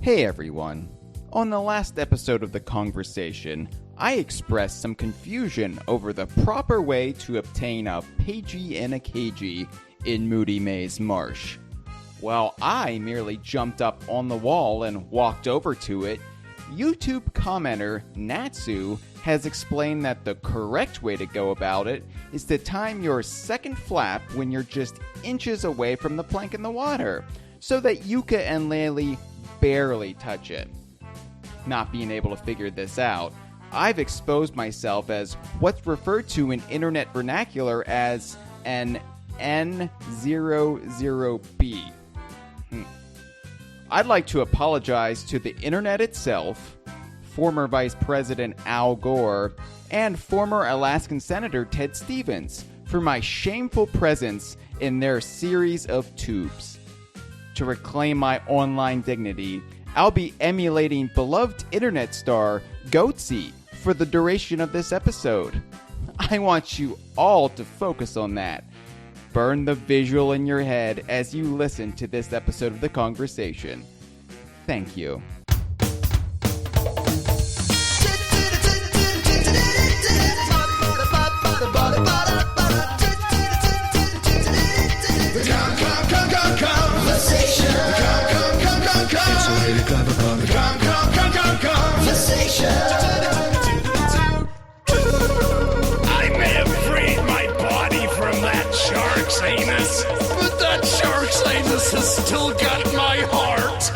Hey everyone. On the last episode of the Kongversation, I expressed some confusion over the proper way to obtain a Pagey and a Cagey in Moody Maze Marsh. While I merely jumped up on the wall and walked over to it, YouTube commenter Natsu has explained that the correct way to go about it is to time your second flap when you're just inches away from the plank in the water, so that Yooka-Laylee barely touch it. Not being able to figure this out, I've exposed myself as what's referred to in internet vernacular as an N00B. I'd like to apologize to the internet itself, former Vice President Al Gore, and former Alaskan Senator Ted Stevens for my shameful presence in their series of tubes. To reclaim my online dignity, I'll be emulating beloved internet star Goatsy for the duration of this episode. I want you all to focus on that. Burn the visual in your head as you listen to this episode of The Kongversation. Thank you. I may have freed my body from that shark's anus, but that shark's anus has still got my heart.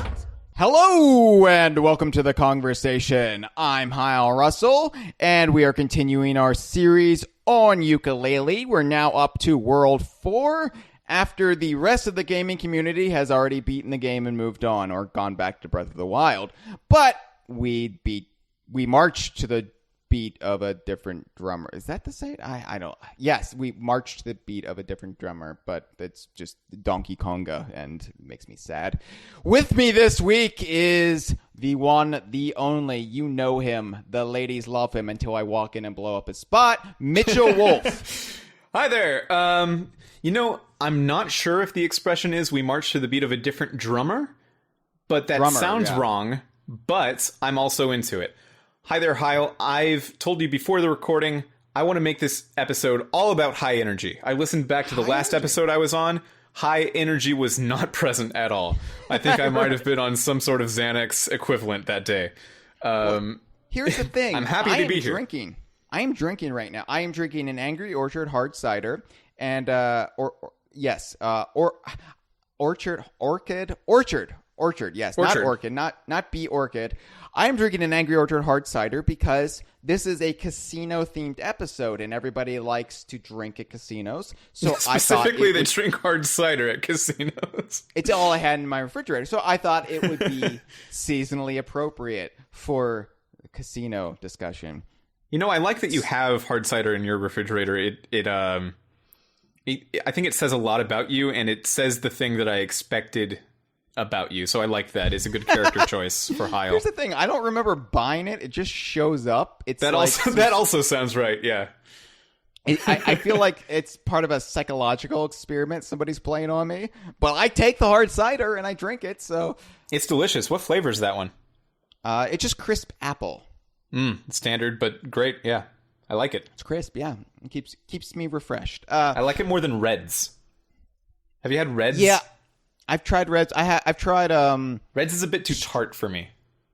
Hello, and welcome to The Kongversation. I'm Hyle Russell, and we are continuing our series on Yooka-Laylee. We're now up to World 4, after the rest of the gaming community has already beaten the game and moved on, or gone back to Breath of the Wild. But we marched to the beat of a different drummer. Is that the say? I don't. Yes, we marched to the beat of a different drummer, but it's just Donkey Konga, and it makes me sad. With me this week is the one, the only. You know him. The ladies love him until I walk in and blow up his spot. Mitchell Wolfe. Hi there. I'm not sure if the expression is we march to the beat of a different drummer, but that sounds wrong, but I'm also into it. Hi there, Hyle. I've told you before the recording, I want to make this episode all about high energy. I listened back to the last episode I was on. High energy was not present at all. I think I might have been on some sort of Xanax equivalent that day. Here's the thing. I'm happy to be here. I am drinking right now. I am drinking an Angry Orchard hard cider and Orchard. Yes, not Orchid, not Bee Orchid. I am drinking an Angry Orchard hard cider because this is a casino-themed episode, and everybody likes to drink at casinos. So specifically, they drink hard cider at casinos. It's all I had in my refrigerator, so I thought it would be seasonally appropriate for casino discussion. You know, I like that you have hard cider in your refrigerator. I think it says a lot about you, and it says the thing that I expected about you. So I like that. It's a good character choice for Hyle. Here's the thing. I don't remember buying it. It just shows up. That also sounds right. Yeah. I feel like it's part of a psychological experiment somebody's playing on me. But I take the hard cider and I drink it. So it's delicious. What flavor is that one? It's just crisp apple. Standard, but great. Yeah. I like it. It's crisp, yeah. It keeps me refreshed. I like it more than Reds. Have you had Reds? Yeah, I've tried Reds. I've tried Reds is a bit too tart for me.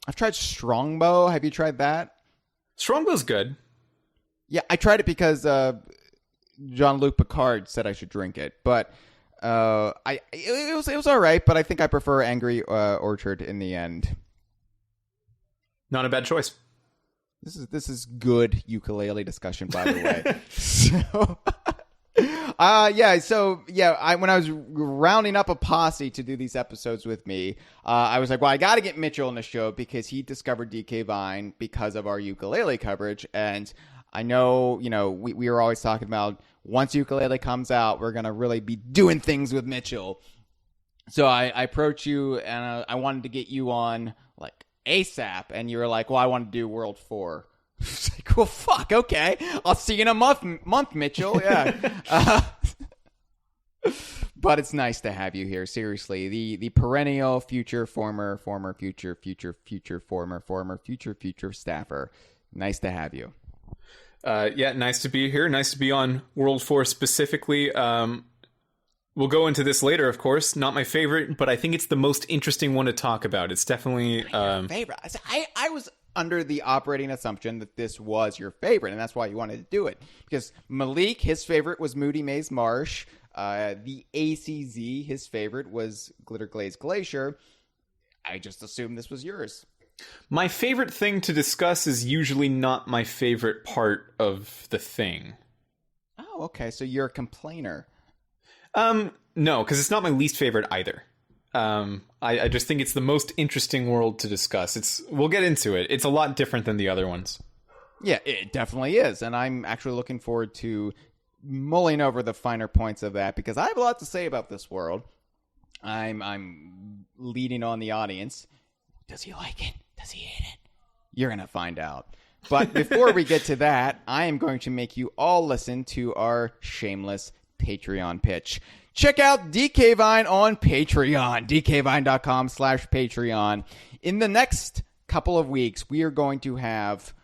I've tried Strongbow. Have you tried that? Strongbow's good. Yeah, I tried it because Jean-Luc Picard said I should drink it, but it was all right. But I think I prefer Angry Orchard in the end. Not a bad choice. This is good ukulele discussion, by the way. When I was rounding up a posse to do these episodes with me, I was like, well, I got to get Mitchell on the show because he discovered DK Vine because of our ukulele coverage, and I know, we were always talking about once ukulele comes out, we're gonna really be doing things with Mitchell. So I approached you and I wanted to get you on like ASAP, and you were like, well, I want to do World 4. It's like, well, fuck, okay. I'll see you in a month, Mitchell. Yeah. But it's nice to have you here. Seriously, the perennial future former future staffer. Nice to have you. Yeah, nice to be here. Nice to be on World 4 specifically. We'll go into this later, of course. Not my favorite, but I think it's the most interesting one to talk about. It's definitely favorite. I was under the operating assumption that this was your favorite, and that's why you wanted to do it. Because Malik, his favorite was Moody Maze Marsh. The ACZ, his favorite was Glitter Glaze Glacier. I just assumed this was yours. My favorite thing to discuss is usually not my favorite part of the thing. Oh, okay. So you're a complainer. No, because it's not my least favorite either. I just think it's the most interesting world to discuss. We'll get into it. It's a lot different than the other ones. Yeah, it definitely is. And I'm actually looking forward to mulling over the finer points of that because I have a lot to say about this world. I'm leading on the audience. Does he like it? Does he hate it? You're going to find out. But before we get to that, I am going to make you all listen to our shameless Patreon pitch. Check out DK Vine on Patreon, dkvine.com/Patreon. In the next couple of weeks, we are going to have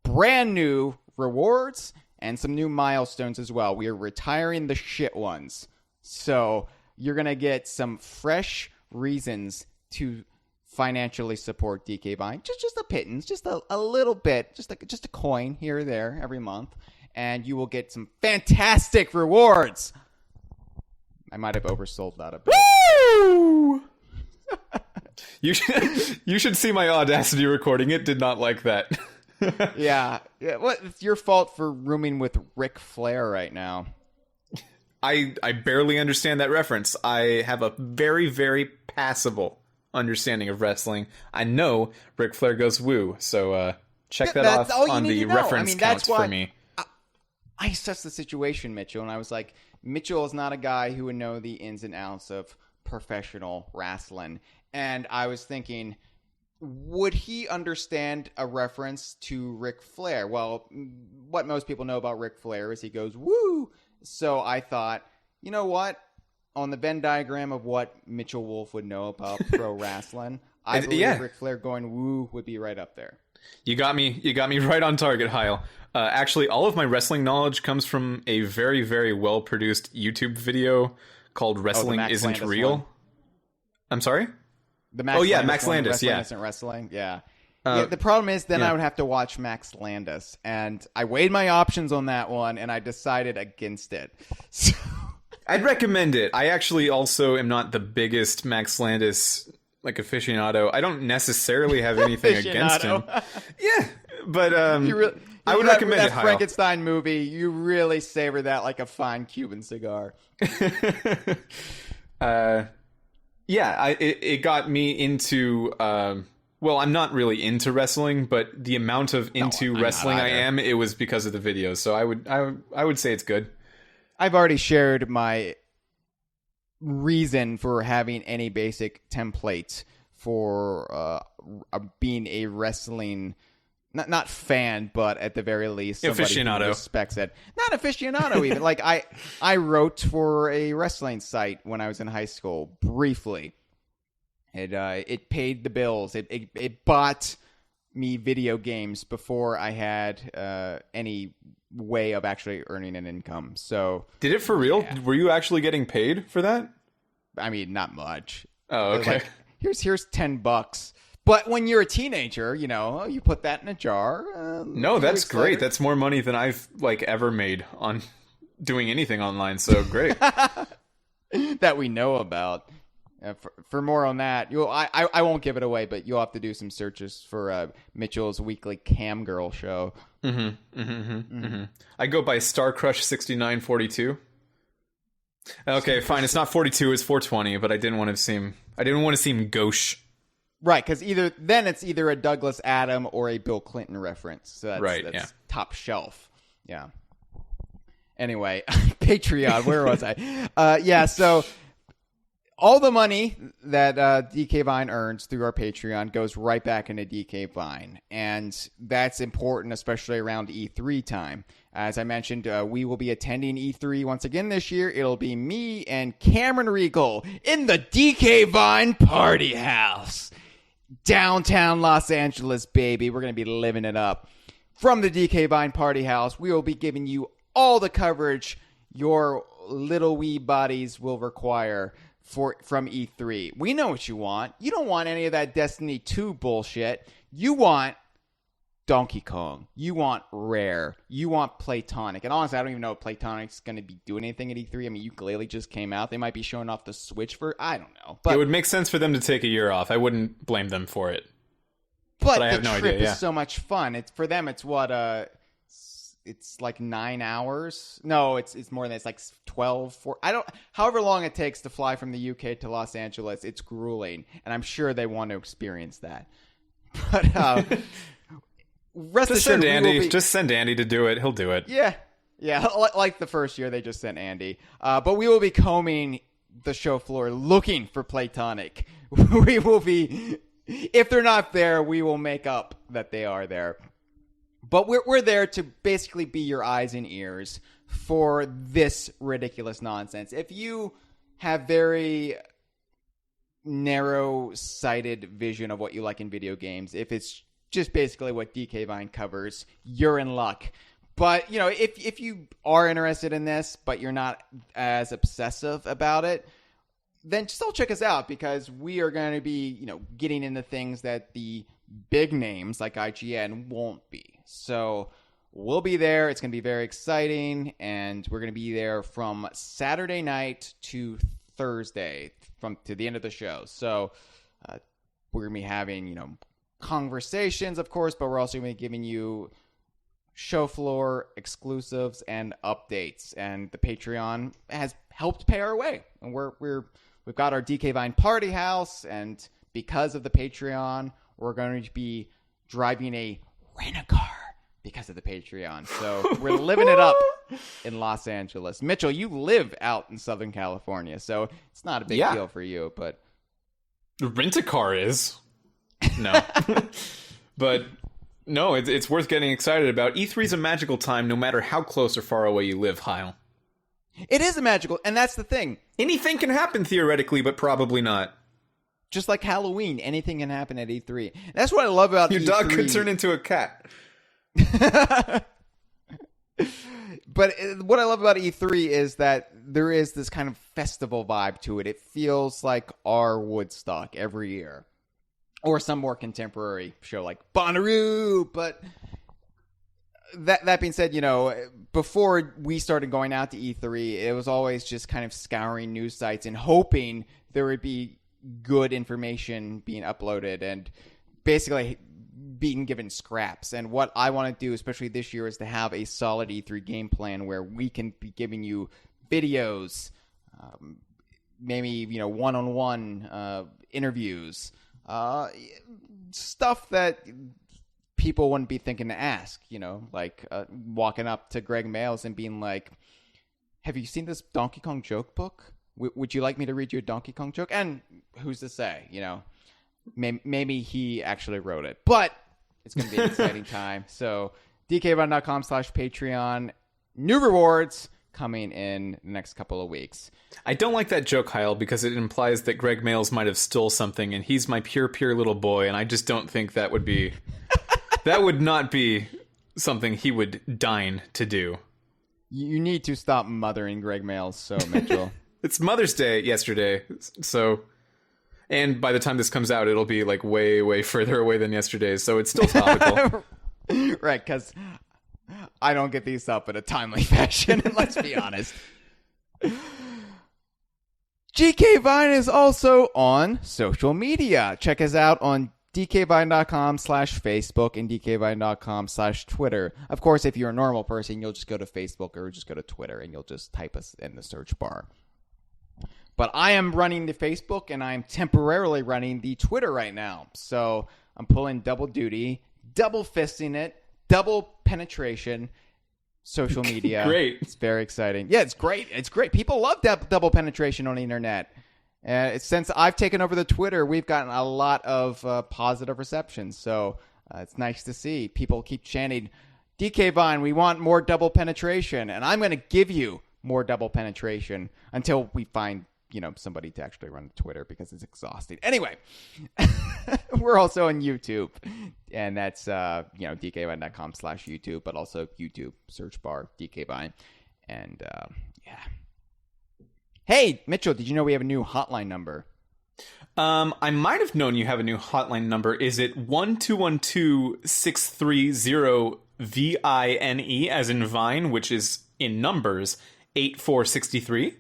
brand new rewards and some new milestones as well. We are retiring the shit ones. So you're going to get some fresh reasons to financially support DK Vine. Just a pittance, just a little bit, just a coin here or there every month. And you will get some fantastic rewards. I might have oversold that a bit. Woo! You should see my Audacity recording. It did not like that. Yeah. Well, it's your fault for rooming with Ric Flair right now. I barely understand that reference. I have a very, very passable understanding of wrestling. I know Ric Flair goes woo, so check that off on the reference counts for me. I assessed the situation, Mitchell, and I was like, Mitchell is not a guy who would know the ins and outs of professional wrestling. And I was thinking, would he understand a reference to Ric Flair? Well, what most people know about Ric Flair is he goes, woo! So I thought, you know what? On the Venn diagram of what Mitchell Wolfe would know about pro wrestling, I believe Ric Flair going woo would be right up there. You got me right on target, Hyle. Actually, all of my wrestling knowledge comes from a very, very well-produced YouTube video called Wrestling Isn't Landis Real. one. I'm sorry? Max Landis, yeah. Isn't Wrestling, yeah. The problem is then I would have to watch Max Landis, and I weighed my options on that one, and I decided against it. So... I'd recommend it. I actually also am not the biggest Max Landis aficionado. I don't necessarily have anything against him. Yeah, but I would recommend it. That Frankenstein movie, you really savor that like a fine Cuban cigar. It got me into. Well, I'm not really into wrestling, but the amount of wrestling I am, it was because of the videos. So I would say it's good. I've already shared my reason for having any basic template for being a wrestling, not fan, but at the very least, somebody aficionado. Who respects it. Not aficionado even. Like I wrote for a wrestling site when I was in high school, briefly. It paid the bills. It bought me video games before I had any way of actually earning an income. So did it for real? Yeah. Were you actually getting paid for that? I mean, not much. Oh, okay. Like, here's $10. But when you're a teenager, you put that in a jar. No, that's great. Later. That's more money than I've ever made on doing anything online. So great. That we know about. For more on that, I won't give it away, but you'll have to do some searches for Mitchell's weekly Cam Girl show. I go by Star Crush 6942. Okay, fine. It's not 42; it's 420. But I didn't want to seem gauche. Right, because it's either a Douglas Adam or a Bill Clinton reference. So that's top shelf. Yeah. Anyway, Patreon. Where was I? So. all the money that DK Vine earns through our Patreon goes right back into DK Vine. And that's important, especially around E3 time. As I mentioned, we will be attending E3 once again this year. It'll be me and Cameron Regal in the DK Vine Party House. Downtown Los Angeles, baby. We're going to be living it up. From the DK Vine Party House, we will be giving you all the coverage your little wee bodies will require from E3. We know what you want. You don't want any of that Destiny 2 bullshit. You want Donkey Kong. You want Rare. You want Playtonic. And honestly, I don't even know if Playtonic's going to be doing anything at E3. I mean, Yooka-Laylee just came out. They might be showing off the Switch I don't know. But it would make sense for them to take a year off. I wouldn't blame them for it. But I have no idea. The trip is so much fun. For them, it's what, it's like 9 hours. No, it's more than it's like 12. However long it takes to fly from the UK to Los Angeles, it's grueling. And I'm sure they want to experience that. But, just send Andy. Just send Andy to do it. He'll do it. Yeah. Like the first year, they just sent Andy. But we will be combing the show floor looking for Playtonic. We will be, if they're not there, we will make up that they are there. But we're there to basically be your eyes and ears for this ridiculous nonsense. If you have very narrow-sighted vision of what you like in video games, if it's just basically what DK Vine covers, you're in luck. But, if you are interested in this, but you're not as obsessive about it, then still check us out, because we are going to be, getting into things that the big names like IGN won't be. So we'll be there. It's going to be very exciting, and we're going to be there from Saturday night to Thursday to the end of the show. So we're going to be having, conversations, of course, but we're also going to be giving you show floor exclusives and updates. And the Patreon has helped pay our way. And we've got our DK Vine Party House, and because of the Patreon, we're going to be driving a rent-a-car because of the Patreon. So we're living it up in Los Angeles. Mitchell, you live out in Southern California, so it's not a big deal for you, but rent-a-car is. No. But no, it's worth getting excited about. E3 is a magical time no matter how close or far away you live, Hyle. It is a magical, and that's the thing. Anything can happen theoretically, but probably not. Just like Halloween, anything can happen at E3. That's what I love about Your E3. Dog could turn into a cat. But what I love about E3 is that there is this kind of festival vibe to it. It feels like our Woodstock every year. Or some more contemporary show like Bonnaroo. But that being said, before we started going out to E3, it was always just kind of scouring news sites and hoping there would be good information being uploaded and basically being given scraps. And what I want to do, especially this year, is to have a solid E3 game plan where we can be giving you videos, maybe, one-on-one interviews, stuff that people wouldn't be thinking to ask, like walking up to Greg Mails and being like, have you seen this Donkey Kong joke book? Would you like me to read you a Donkey Kong joke? And who's to say, maybe he actually wrote it. But it's going to be an exciting time. So dkvine.com/Patreon. New rewards coming in the next couple of weeks. I don't like that joke, Hyle, because it implies that Greg Mails might have stole something, and he's my pure little boy, and I just don't think that would be... that would not be something he would deign to do. You need to stop mothering Greg Mails, so Mitchell. It's Mother's Day yesterday, so... And by the time this comes out, it'll be, like, way, way further away than yesterday, so it's still topical. Right, because I don't get these up in a timely fashion, let's be honest. GK Vine is also on social media. Check us out on dkvine.com/Facebook and dkvine.com/Twitter. Of course, if you're a normal person, you'll just go to Facebook or just go to Twitter and you'll just type us in the search bar. But I am running the Facebook and I'm temporarily running the Twitter right now. So I'm pulling double duty, double fisting it, double penetration, social media. Great. It's very exciting. Yeah, it's great. It's great. People love double penetration on the internet. Since I've taken over the Twitter, we've gotten a lot of positive reception. So it's nice to see. People keep chanting, DK Vine, we want more double penetration. And I'm going to give you more double penetration until we find, somebody to actually run Twitter because it's exhausting. Anyway, we're also on YouTube. And that's, dkvine.com/YouTube, but also YouTube search bar DK Vine. And yeah. Hey, Mitchell, did you know we have a new hotline number? I might have known you have a new hotline number. Is it 1-212-630-VINE, as in Vine, which is in numbers, 8463?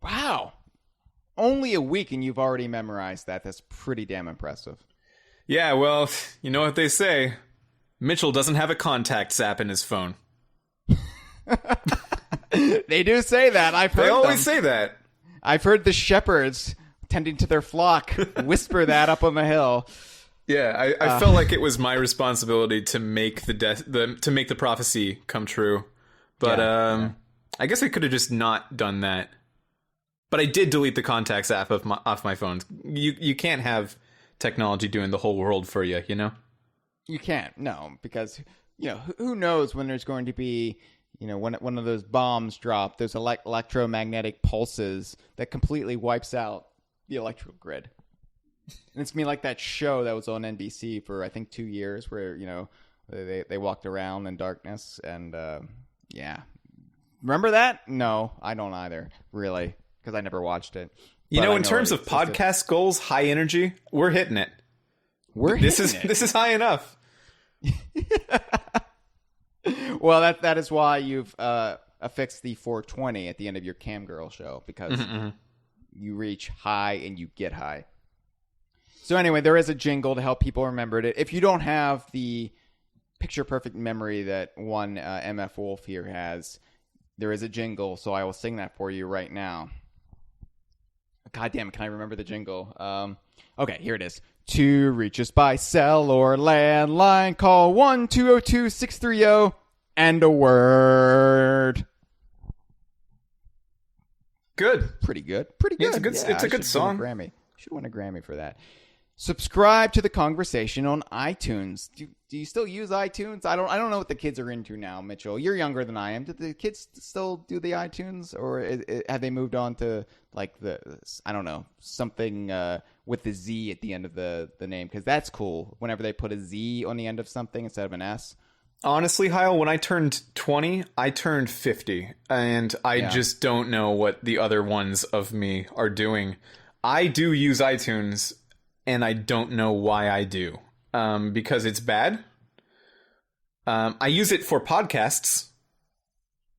Wow. Only a week and you've already memorized that. That's pretty damn impressive. Yeah, well, you know what they say. Mitchell doesn't have a contacts app in his phone. They do say that. I've heard They always say that. I've heard the shepherds tending to their flock whisper that up on the hill. Yeah, I felt like it was my responsibility to make the prophecy come true. But I guess I could have just not done that. But I did delete the contacts app off my phone. You can't have technology doing the whole world for you, you know? You can't, no, because who knows when there's going to be when one of those bombs drop, those electromagnetic pulses that completely wipes out the electrical grid. And it's me like that show that was on NBC for, I think, 2 years where, they walked around in darkness. And, yeah. Remember that? No, I don't either, really, because I never watched it. In terms of podcast goals, high energy, we're hitting it. This is high enough. Well, that is why you've affixed the 420 at the end of your Cam Girl show, because you reach high and you get high. So anyway, there is a jingle to help people remember it. If you don't have the picture-perfect memory that one MF Wolfe here has, there is a jingle, so I will sing that for you right now. God damn it, can I remember the jingle? Okay, here it is. To reach us by cell or landline, call 1-202-630 and a word. Good. Pretty good. Pretty good. It's a good song. Should win a Grammy for that. Subscribe to the Kongversation on iTunes. Do you still use iTunes? I don't know what the kids are into now, Mitchell. You're younger than I am. Do the kids still do the iTunes, or have they moved on to like something with the Z at the end of the name? Because that's cool. Whenever they put a Z on the end of something instead of an S. Honestly, Hyle, when I turned 20, I turned 50, and I just don't know what the other ones of me are doing. I do use iTunes, and I don't know why I do. Because it's bad. I use it for podcasts.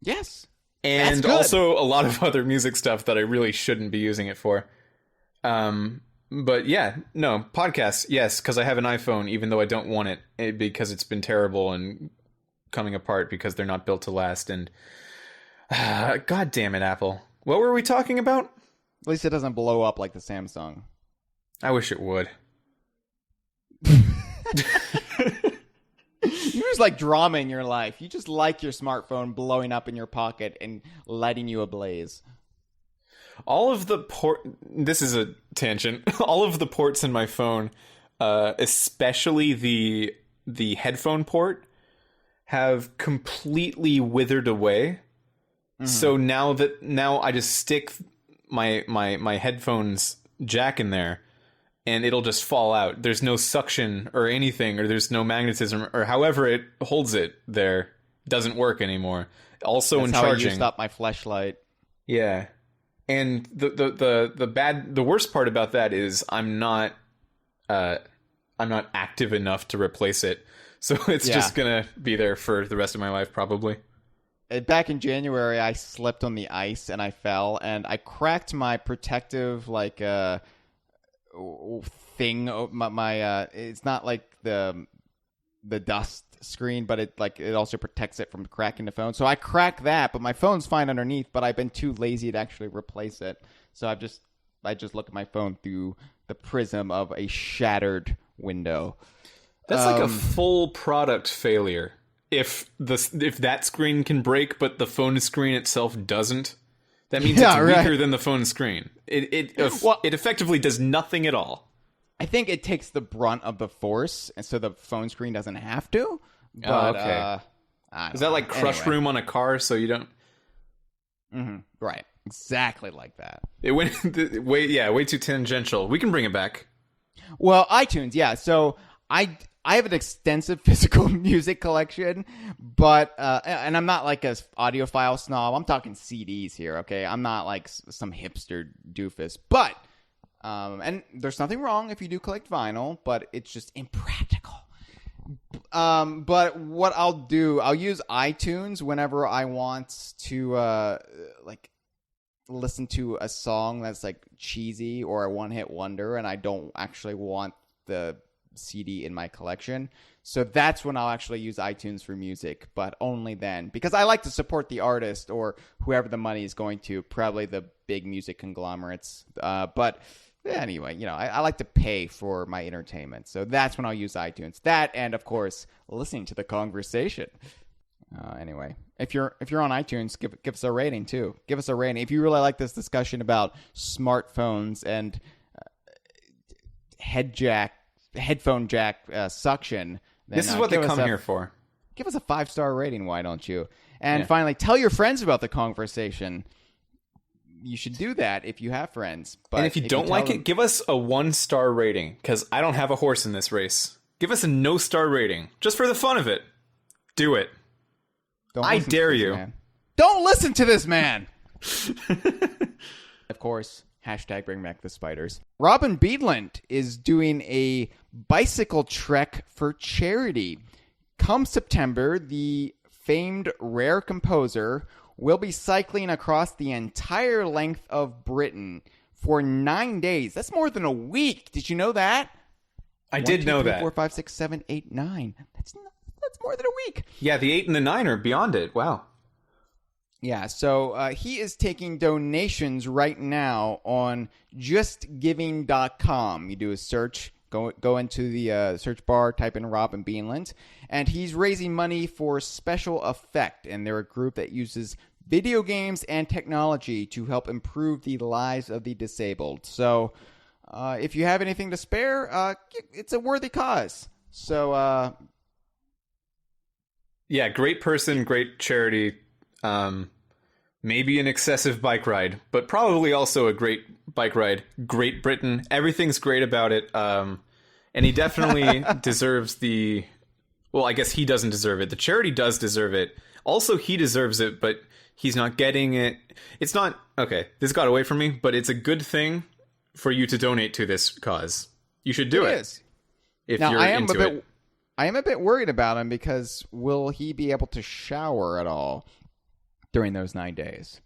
Yes. And also a lot of other music stuff that I really shouldn't be using it for. But yeah, no, podcasts, yes, because I have an iPhone, even though I don't want it, because it's been terrible and coming apart because they're not built to last. And God damn it, Apple. What were we talking about? At least it doesn't blow up like the Samsung. I wish it would. You just like drama in your life. You just like your smartphone blowing up in your pocket and lighting you ablaze. All of the this is a tangent. All of the ports in my phone, especially the headphone port, have completely withered away. Mm-hmm. So now I just stick my headphones jack in there, and it'll just fall out. There's no suction or anything, or there's no magnetism, or however it holds it there doesn't work anymore. Also, that's in how charging, I used up my fleshlight. Yeah. And the worst part about that is I'm not active enough to replace it, so it's just gonna be there for the rest of my life probably. Back in January, I slipped on the ice and I fell, and I cracked my protective thing. My it's not like the dust screen, but it also protects it from cracking the phone. So I crack that, but my phone's fine underneath, but I've been too lazy to actually replace it. So I just look at my phone through the prism of a shattered window. That's like a full product failure. If that screen can break but the phone screen itself doesn't, That means it's weaker than the phone screen. It effectively does nothing at all. I think it takes the brunt of the force, and so the phone screen doesn't have to. But, okay. Is that like crush room on a car, so you don't... Mm-hmm. Right. Exactly like that. It went way too tangential. We can bring it back. Well, iTunes, yeah. So I have an extensive physical music collection, but and I'm not like a audiophile snob. I'm talking CDs here, okay? I'm not like some hipster doofus. But and there's nothing wrong if you do collect vinyl, but it's just impractical. But what I'll do, I'll use iTunes whenever I want to like listen to a song that's like cheesy or a one-hit wonder, and I don't actually want the CD in my collection. So that's when I'll actually use iTunes for music, but only then, because I like to support the artist or whoever the money is going to, probably the big music conglomerates. But anyway, I like to pay for my entertainment. So that's when I'll use iTunes. That, and of course, listening to the conversation. Anyway, if you're on iTunes, give us a rating too. Give us a rating if you really like this discussion about smartphones and headphone jack suction. This is what they come here for. Give us a 5-star rating, why don't you? And finally, tell your friends about the conversation. You should do that if you have friends. But and if you don't like it, give us a 1-star rating, because I don't have a horse in this race. Give us a no-star rating, just for the fun of it. Do it. I dare you. Man. Don't listen to this man. Of course, hashtag bring back the spiders. Robin Beedland is doing a bicycle trek for charity. Come September, the famed rare composer will be cycling across the entire length of Britain for 9 days. That's more than a week. Did you know that? I did know that. 4, 5, 6, 7, 8, 9. That's more than a week. Yeah, the 8 and the 9 are beyond it. Wow. Yeah, so he is taking donations right now on justgiving.com. You do a search, go into the search bar, type in Robin Beedland, and he's raising money for Special Effect, and they're a group that uses video games and technology to help improve the lives of the disabled. So if you have anything to spare, it's a worthy cause. So... yeah, great person, great charity. Maybe an excessive bike ride, but probably also a great bike ride. Great Britain. Everything's great about it. And he definitely deserves the... Well, I guess he doesn't deserve it. The charity does deserve it. Also, he deserves it, but he's not getting it. It's not... Okay, this got away from me, but it's a good thing for you to donate to this cause. You should do it. If you're into it. I am a bit worried about him because will he be able to shower at all during those 9 days?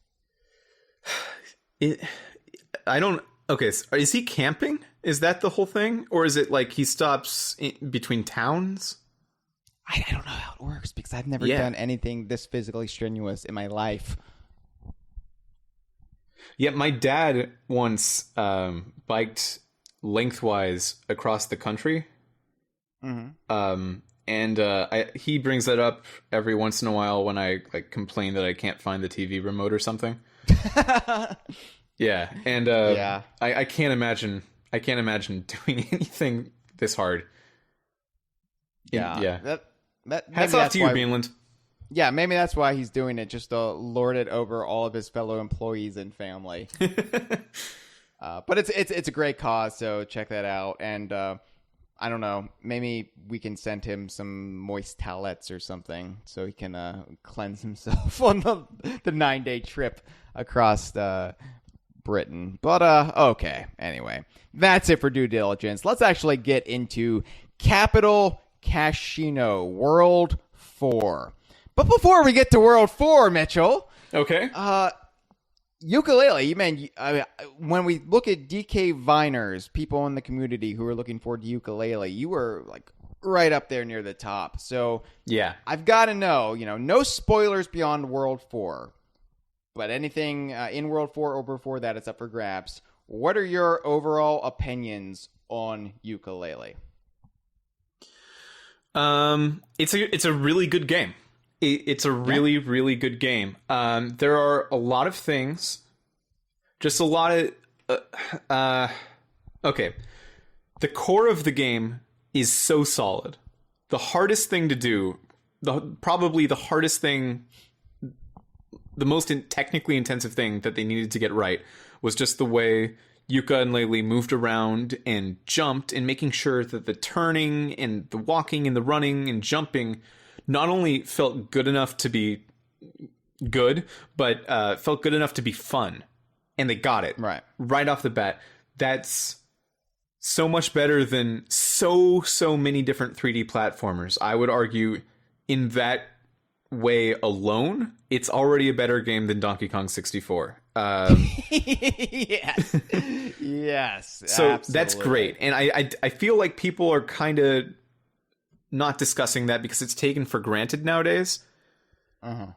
I don't... Okay, so is he camping? Is that the whole thing? Or is it like he stops between towns? I don't know how it works because I've never done anything this physically strenuous in my life. Yeah, my dad once biked lengthwise across the country. Mm-hmm. He brings that up every once in a while when I complain that I can't find the TV remote or something. Yeah, and I can't imagine doing anything this hard. That hats off to you, Beedland. Yeah, maybe that's why he's doing it, just to lord it over all of his fellow employees and family. But it's a great cause, so check that out. And I don't know, maybe we can send him some moist towelettes or something so he can cleanse himself on the 9-day trip across Britain. But okay, anyway, that's it for due diligence. Let's actually get into Capital Cashino World 4. But before we get to World 4, Mitchell, okay, Yooka-Laylee, when we look at DK Viners, people in the community who are looking forward to Yooka-Laylee, you were like right up there near the top. So yeah, I've got to know, no spoilers beyond World 4, but anything in World 4 or before that, it's up for grabs. What are your overall opinions on Yooka-Laylee? It's a really good game. It's a really, really good game. There are a lot of things Just a lot of... okay. The core of the game is so solid. The hardest thing to do, probably the hardest thing, the most technically intensive thing that they needed to get right was just the way Yooka-Laylee moved around and jumped, and making sure that the turning and the walking and the running and jumping not only felt good enough to be good, but felt good enough to be fun. And they got it right off the bat. That's so much better than so many different 3D platformers. I would argue in that way alone, it's already a better game than Donkey Kong 64. Yes. Yes. So absolutely. That's great. And I feel like people are kind of not discussing that because it's taken for granted nowadays. Uh-huh.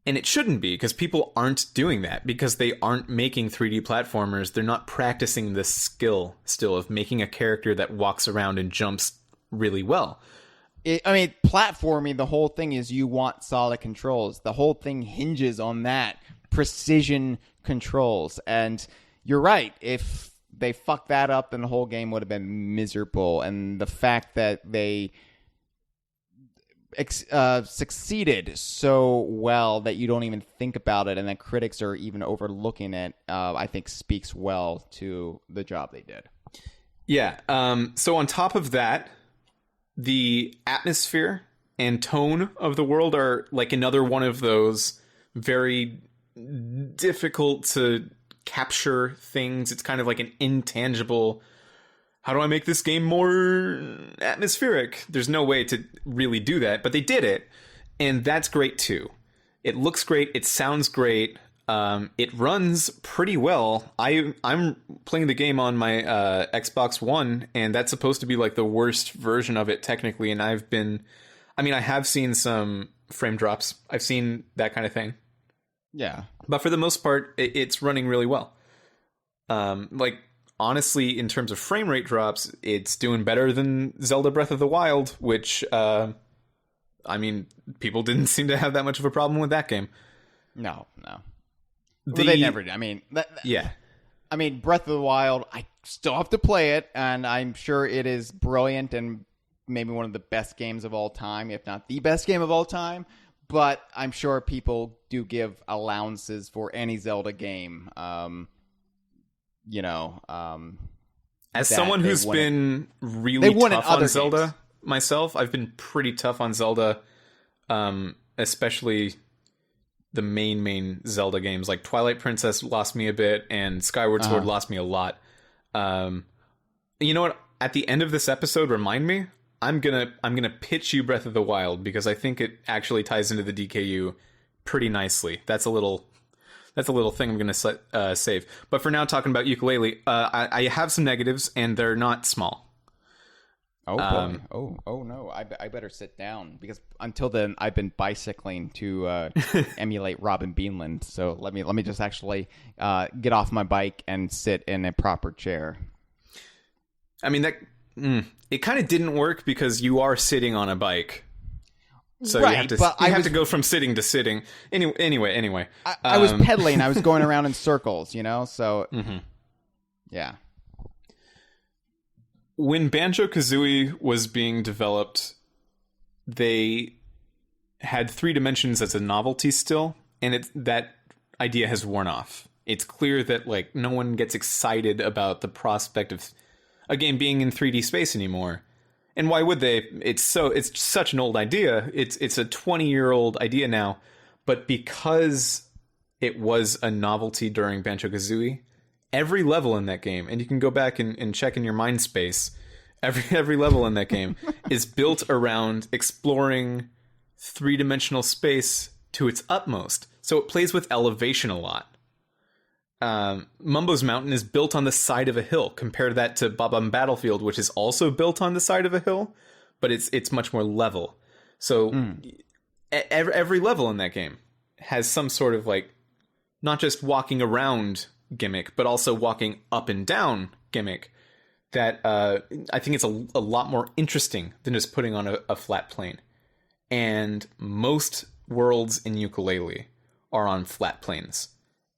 And it shouldn't be, because people aren't doing that, because they aren't making 3D platformers. They're not practicing the skill still of making a character that walks around and jumps really well. Platforming, the whole thing is you want solid controls. The whole thing hinges on that. Precision controls. And you're right. If they fucked that up, then the whole game would have been miserable. And the fact that they succeeded so well that you don't even think about it, and that critics are even overlooking it, I think speaks well to the job they did. Yeah. So on top of that, the atmosphere and tone of the world are like another one of those very difficult to capture things. It's kind of like an intangible, how do I make this game more atmospheric? There's no way to really do that, but they did it, and that's great too. It looks great. It sounds great. It runs pretty well. I'm playing the game on my Xbox One, and that's supposed to be like the worst version of it technically, and I have seen some frame drops. I've seen that kind of thing. Yeah. But for the most part, it's running really well. Honestly, in terms of frame rate drops, it's doing better than Zelda Breath of the Wild, which, people didn't seem to have that much of a problem with that game. No. They never did. Yeah. Breath of the Wild, I still have to play it, and I'm sure it is brilliant and maybe one of the best games of all time, if not the best game of all time. But I'm sure people do give allowances for any Zelda game. As someone who's been really tough on Zelda myself, I've been pretty tough on Zelda, especially the main Zelda games. Like Twilight Princess lost me a bit, and Skyward Sword lost me a lot. You know what? At the end of this episode, remind me. I'm gonna pitch you Breath of the Wild, because I think it actually ties into the DKU pretty nicely. That's a little thing I'm going to save. But for now, talking about Yooka-Laylee, I have some negatives, and they're not small. Oh, boy. Oh no. I better sit down, because until then, I've been bicycling to emulate Robin Beanland. So let me just actually get off my bike and sit in a proper chair. It kind of didn't work, because you are sitting on a bike. So right, you have to go from sitting to sitting. Anyway. I was pedaling. I was going around in circles, so... Mm-hmm. Yeah. When Banjo-Kazooie was being developed, they had 3 dimensions as a novelty still, and that idea has worn off. It's clear that no one gets excited about the prospect of a game being in 3D space anymore. And why would they? It's such an old idea. It's a 20-year-old idea now, but because it was a novelty during Banjo-Kazooie, every level in that game, and you can go back and check in your mind space, every level in that game is built around exploring 3-dimensional space to its utmost. So it plays with elevation a lot. Mumbo's Mountain is built on the side of a hill. Compare that to Bob-omb Battlefield, which is also built on the side of a hill, but it's much more level. So every level in that game has some sort of not just walking around gimmick, but also walking up and down gimmick that I think it's a lot more interesting than just putting on a flat plane. And most worlds in Yooka-Laylee are on flat planes.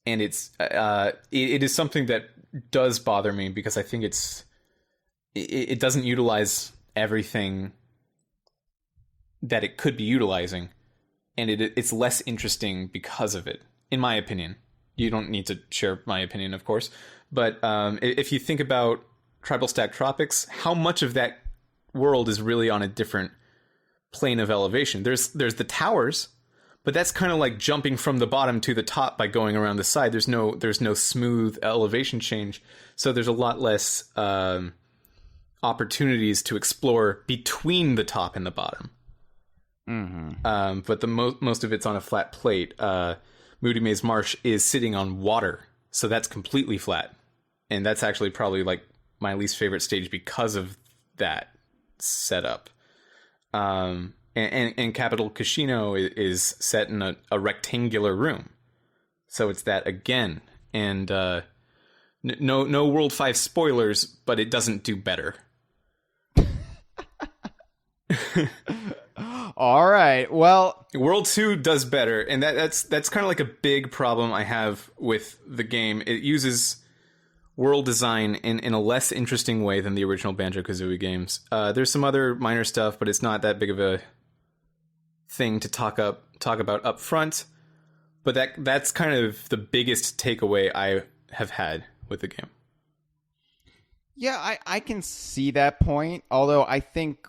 and it is something that does bother me because I think it doesn't utilize everything that it could be utilizing, and it's less interesting because of it, in my opinion. You don't need to share my opinion, of course, but if you think about Tribal Stack Tropics, how much of that world is really on a different plane of elevation? There's the towers, but that's kind of like jumping from the bottom to the top by going around the side. There's no smooth elevation change, so there's a lot less opportunities to explore between the top and the bottom. Mm-hmm. But the most of it's on a flat plate. Moody Maze Marsh is sitting on water, so that's completely flat, and that's actually probably like my least favorite stage because of that setup. And Capital Cashino is set in a rectangular room, so it's that again. And no World 5 spoilers, but it doesn't do better. All right. Well, World 2 does better, and that's kind of like a big problem I have with the game. It uses world design in a less interesting way than the original Banjo-Kazooie games. There's some other minor stuff, but it's not that big of a thing to talk about up front. But that's kind of the biggest takeaway I have had with the game. Yeah, I can see that point. Although I think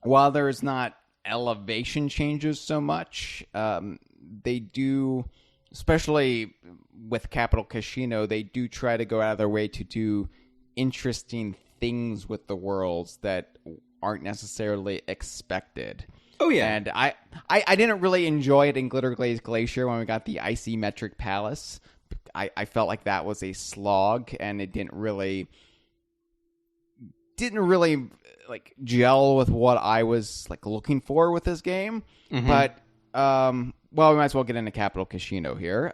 while there's not elevation changes so much, they do, especially with Capital Cashino, they do try to go out of their way to do interesting things with the worlds that aren't necessarily expected. Oh yeah. And I didn't really enjoy it in Glitter Glaze Glacier when we got the Icy Metric Palace. I felt like that was a slog, and it didn't really like gel with what I was like looking for with this game. Mm-hmm. But well, we might as well get into Capital Cashino here.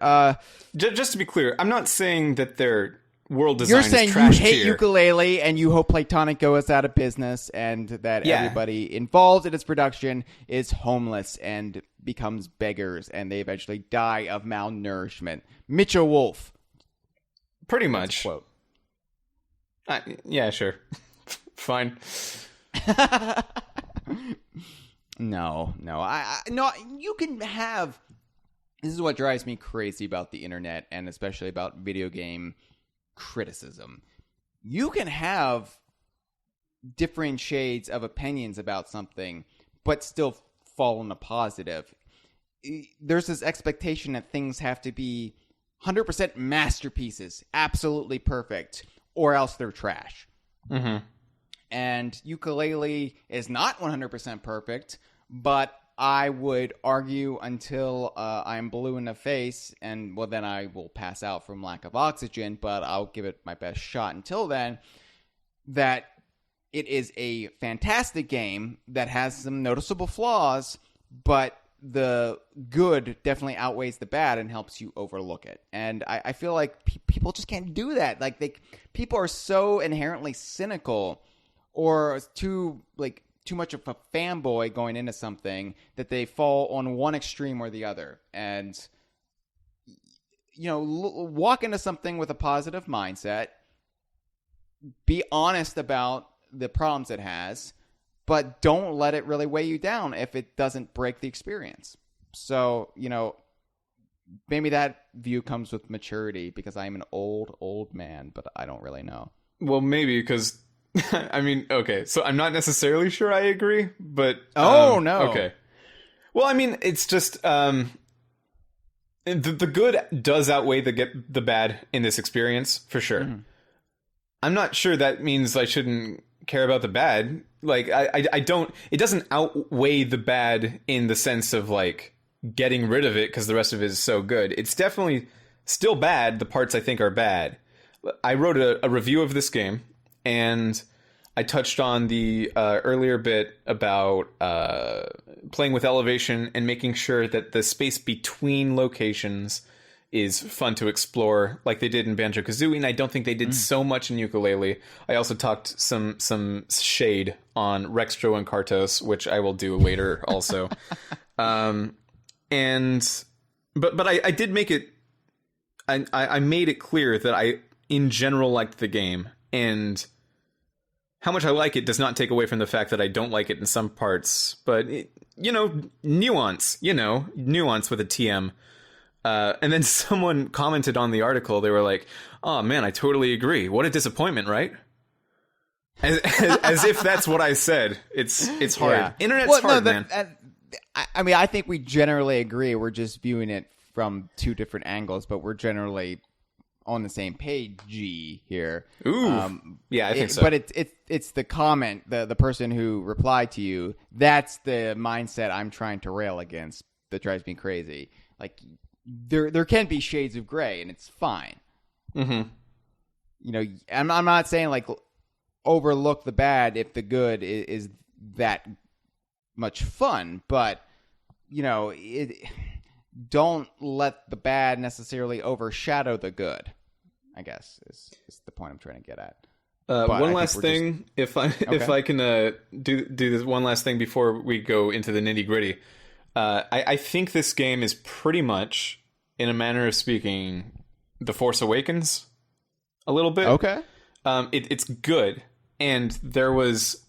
Just to be clear, I'm not saying that their world design is trash. You're saying you hate tier. Yooka-Laylee and you hope Playtonic goes out of business, and that everybody involved in its production is homeless and becomes beggars, and they eventually die of malnourishment. Mitchell Wolfe. Pretty much. Quote. Yeah, sure. Fine. No. No, you can have... This is what drives me crazy about the internet, and especially about video game criticism. You can have different shades of opinions about something, but still fall in a positive. There's this expectation that things have to be 100% masterpieces, absolutely perfect, or else they're trash. Mm-hmm. And Yooka-Laylee is not 100% perfect, but I would argue until I'm blue in the face, and well, then I will pass out from lack of oxygen, but I'll give it my best shot until then, that it is a fantastic game that has some noticeable flaws, but the good definitely outweighs the bad and helps you overlook it. And I feel like people just can't do that. Like people are so inherently cynical, or too much of a fanboy going into something, that they fall on one extreme or the other. And, walk into something with a positive mindset, be honest about the problems it has, but don't let it really weigh you down if it doesn't break the experience. So, maybe that view comes with maturity, because I am an old man, but I don't really know. Well, maybe because... I mean, okay, so I'm not necessarily sure I agree, but... no. Okay. Well, I mean, it's just... the good does outweigh the bad in this experience, for sure. Mm-hmm. I'm not sure that means I shouldn't care about the bad. Like, I don't... It doesn't outweigh the bad in the sense of, like, getting rid of it because the rest of it is so good. It's definitely still bad, the parts I think are bad. I wrote a review of this game, and I touched on the earlier bit about playing with elevation and making sure that the space between locations is fun to explore, like they did in Banjo-Kazooie, and I don't think they did so much in Yooka-Laylee. I also talked some shade on Rextro and Kartos, which I will do later also. But I did make it... I made it clear that I, in general, liked the game, and how much I like it does not take away from the fact that I don't like it in some parts. But, nuance with a TM. And then someone commented on the article, they were like, oh man, I totally agree. What a disappointment, right? As if that's what I said. It's hard. Yeah. Internet's hard, man. I mean, I think we generally agree. We're just viewing it from two different angles, but we're generally on the same page here. Ooh, yeah, I think so. But it's the comment, the person who replied to you. That's the mindset I'm trying to rail against. That drives me crazy. Like there can be shades of gray, and it's fine. Mm-hmm. I'm not saying like overlook the bad if the good is that much fun, but don't let the bad necessarily overshadow the good, I guess is the point I'm trying to get at. One last thing, if I can do this one last thing before we go into the nitty gritty. I think this game is pretty much, in a manner of speaking, The Force Awakens a little bit. Okay. It's good, and there was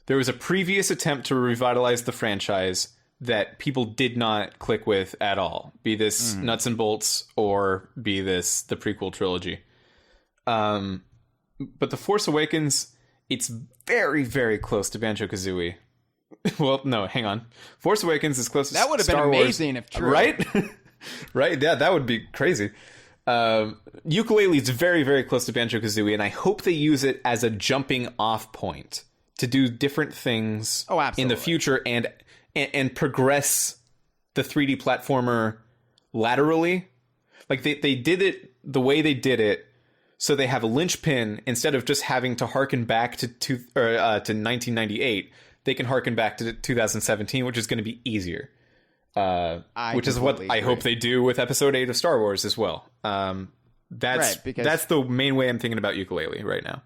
a previous attempt to revitalize the franchise that people did not click with at all, be this Nuts and Bolts or be this the prequel trilogy. But The Force Awakens, it's very, very close to Banjo-Kazooie. Well, no, hang on. Force Awakens is close to Star Wars. That would have been amazing if true. Right? Right? Yeah, that would be crazy. Yooka-Laylee is very, very close to Banjo-Kazooie, and I hope they use it as a jumping off point to do different things in the future and progress the 3D platformer laterally. Like they did it the way they did it, so they have a linchpin instead of just having to harken back to 1998. They can harken back to 2017, which is going to be easier. Which is what I hope they do with Episode 8 of Star Wars as well. That's the main way I'm thinking about Yooka-Laylee right now.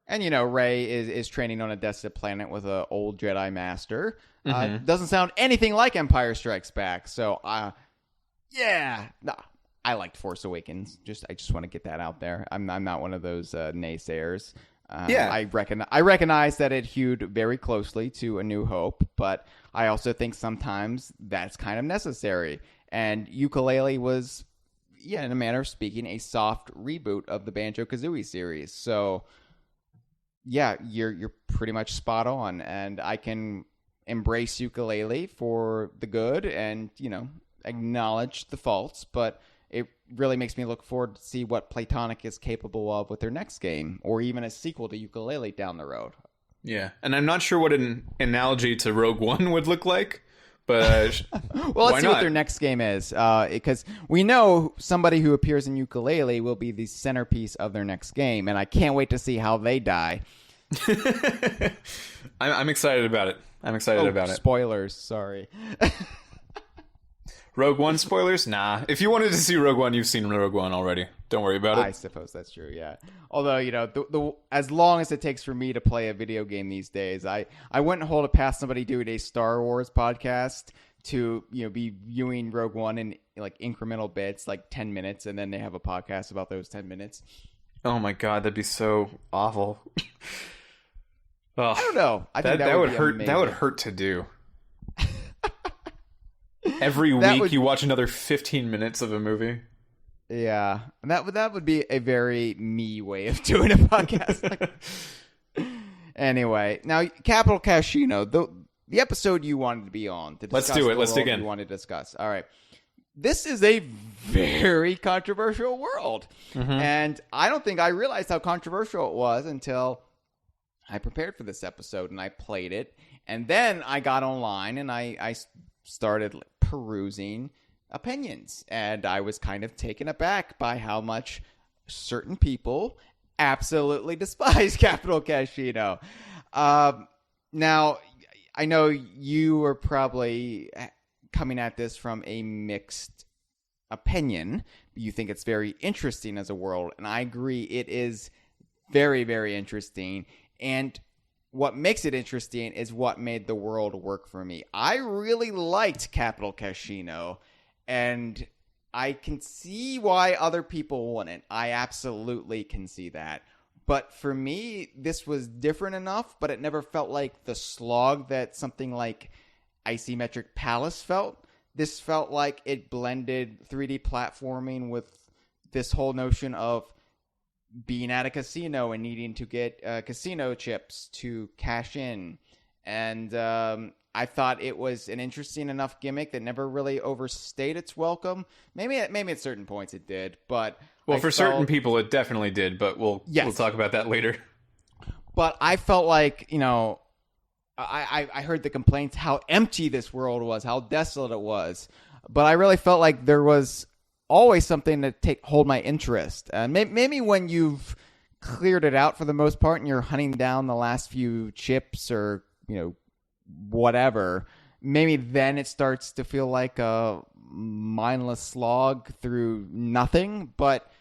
And, Rey is training on a desolate planet with an old Jedi Master. Doesn't sound anything like Empire Strikes Back. So, I liked Force Awakens. I just want to get that out there. I'm not one of those naysayers. I recognize that it hewed very closely to A New Hope, but I also think sometimes that's kind of necessary. And Yooka-Laylee was, in a manner of speaking, a soft reboot of the Banjo-Kazooie series. So, you're pretty much spot on, and I can embrace Yooka-Laylee for the good and, acknowledge the faults, but it really makes me look forward to see what Playtonic is capable of with their next game, or even a sequel to Yooka-Laylee down the road. Yeah, and I'm not sure what an analogy to Rogue One would look like, but well, let's see what their next game is, because we know somebody who appears in Yooka-Laylee will be the centerpiece of their next game, and I can't wait to see how they die. I'm excited about it. Spoilers, sorry. Rogue One spoilers? Nah. If you wanted to see Rogue One, you've seen Rogue One already. Don't worry about it. I suppose that's true, yeah. Although, the as long as it takes for me to play a video game these days, I wouldn't hold it past somebody doing a Star Wars podcast to, be viewing Rogue One in like incremental bits, like 10 minutes, and then they have a podcast about those 10 minutes. Oh my god, that'd be so awful. I don't know. I think that would hurt. Amazing. That would hurt to do. Every week you watch another 15 minutes of a movie. Yeah, and that would be a very me way of doing a podcast. Anyway, now Capital Cashino, the episode you wanted to be on. Let's do it. Let's dig in. You wanted to discuss. All right. This is a very controversial world. And I don't think I realized how controversial it was until I prepared for this episode and I played it. And then I got online and I started perusing opinions. And I was kind of taken aback by how much certain people absolutely despise Capital Cashino. Now, I know you are probably coming at this from a mixed opinion. You think it's very interesting as a world, and I agree it is very, very interesting. And what makes it interesting is what made the world work for me. I really liked Capital Cashino, and I can see why other people wouldn't. I absolutely can see that. But for me, this was different enough, but it never felt like the slog that something like Isometric Palace felt. This felt like it blended 3D platforming with this whole notion of being at a casino and needing to get casino chips to cash in. And I thought it was an interesting enough gimmick that never really overstayed its welcome. Maybe at certain points it did, but... Well, for certain people, it definitely did, but we'll talk about that later. But I felt like, I heard the complaints how empty this world was, how desolate it was. But I really felt like there was always something to hold my interest. Maybe when you've cleared it out for the most part and you're hunting down the last few chips or, whatever, maybe then it starts to feel like a mindless slog through nothing. But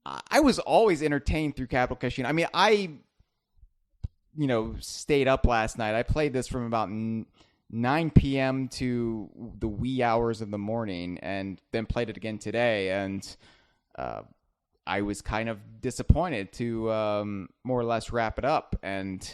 I was always entertained through Capital Casino. I mean, I stayed up last night. I played this from about 9 p.m. to the wee hours of the morning, and then played it again today. And I was kind of disappointed to more or less wrap it up. And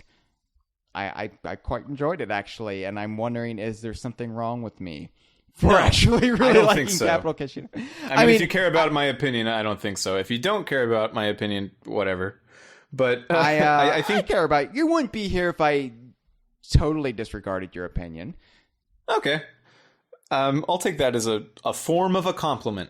I quite enjoyed it, actually. And I'm wondering, is there something wrong with me for actually really liking Capital Casino? I mean, if you care about my opinion, I don't think so. If you don't care about my opinion, whatever. But I think I care about it. You wouldn't be here if I totally disregarded your opinion. Okay. I'll take that as a form of a compliment.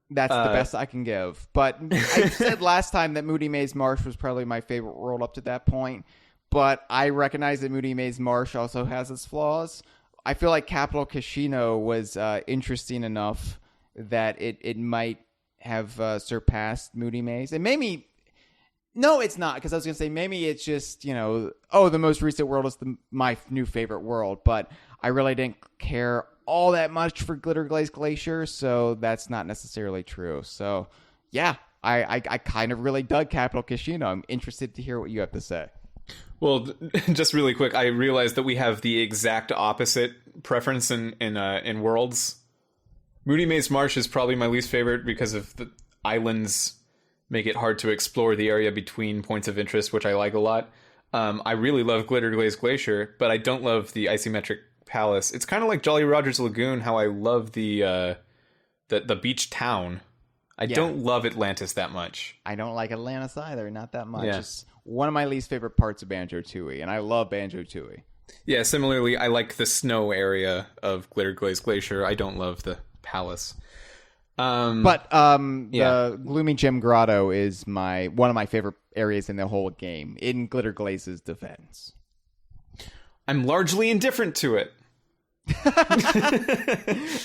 That's the best I can give. But I said last time that Moody Maze Marsh was probably my favorite world up to that point. But I recognize that Moody Maze Marsh also has its flaws. I feel like Capital Casino was interesting enough that it might have surpassed Moody Maze. And maybe... No, it's not, because I was going to say maybe it's just, the most recent world is my new favorite world. But I really didn't care all that much for Glitter Glaze Glacier, so that's not necessarily true. So, yeah, I kind of really dug Capital Casino. I'm interested to hear what you have to say. Well, just really quick, I realized that we have the exact opposite preference in worlds. Moody Maze Marsh is probably my least favorite because of the islands make it hard to explore the area between points of interest, which I like a lot. I really love Glitter Glaze Glacier, but I don't love the Isometric Palace. It's kind of like Jolly Roger's Lagoon, how I love the beach town. I don't love Atlantis that much. I don't like Atlantis either, not that much. Yeah. It's one of my least favorite parts of Banjo-Tooie, and I love Banjo-Tooie. Yeah, similarly, I like the snow area of Glitter Glaze Glacier. I don't love the palace. The Gloomy Gem Grotto is one of my favorite areas in the whole game, in Glitter Glaze's defense. I'm largely indifferent to it.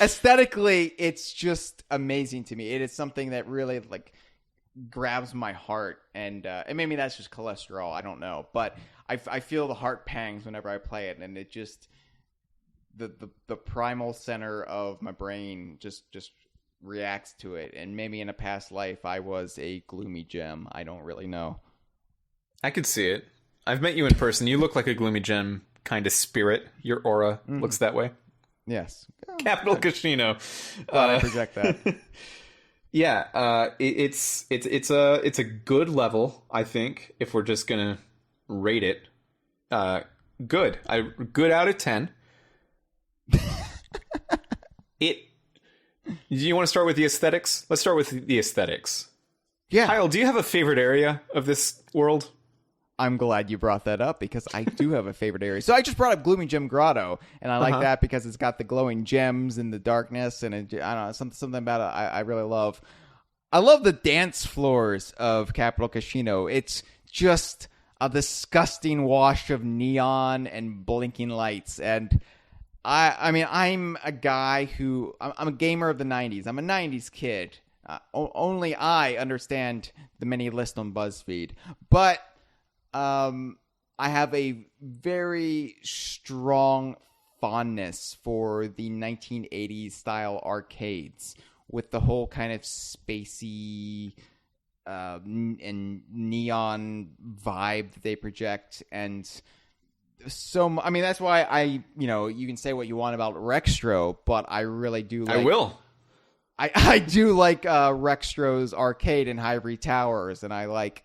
Aesthetically, it's just amazing to me. It is something that really grabs my heart, and maybe that's just cholesterol. I don't know, but I feel the heart pangs whenever I play it, and it just the primal center of my brain just reacts to it. And maybe in a past life I was a gloomy gem. I don't really know. I could see it. I've met you in person. You look like a gloomy gem kind of spirit. Your aura looks that way. Yes. Capital Casino. I project that. Yeah, it's a good level, I think, if we're just gonna rate it. Good. Good out of 10. Do you want to start with the aesthetics? Let's start with the aesthetics. Yeah. Hyle, do you have a favorite area of this world? I'm glad you brought that up, because I do have a favorite area. So I just brought up Gloomy Gem Grotto, and I like that because it's got the glowing gems in the darkness, and I don't know, something about it I really love. I love the dance floors of Capital Casino. It's just a disgusting wash of neon and blinking lights, and I mean, I'm a guy who... I'm a gamer of the 90s. I'm a 90s kid. Only I understand the many lists on BuzzFeed. But I have a very strong fondness for the 1980s style arcades with the whole kind of spacey and neon vibe that they project. And so, I mean, that's why you can say what you want about Rextro, but I really do like... I do like Rextro's arcade in Ivory Towers, and I like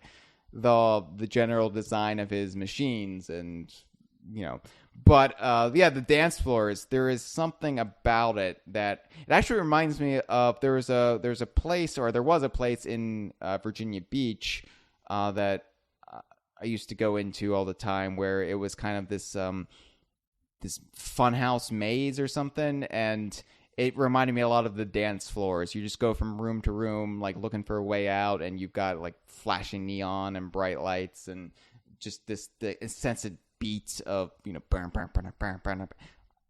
the general design of his machines, and But the dance floors. There is something about it that it actually reminds me of. There was a place in Virginia Beach that I used to go into all the time, where it was kind of this funhouse maze or something, and it reminded me a lot of the dance floors. You just go from room to room, like looking for a way out, and you've got like flashing neon and bright lights, and just the sense of beats of burn.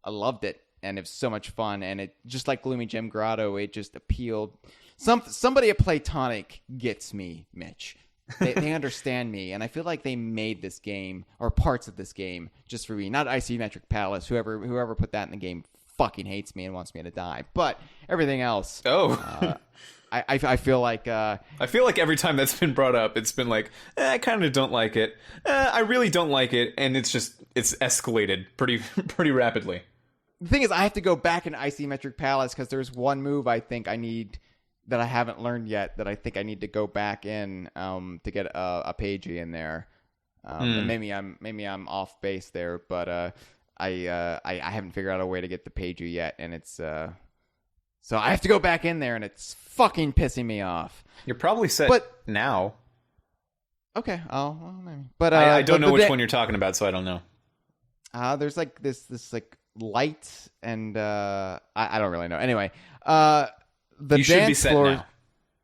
I loved it, and it was so much fun. And it just like Gloomy Gem Grotto, it just appealed. Somebody at Playtonic gets me, Mitch. They understand me, and I feel like they made this game or parts of this game just for me. Not Isometric Palace. Whoever put that in the game fucking hates me and wants me to die. But everything else, I feel like every time that's been brought up, it's been like, I kind of don't like it. I really don't like it, and it's escalated pretty rapidly. The thing is, I have to go back into Isometric Palace because there's one move I think I need that I haven't learned yet that I think I need to go back in to get a Pagey in there. And maybe I'm off base there, but I haven't figured out a way to get the Pagey yet, and it's so I have to go back in there, and it's fucking pissing me off. You're probably set now. Okay, well, maybe. But I don't know which one you're talking about, so I don't know. There's like this like light, and I don't really know. Anyway, the you should be set now.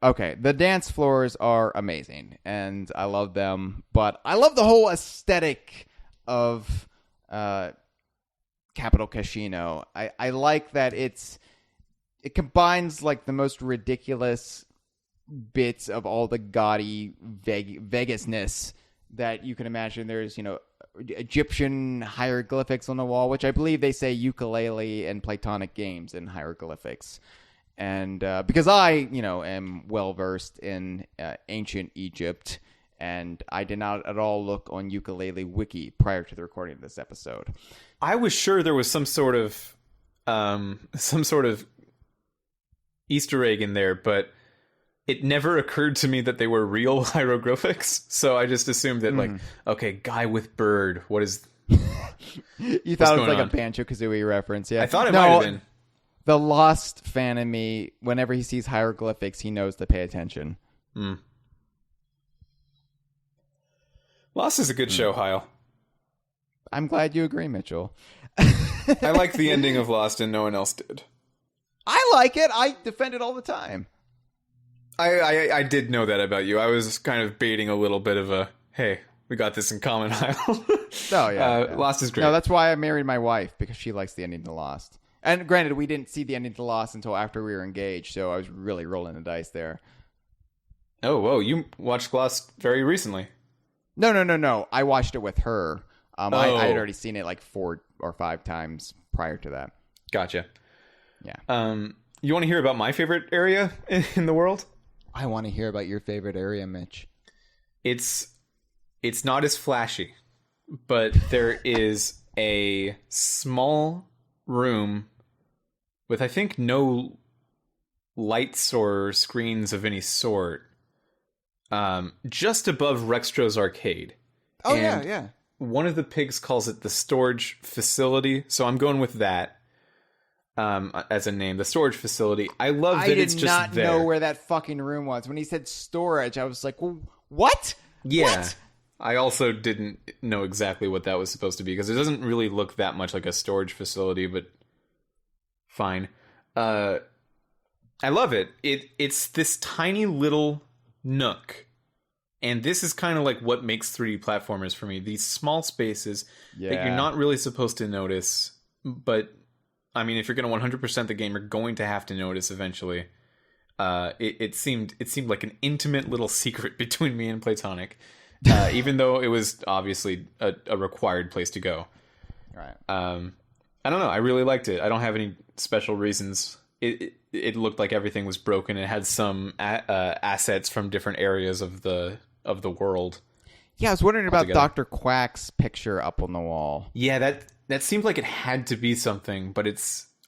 Okay, the dance floors are amazing, and I love them. But I love the whole aesthetic of Capital Cashino. I like that it combines like the most ridiculous bits of all the gaudy Vegasness that you can imagine. There's Egyptian hieroglyphics on the wall, which I believe they say Yooka-Laylee and Platonic games in hieroglyphics. And because I am well versed in ancient Egypt, and I did not at all look on Yooka-Laylee wiki prior to the recording of this episode. I was sure there was some sort of Easter egg in there, but it never occurred to me that they were real hieroglyphics. So I just assumed that, like, okay, guy with bird. What is? You thought it was like a Banjo-Kazooie reference, yeah? I thought it might have been. The Lost fan in me, whenever he sees hieroglyphics, he knows to pay attention. Lost is a good show, Hyle. I'm glad you agree, Mitchell. I like the ending of Lost, and no one else did. I like it. I defend it all the time. I did know that about you. I was kind of baiting a little bit of a, hey, we got this in common, Hyle. Yeah. Lost is great. No, that's why I married my wife, because she likes the ending to Lost. And granted, we didn't see the ending to Lost until after we were engaged, so I was really rolling the dice there. Oh, whoa, you watched Lost very recently. No. I watched it with her. I had already seen it like 4 or 5 times prior to that. Gotcha. Yeah. You want to hear about my favorite area in the world? I want to hear about your favorite area, Mitch. It's not as flashy, but there is a small room with, I think, no lights or screens of any sort, just above Rextro's arcade. Oh, and yeah. One of the pigs calls it the storage facility, so I'm going with that as a name. The storage facility. I love that it's just there. I did not know where that fucking room was. When he said storage, I was like, well, what? Yeah. What? I also didn't know exactly what that was supposed to be, because it doesn't really look that much like a storage facility, but fine. I love it. It's this tiny little nook. And this is kind of like what makes 3D platformers for me. These small spaces that you're not really supposed to notice. But, I mean, if you're going to 100% the game, you're going to have to notice eventually. It seemed like an intimate little secret between me and Platonic. Even though it was obviously a required place to go. Right. I don't know. I really liked it. I don't have any special reasons. It looked like everything was broken. It had some assets from different areas of the world. Yeah, I was wondering about Dr. Quack's picture up on the wall. Yeah, that seemed like it had to be something, but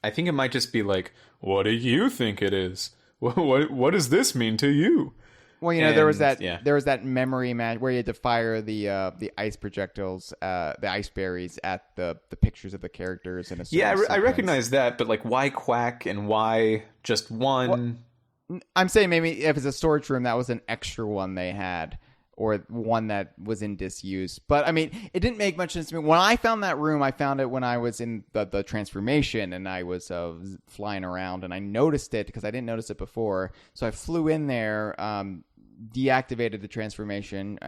I think it might just be like, what do you think it is? what does this mean to you? Well, there was that memory match where you had to fire the ice projectiles, the ice berries at the pictures of the characters in a certain I recognize that, but like, why quack and why just one? Well, I'm saying maybe if it's a storage room, that was an extra one they had, or one that was in disuse. But I mean, it didn't make much sense to me. When I found that room, I found it when I was in the transformation, and I was flying around, and I noticed it because I didn't notice it before. So I flew in there, deactivated the transformation,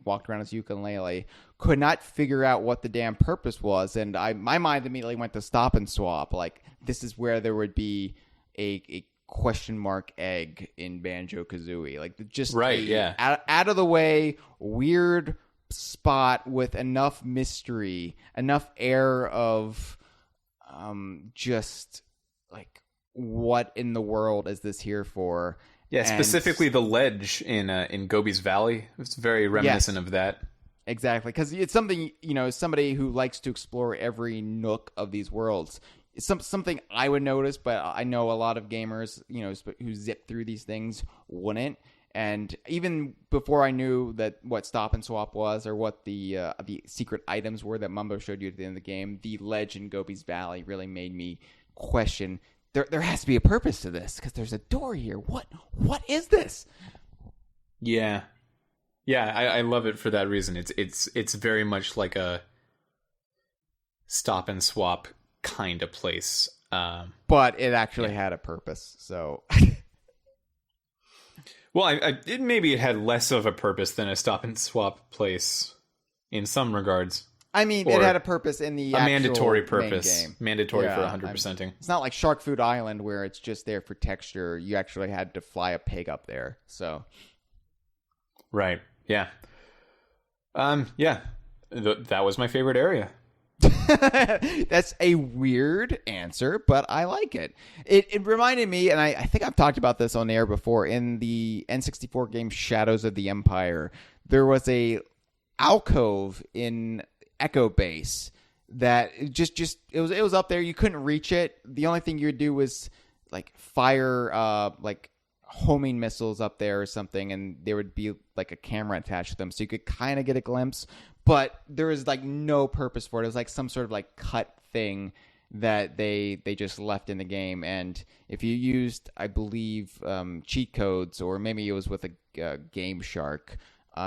walked around as Yooka-Laylee, could not figure out what the damn purpose was, and my mind immediately went to stop and swap. Like, this is where there would be a question mark egg in Banjo-Kazooie. Like, just out of the way, weird spot with enough mystery, enough air of just like, what in the world is this here for? Yeah, specifically the ledge in Gobi's Valley. It's very reminiscent of that. Exactly, because it's something, somebody who likes to explore every nook of these worlds. It's something I would notice, but I know a lot of gamers, who zip through these things wouldn't. And even before I knew what Stop and Swap was, or what the secret items were that Mumbo showed you at the end of the game, the ledge in Gobi's Valley really made me question. There has to be a purpose to this, because there's a door here. What is this? Yeah, I love it for that reason. It's very much like a Stop and Swap kind of place, but it actually had a purpose. So, well, maybe it had less of a purpose than a Stop and Swap place in some regards. I mean, it had a purpose in the mandatory purpose, main game. Mandatory for 100%ing. It's not like Shark Food Island where it's just there for texture. You actually had to fly a pig up there. So, right, yeah, that was my favorite area. That's a weird answer, but I like it. It reminded me, and I think I've talked about this on air before, in the N64 game Shadows of the Empire. There was a alcove in Echo Base that it was up there. You couldn't reach it. The only thing you would do was like fire like homing missiles up there or something, and there would be like a camera attached to them, so you could kind of get a glimpse, but there was like no purpose for it. It was like some sort of like cut thing that they just left in the game. And if you used, I believe, cheat codes, or maybe it was with a Game Shark,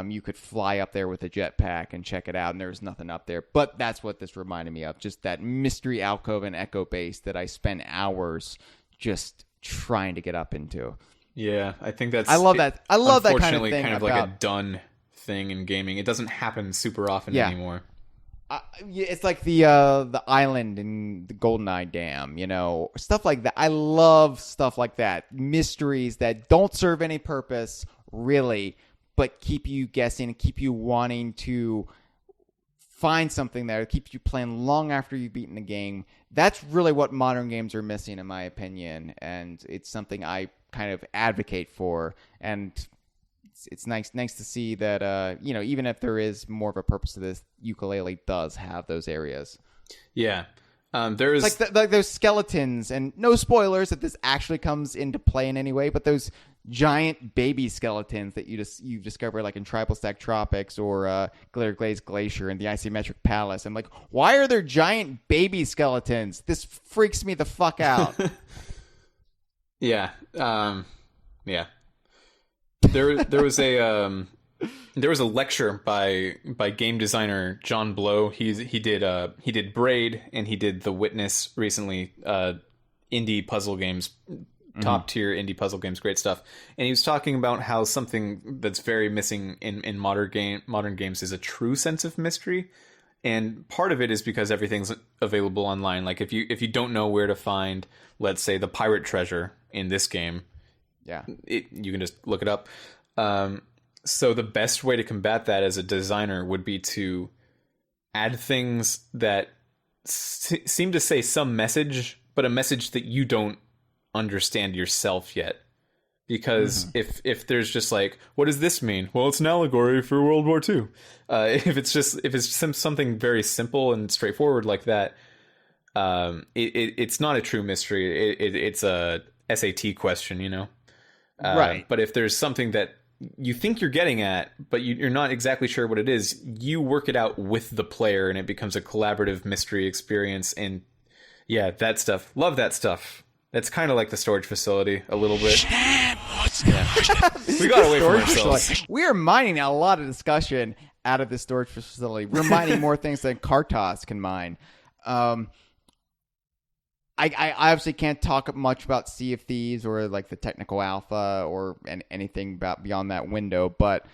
you could fly up there with a jetpack and check it out, and there was nothing up there. But that's what this reminded me of, just that mystery alcove and Echo Base that I spent hours just trying to get up into. Yeah, I think that's... I love that kind of thing. Unfortunately, kind of like a done thing in gaming. It doesn't happen super often anymore. It's like the island in the GoldenEye Dam, stuff like that. I love stuff like that. Mysteries that don't serve any purpose, really, but keep you guessing, keep you wanting to find something there, keeps you playing long after you've beaten the game. That's really what modern games are missing, in my opinion, and it's something I kind of advocate for. And it's nice to see that even if there is more of a purpose to this, Yooka-Laylee does have those areas. Yeah. There's like those skeletons, and no spoilers that this actually comes into play in any way, but those giant baby skeletons that you discover like in Tribal Stack Tropics or Glitter Glaze Glacier and the Isometric Palace. I'm like, why are there giant baby skeletons? This freaks me the fuck out. Yeah. Yeah. There was a lecture by game designer John Blow. He did Braid, and he did The Witness recently. Indie puzzle games, top tier indie puzzle games, great stuff. And he was talking about how something that's very missing in modern games is a true sense of mystery. And part of it is because everything's available online. Like if you don't know where to find, let's say, the pirate treasure in this game, you can just look it up. So the best way to combat that as a designer would be to add things that seem to say some message, but a message that you don't understand yourself yet. Because if there's just like, what does this mean? Well, it's an allegory for World War II. If it's something very simple and straightforward like that, it's not a true mystery. It's a SAT question, Right. But if there's something that you think you're getting at, but you're not exactly sure what it is, you work it out with the player, and it becomes a collaborative mystery experience. And yeah, that stuff. Love that stuff. That's kind of like the storage facility a little bit. Yeah. We got away from ourselves. We are mining a lot of discussion out of the storage facility. We're mining more things than Kartos can mine. I obviously can't talk much about Sea of Thieves or like the technical alpha or anything about beyond that window, but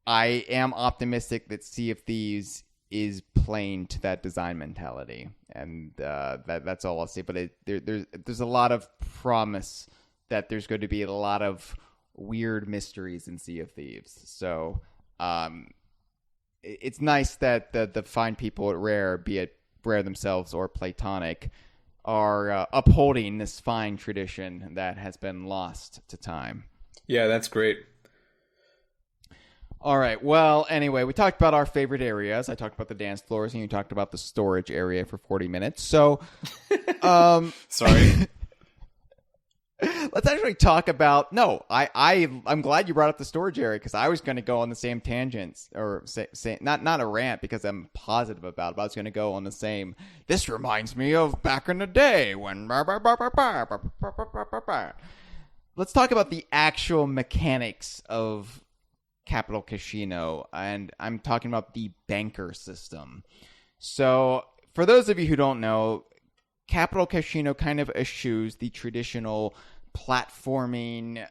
I am optimistic that Sea of Thieves is playing to that design mentality, and that's all I'll say. But there's a lot of promise that there's going to be a lot of weird mysteries in Sea of Thieves. So it's nice that the fine people at Rare, be it Rare themselves or Playtonic, are upholding this fine tradition that has been lost to time. Yeah, that's great. All right. Well, anyway, we talked about our favorite areas. I talked about the dance floors, and you talked about the storage area for 40 minutes. So, sorry. Let's actually talk about. No, I'm glad you brought up the storage area, because I was going to go on the same tangents, or say not a rant, because I'm positive about it, but I was going to go on the same. This reminds me of back in the day when. Let's talk about the actual mechanics of Capital Cashino, and I'm talking about the banker system. So, for those of you who don't know, Capital Cashino kind of eschews the traditional platforming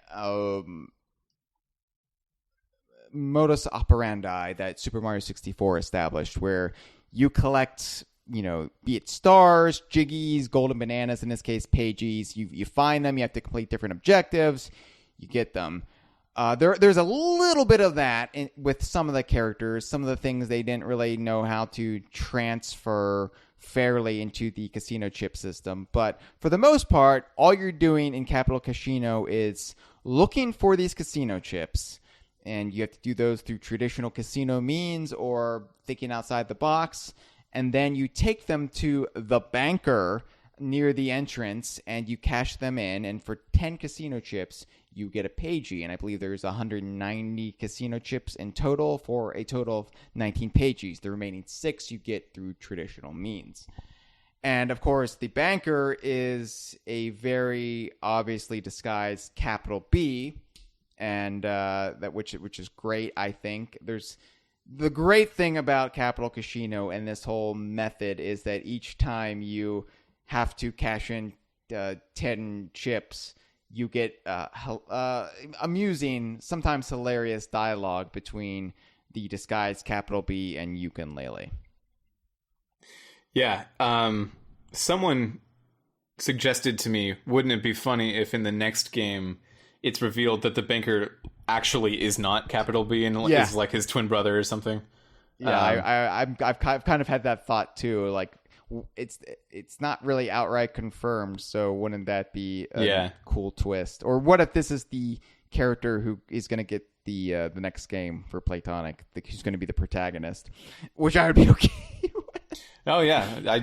modus operandi that Super Mario 64 established, where you collect, be it stars, jiggies, golden bananas, in this case, pages. You find them, you have to complete different objectives, you get them. There's a little bit of that with some of the characters, some of the things they didn't really know how to transfer fairly into the casino chip system. But for the most part, all you're doing in Capital Cashino is looking for these casino chips. And you have to do those through traditional casino means or thinking outside the box. And then you take them to the banker near the entrance and you cash them in. And for 10 casino chips, you get a pagey, and I believe there's 190 casino chips in total for a total of 19 pages. The remaining 6 you get through traditional means. And of course, the banker is a very obviously disguised capital B, and which is great. I think there's the great thing about Capital Cashino and this whole method is that each time you have to cash in 10 chips, you get amusing, sometimes hilarious dialogue between the disguised Capital B and Yooka-Laylee. Yeah. Someone suggested to me, wouldn't it be funny if in the next game it's revealed that the banker actually is not Capital B and is like his twin brother or something? Yeah, I've kind of had that thought too. Like, it's not really outright confirmed, so wouldn't that be a cool twist? Or what if this is the character who is going to get the next game for Playtonic, who's going to be the protagonist, which I would be okay with. Oh yeah,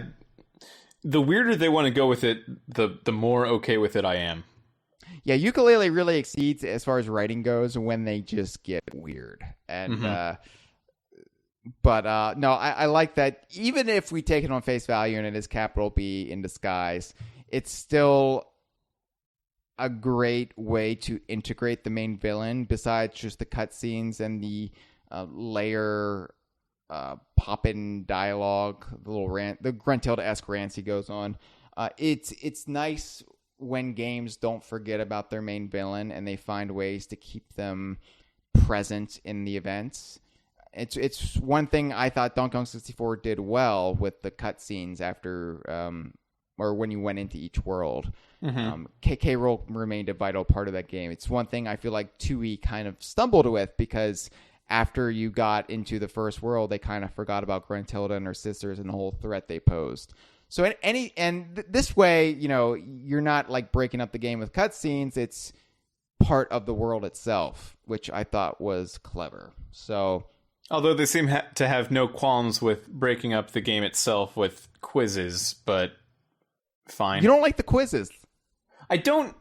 the weirder they want to go with it, the more okay with it I am. Yeah, Yooka-Laylee really exceeds as far as writing goes when they just get weird. And But no, I like that. Even if we take it on face value and it is Capital B in disguise, it's still a great way to integrate the main villain besides just the cutscenes and the layer pop-in dialogue, the little rant, the Gruntilda-esque rants he goes on. It's nice when games don't forget about their main villain and they find ways to keep them present in the events. It's one thing I thought Donkey Kong 64 did well with the cutscenes after, or when you went into each world. K. Rool remained a vital part of that game. It's one thing I feel like 2E kind of stumbled with, because after you got into the first world, they kind of forgot about Gruntilda and her sisters and the whole threat they posed. So this way, you're not like breaking up the game with cutscenes. It's part of the world itself, which I thought was clever. So, although they seem to have no qualms with breaking up the game itself with quizzes, but fine. You don't like the quizzes? I don't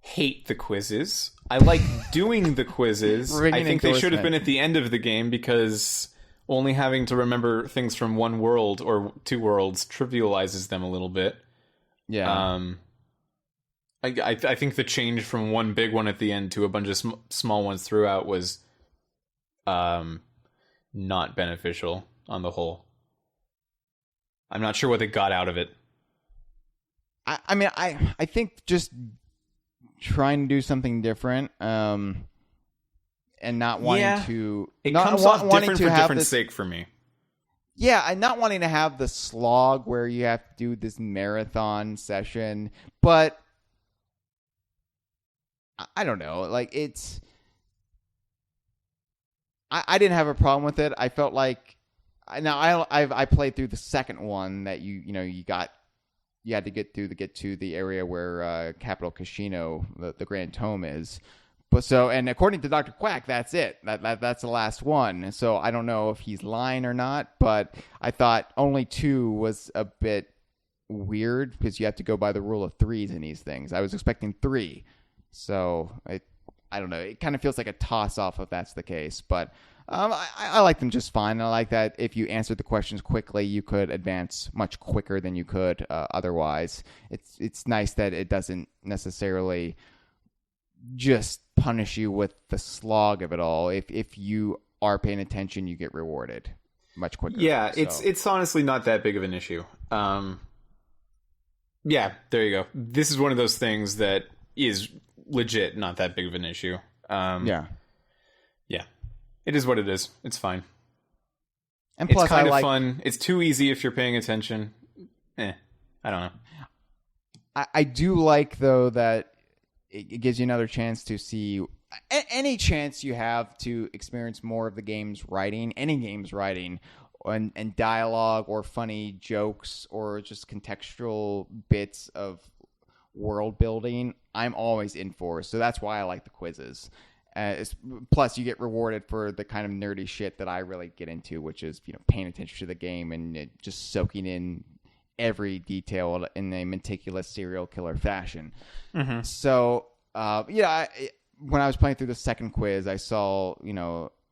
hate the quizzes. I like doing the quizzes. Ringing I think they should have endorsement. been at the end of the game because only having to remember things from one world or two worlds trivializes them a little bit. Yeah. I think the change from one big one at the end to a bunch of small ones throughout was not beneficial on the whole. I'm not sure what they got out of it. I mean, I think just trying to do something different, and not wanting to... It not comes wa- off wanting different to for have different this, sake for me. Yeah, and not wanting to have the slog where you have to do this marathon session, but I don't know. Like, it's... I didn't have a problem with it. I felt like... Now, I played through the second one that you had to get to the area where Capital Cashino, the Grand Tome is. But and according to Dr. Quack, that's it. That's the last one. So I don't know if he's lying or not, but I thought only 2 was a bit weird because you have to go by the rule of 3s in these things. I was expecting 3. So I don't know. It kind of feels like a toss off if that's the case, but I like them just fine. I like that if you answered the questions quickly, you could advance much quicker than you could otherwise. It's nice that it doesn't necessarily just punish you with the slog of it all. If you are paying attention, you get rewarded much quicker. Yeah, so. it's honestly not that big of an issue. Yeah, there you go. This is one of those things that is legit not that big of an issue. Yeah. It is what it is. It's fine. And plus, it's kind of fun. It's too easy if you're paying attention. I don't know. I do like, though, that it gives you another chance to see any chance you have to experience more of the game's writing, any game's writing, and dialogue or funny jokes or just contextual bits of world building. I'm always in for. So that's why I like the quizzes. Plus, you get rewarded for the kind of nerdy shit that I really get into, which is paying attention to the game and just soaking in every detail in a meticulous serial killer fashion. Mm-hmm. So, when I was playing through the second quiz, I saw,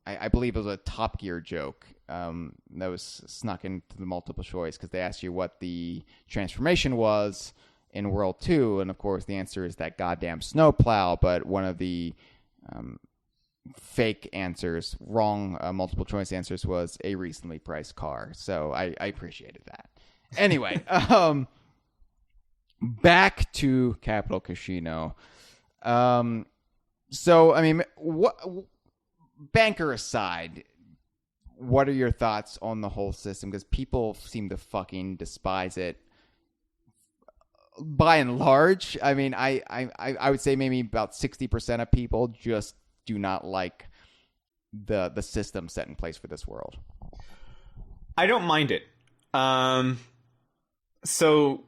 I believe it was a Top Gear joke that was snuck into the multiple choice because they asked you what the transformation was in World 2, and of course the answer is that goddamn snowplow, but one of the fake answers, wrong multiple choice answers, was a recently priced car. So I appreciated that. Anyway, back to Capital Cashino. So, I mean, banker aside, what are your thoughts on the whole system? Because people seem to fucking despise it. By and large, I mean, I would say maybe about 60% of people just do not like the system set in place for this world. I don't mind it. So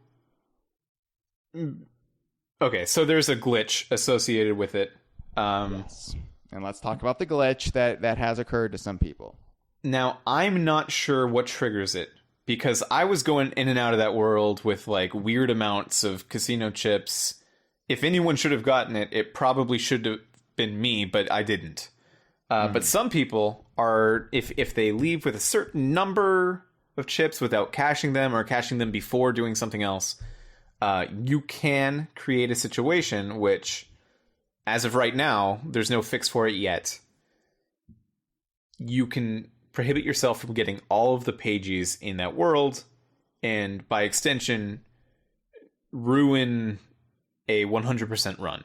there's a glitch associated with it. Yes. And let's talk about the glitch that has occurred to some people. Now, I'm not sure what triggers it, because I was going in and out of that world with like weird amounts of casino chips. If anyone should have gotten it, it probably should have been me, but I didn't. But some people are, if they leave with a certain number of chips without cashing them or cashing them before doing something else, you can create a situation which, as of right now, there's no fix for it yet. You can prohibit yourself from getting all of the pages in that world, and by extension, ruin a 100% run,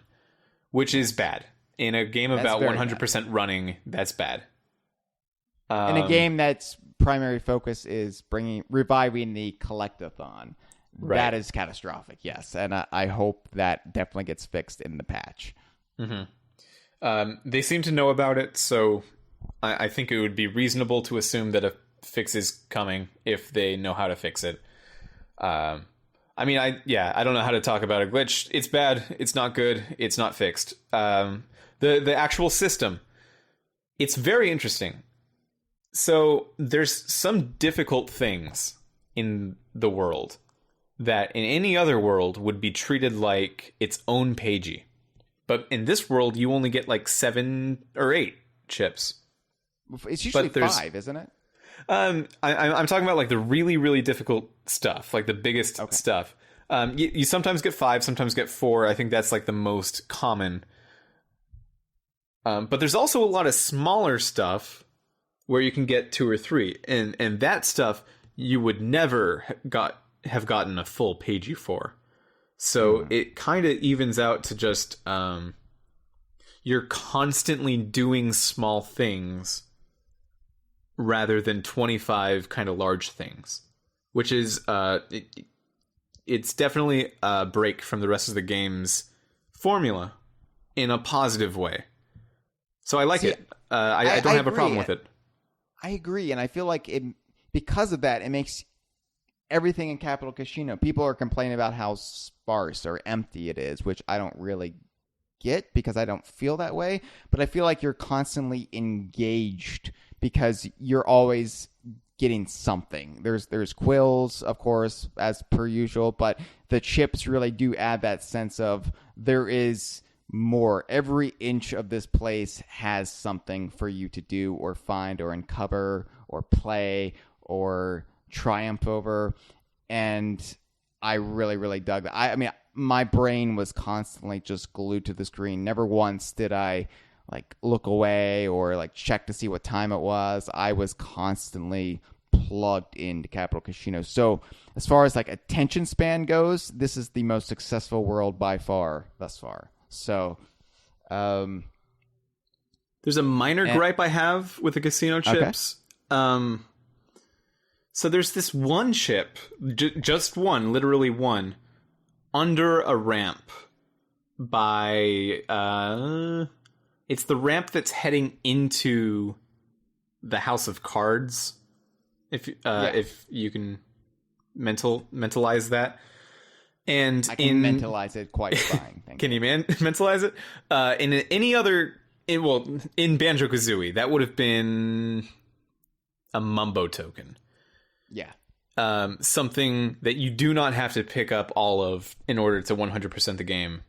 which is bad. In a game about 100% running, that's bad. In a game that's primary focus is reviving the collectathon, right. That is catastrophic, yes. And I hope that definitely gets fixed in the patch. Mm-hmm. They seem to know about it, so I think it would be reasonable to assume that a fix is coming if they know how to fix it. I don't know how to talk about a glitch. It's bad. It's not good. It's not fixed. The actual system, it's very interesting. So there's some difficult things in the world that in any other world would be treated like its own pagey. But in this world, you only get like 7 or 8 chips. It's usually 5, isn't it? I'm talking about like the really, really difficult stuff, like the biggest stuff. You sometimes get 5, sometimes get 4. I think that's like the most common. But there's also a lot of smaller stuff where you can get 2 or 3, and that stuff you would never have gotten a full pagey for. So it kind of evens out to just you're constantly doing small things rather than 25 kind of large things, which is it's definitely a break from the rest of the game's formula in a positive way. So I like it. I don't have a problem with it. I agree, and I feel like because of that, it makes everything in Capital Cashino. People are complaining about how sparse or empty it is, which I don't really get because I don't feel that way. But I feel like you're constantly engaged because you're always getting something. There's quills, of course, as per usual, but the chips really do add that sense of there is more. Every inch of this place has something for you to do or find or uncover or play or triumph over, and I really, really dug that. I mean, my brain was constantly just glued to the screen. Never once did I like look away or like check to see what time it was. I was constantly plugged into Capital Cashino. So as far as like attention span goes, this is the most successful world by far thus far. So there's a minor gripe I have with the casino chips. Okay. So there's this one chip, just one, literally one, under a ramp by, it's the ramp that's heading into the House of Cards, if you can mentalize that. And I can mentalize it quite fine. Can you mentalize it? In Banjo-Kazooie, that would have been a Mumbo token. Yeah. Something that you do not have to pick up all of in order to 100% the game.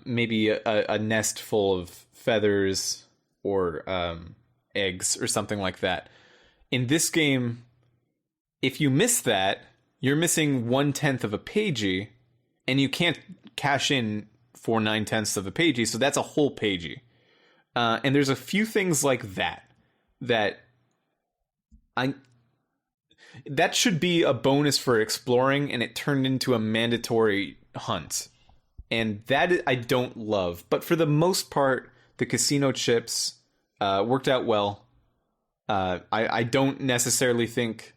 Maybe a nest full of feathers or eggs or something like that. In this game, if you miss that, you're missing 1/10 of a pagey, and you can't cash in for 9/10 of a pagey, so that's a whole pagey. And there's a few things like that should be a bonus for exploring, and it turned into a mandatory hunt. And that I don't love. But for the most part, the casino chips worked out well. I don't necessarily think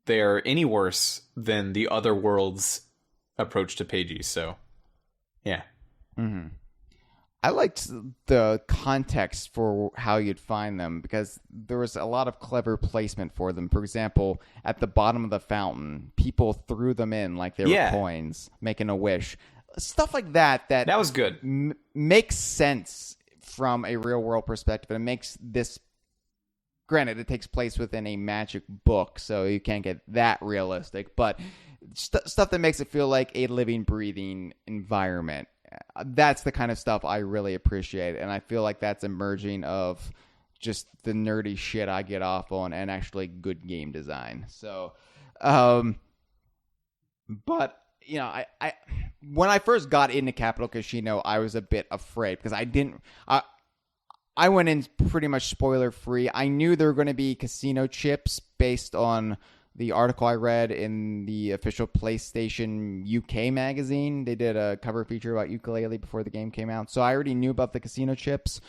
they're any worse than the other world's approach to pagey. So, yeah. Mm-hmm. I liked the context for how you'd find them because there was a lot of clever placement for them. For example, at the bottom of the fountain, people threw them in like they were coins, making a wish. Stuff like that. That was good. Makes sense from a real world perspective. And it makes this, granted, it takes place within a magic book, so you can't get that realistic. But stuff that makes it feel like a living, breathing environment. That's the kind of stuff I really appreciate, and I feel like that's emerging of just the nerdy shit I get off on and actually good game design. So, but, you know, I when I first got into Capital Cashino, I was a bit afraid because I went in pretty much spoiler free. I knew there were going to be casino chips based on the article I read in the official PlayStation UK magazine. They did a cover feature about Yooka-Laylee before the game came out. So I already knew about the casino chips,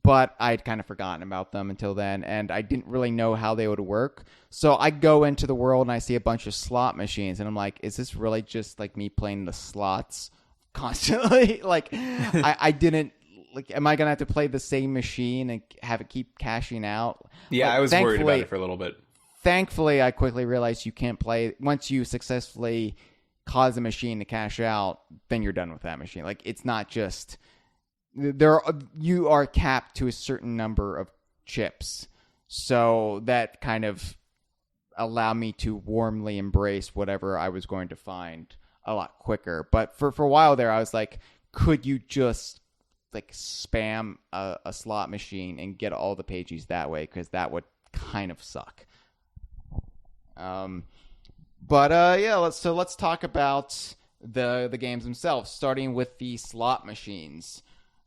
but I'd kind of forgotten about them until then, and I didn't really know how they would work. So I go into the world and I see a bunch of slot machines, and I'm like, is this really just like me playing the slots constantly? Like, I didn't... Like, am I going to have to play the same machine and have it keep cashing out? Yeah, like, I was worried about it for a little bit. Thankfully, I quickly realized you can't play... Once you successfully cause a machine to cash out, then you're done with that machine. Like, it's not just... You are capped to a certain number of chips. So that kind of allowed me to warmly embrace whatever I was going to find a lot quicker. But for a while there, I was like, could you just like spam a slot machine and get all the pages that way, because that would kind of suck. Let's talk about the games themselves, starting with the slot machines.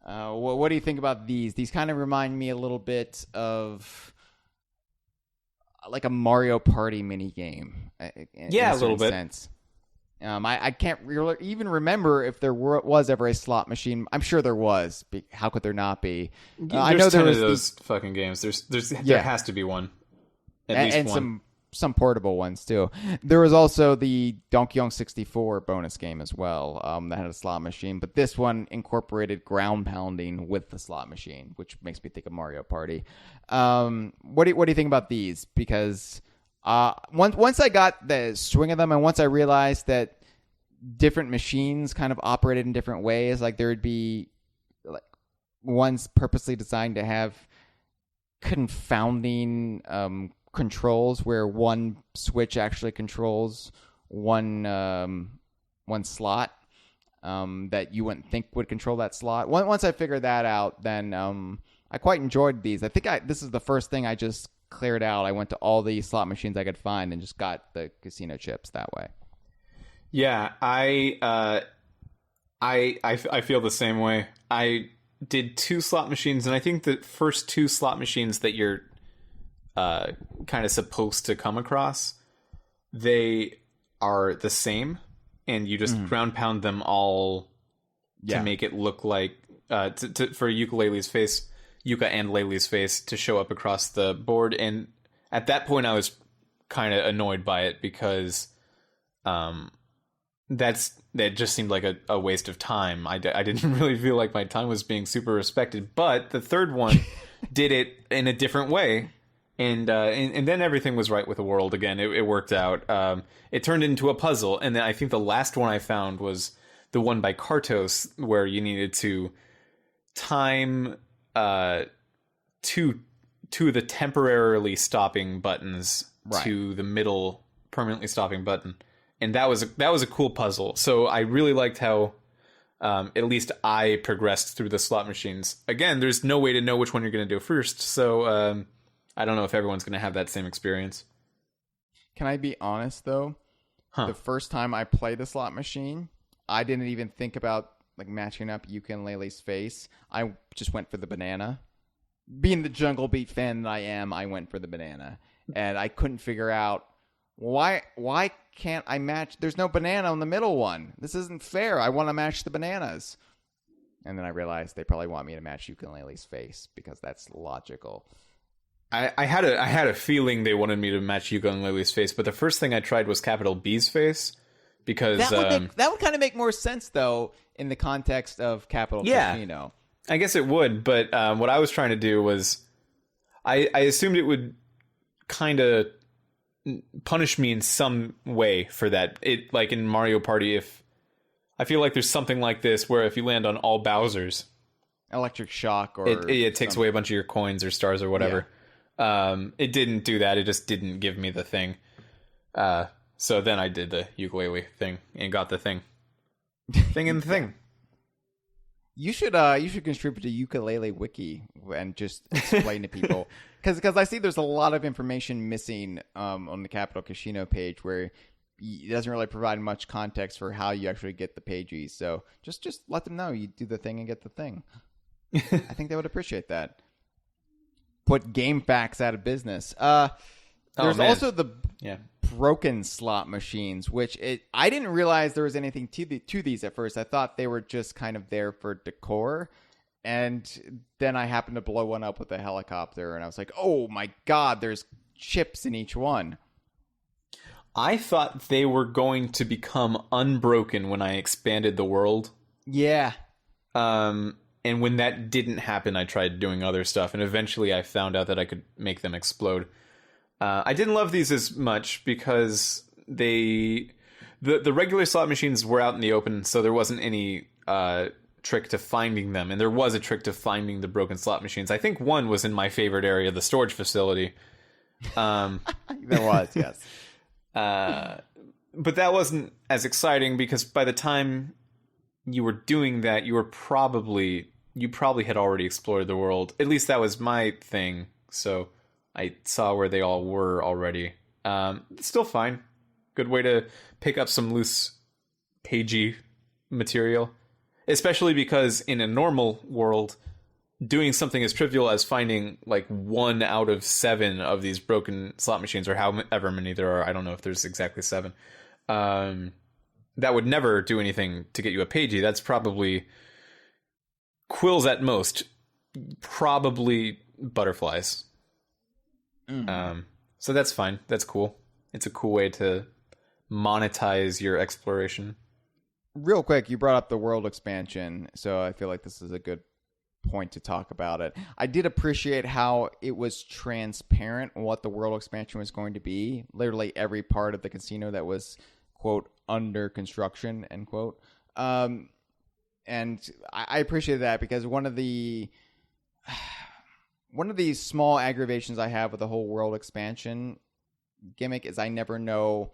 What do you think about these? These kind of remind me a little bit of like a Mario Party mini game. Yeah, a little bit. Sense. I can't really even remember if there was ever a slot machine. I'm sure there was. How could there not be? I know there was those fucking games. There has to be one. At least and one. Some portable ones too. There was also the Donkey Kong 64 bonus game as well, that had a slot machine, but this one incorporated ground pounding with the slot machine, which makes me think of Mario Party. What do you think about these? Because once I got the swing of them, and once I realized that different machines kind of operated in different ways, like there would be like ones purposely designed to have confounding controls where one switch actually controls one slot that you wouldn't think would control that slot. Once I figured that out, then I quite enjoyed these. I think this is the first thing I just cleared out. I went to all the slot machines I could find and just got the casino chips that way. Yeah, I feel the same way. I did 2 slot machines, and I think the first 2 slot machines that you're kind of supposed to come across, they are the same, and you just ground pound them all to make it look like for Yooka-Laylee's face, Yooka and Laylee's face to show up across the board. And at that point, I was kind of annoyed by it because that just seemed like a waste of time. I didn't really feel like my time was being super respected. But the third one did it in a different way. And then everything was right with the world again. It worked out. It turned into a puzzle. And then I think the last one I found was the one by Kartos, where you needed to time two of the temporarily stopping buttons to the middle permanently stopping button. And that was a cool puzzle. So I really liked how at least I progressed through the slot machines. Again, there's no way to know which one you're going to do first. So I don't know if everyone's going to have that same experience. Can I be honest, though? The first time I played the slot machine, I didn't even think about like matching up Yooka-Laylee's face. I just went for the banana. Being the Jungle Beat fan that I am, I went for the banana. And I couldn't figure out why can't I match? There's no banana on the middle one. This isn't fair. I want to match the bananas. And then I realized they probably want me to match Yooka-Laylee's face because that's logical. I had a feeling they wanted me to match Yooka-Laylee's face, but the first thing I tried was Capital B's face because that would kind of make more sense though in the context of Capital Cashino. I guess it would, but what I was trying to do was I assumed it would kind of punish me in some way for that. It like in Mario Party, if I feel like there's something like this where if you land on all Bowsers, electric shock, or it takes away a bunch of your coins or stars or whatever. Yeah. It didn't do that. It just didn't give me the thing. So then I did the Yooka-Laylee thing and got the thing. Thing in the thing. You should contribute to Yooka-Laylee wiki and just explain to people because I see there's a lot of information missing on the Capital Cashino page where it doesn't really provide much context for how you actually get the pages. So just let them know you do the thing and get the thing. I think they would appreciate that. Put GameFAQs out of business. There's also the broken slot machines, which I didn't realize there was anything to these at first. I thought they were just kind of there for decor. And then I happened to blow one up with a helicopter, and I was like, oh my god, there's chips in each one. I thought they were going to become unbroken when I expanded the world. Yeah. And when that didn't happen, I tried doing other stuff, and eventually I found out that I could make them explode. I didn't love these as much because the regular slot machines were out in the open, so there wasn't any trick to finding them, and there was a trick to finding the broken slot machines. I think one was in my favorite area, the storage facility. There was, yes. But that wasn't as exciting because by the time you were doing that, you were probably you probably had already explored the world. At least that was my thing. So I saw where they all were already. It's still fine. Good way to pick up some loose pagey material. Especially because in a normal world, doing something as trivial as finding like 1 out of 7 of these broken slot machines, or however many there are, I don't know if there's exactly 7, that would never do anything to get you a pagey. That's probably quills at most, probably butterflies. So that's fine. That's cool. It's a cool way to monetize your exploration. Real quick, you brought up the world expansion, so I feel like this is a good point to talk about it. I did appreciate how it was transparent what the world expansion was going to be. Literally every part of the casino that was, quote, under construction, end quote. And I appreciated that because one of the small aggravations I have with the whole world expansion gimmick is I never know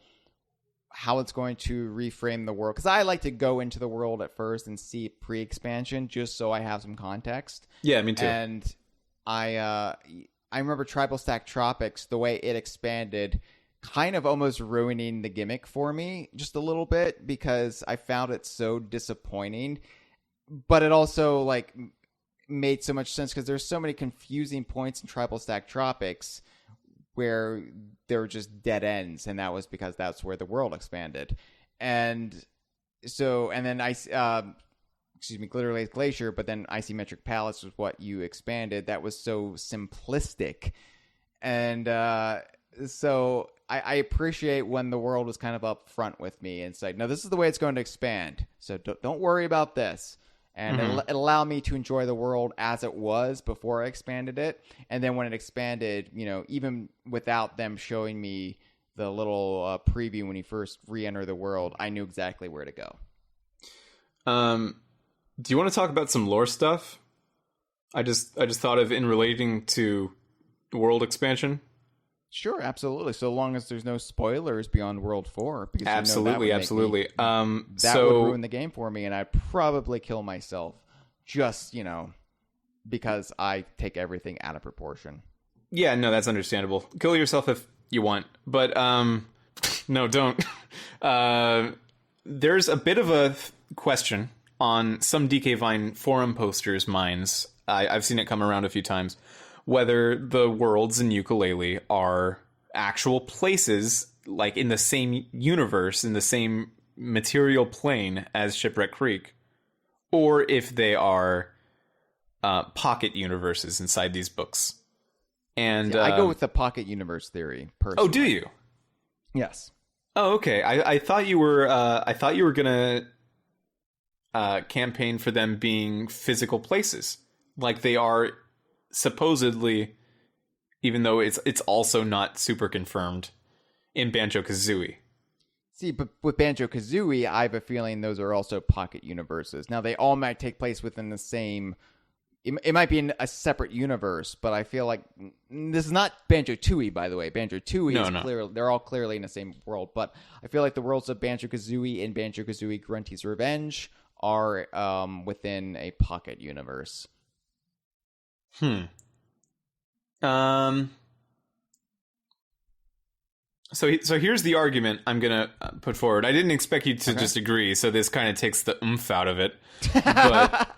how it's going to reframe the world, because I like to go into the world at first and see pre-expansion just so I have some context. Yeah, me too. And I remember Tribal Stack Tropics, the way it expanded, kind of almost ruining the gimmick for me just a little bit, because I found it so disappointing. But it also like made so much sense because there's so many confusing points in Tribal Stack Tropics where there were just dead ends, and that was because that's where the world expanded. And so, and then Glitter Lake Glacier, but then Isometric Palace was what you expanded. That was so simplistic. And so I appreciate when the world was kind of up front with me and said, no, this is the way it's going to expand. So don't worry about this. And it allowed me to enjoy the world as it was before I expanded it. And then when it expanded, you know, even without them showing me the little preview when you first re-enter the world, I knew exactly where to go. Do you want to talk about some lore stuff? I just thought of in relating to world expansion. Sure, absolutely. So long as there's no spoilers beyond World 4. Because absolutely. That would ruin the game for me, and I'd probably kill myself just, you know, because I take everything out of proportion. Yeah, no, that's understandable. Kill yourself if you want. But, no, don't. There's a bit of a question on some DK Vine forum posters' minds. I've seen it come around a few times. Whether the worlds in Yooka-Laylee are actual places, like in the same universe, in the same material plane as Shipwreck Creek, or if they are pocket universes inside these books. And I go with the pocket universe theory, personally. Oh, do you? Yes. Oh, okay. I thought you were. I thought you were gonna campaign for them being physical places, like they are. Supposedly, even though it's also not super confirmed in Banjo-Kazooie. See, but with Banjo-Kazooie, I have a feeling those are also pocket universes. Now, they all might take place within the same... It might be in a separate universe, but I feel like... This is not Banjo-Tooie, by the way. Banjo-Tooie is clearly... They're all clearly in the same world, but I feel like the worlds of Banjo-Kazooie and Banjo-Kazooie Grunty's Revenge are within a pocket universe. So here's the argument I'm gonna put forward. I didn't expect you to just agree, so this kind of takes the oomph out of it. But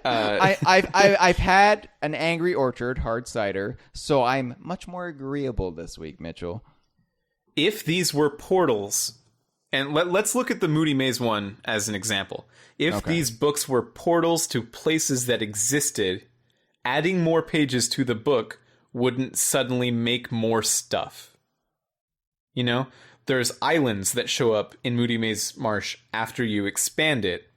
I've had an Angry Orchard hard cider, so I'm much more agreeable this week, Mitchell. If these were portals, and let's look at the Moody Maze one as an example. If these books were portals to places that existed, adding more pages to the book wouldn't suddenly make more stuff. You know? There's islands that show up in Moody Maze Marsh after you expand it.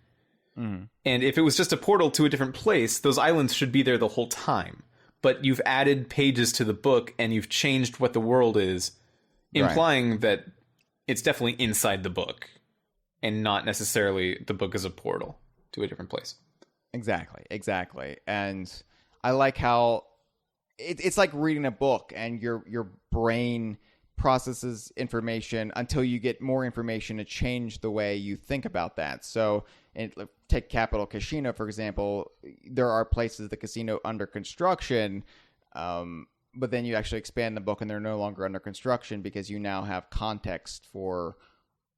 And if it was just a portal to a different place, those islands should be there the whole time. But you've added pages to the book and you've changed what the world is, implying that it's definitely inside the book. And not necessarily the book as a portal to a different place. Exactly. And I like how it's like reading a book and your brain processes information until you get more information to change the way you think about that. So take Capital Cashino, for example. There are places the casino under construction, but then you actually expand the book and they're no longer under construction because you now have context for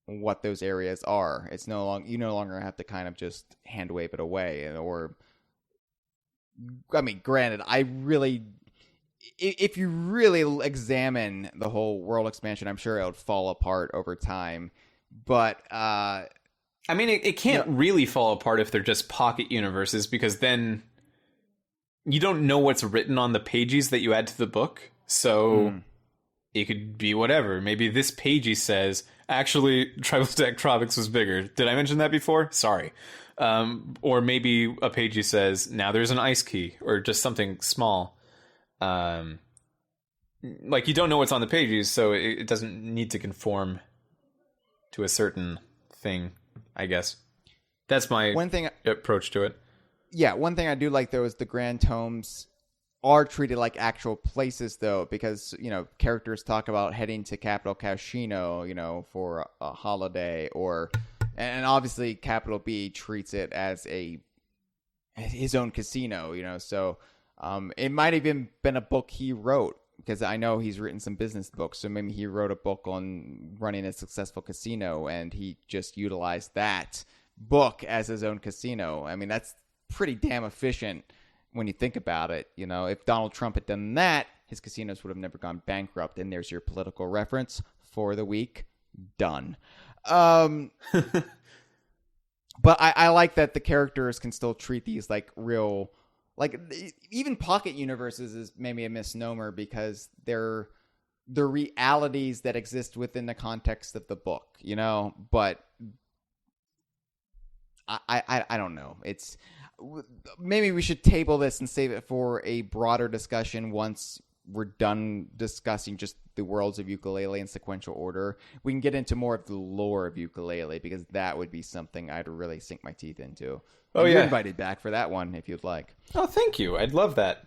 what those areas are. It's you no longer have to kind of just hand wave it away. Granted, if you really examine the whole world expansion, I'm sure it would fall apart over time. But it can't really fall apart if they're just pocket universes, because then you don't know what's written on the pages that you add to the book. So it could be whatever. Maybe this pagey says, actually, Tribal Stack Tropics was bigger. Did I mention that before? Sorry. Or maybe a pagey says, now there's an ice key, or just something small. You don't know what's on the pages, so it doesn't need to conform to a certain thing, I guess. That's my approach to it. Yeah, one thing I do like, though, is the Grand Tomes are treated like actual places, though, because, characters talk about heading to Capital Cashino, for a holiday, and obviously Capital B treats it as his own casino, so it might have even been a book he wrote, because I know he's written some business books, so maybe he wrote a book on running a successful casino, and he just utilized that book as his own casino. That's pretty damn efficient when you think about it. If Donald Trump had done that, his casinos would have never gone bankrupt. And there's your political reference for the week. Done. But I like that the characters can still treat these like real, even pocket universes is maybe a misnomer, because they're the realities that exist within the context of the book, but I don't know. Maybe we should table this and save it for a broader discussion once we're done discussing just the worlds of Yooka-Laylee in sequential order. We can get into more of the lore of Yooka-Laylee, because that would be something I'd really sink my teeth into. Oh, You're invited back for that one if you'd like. Oh, thank you. I'd love that.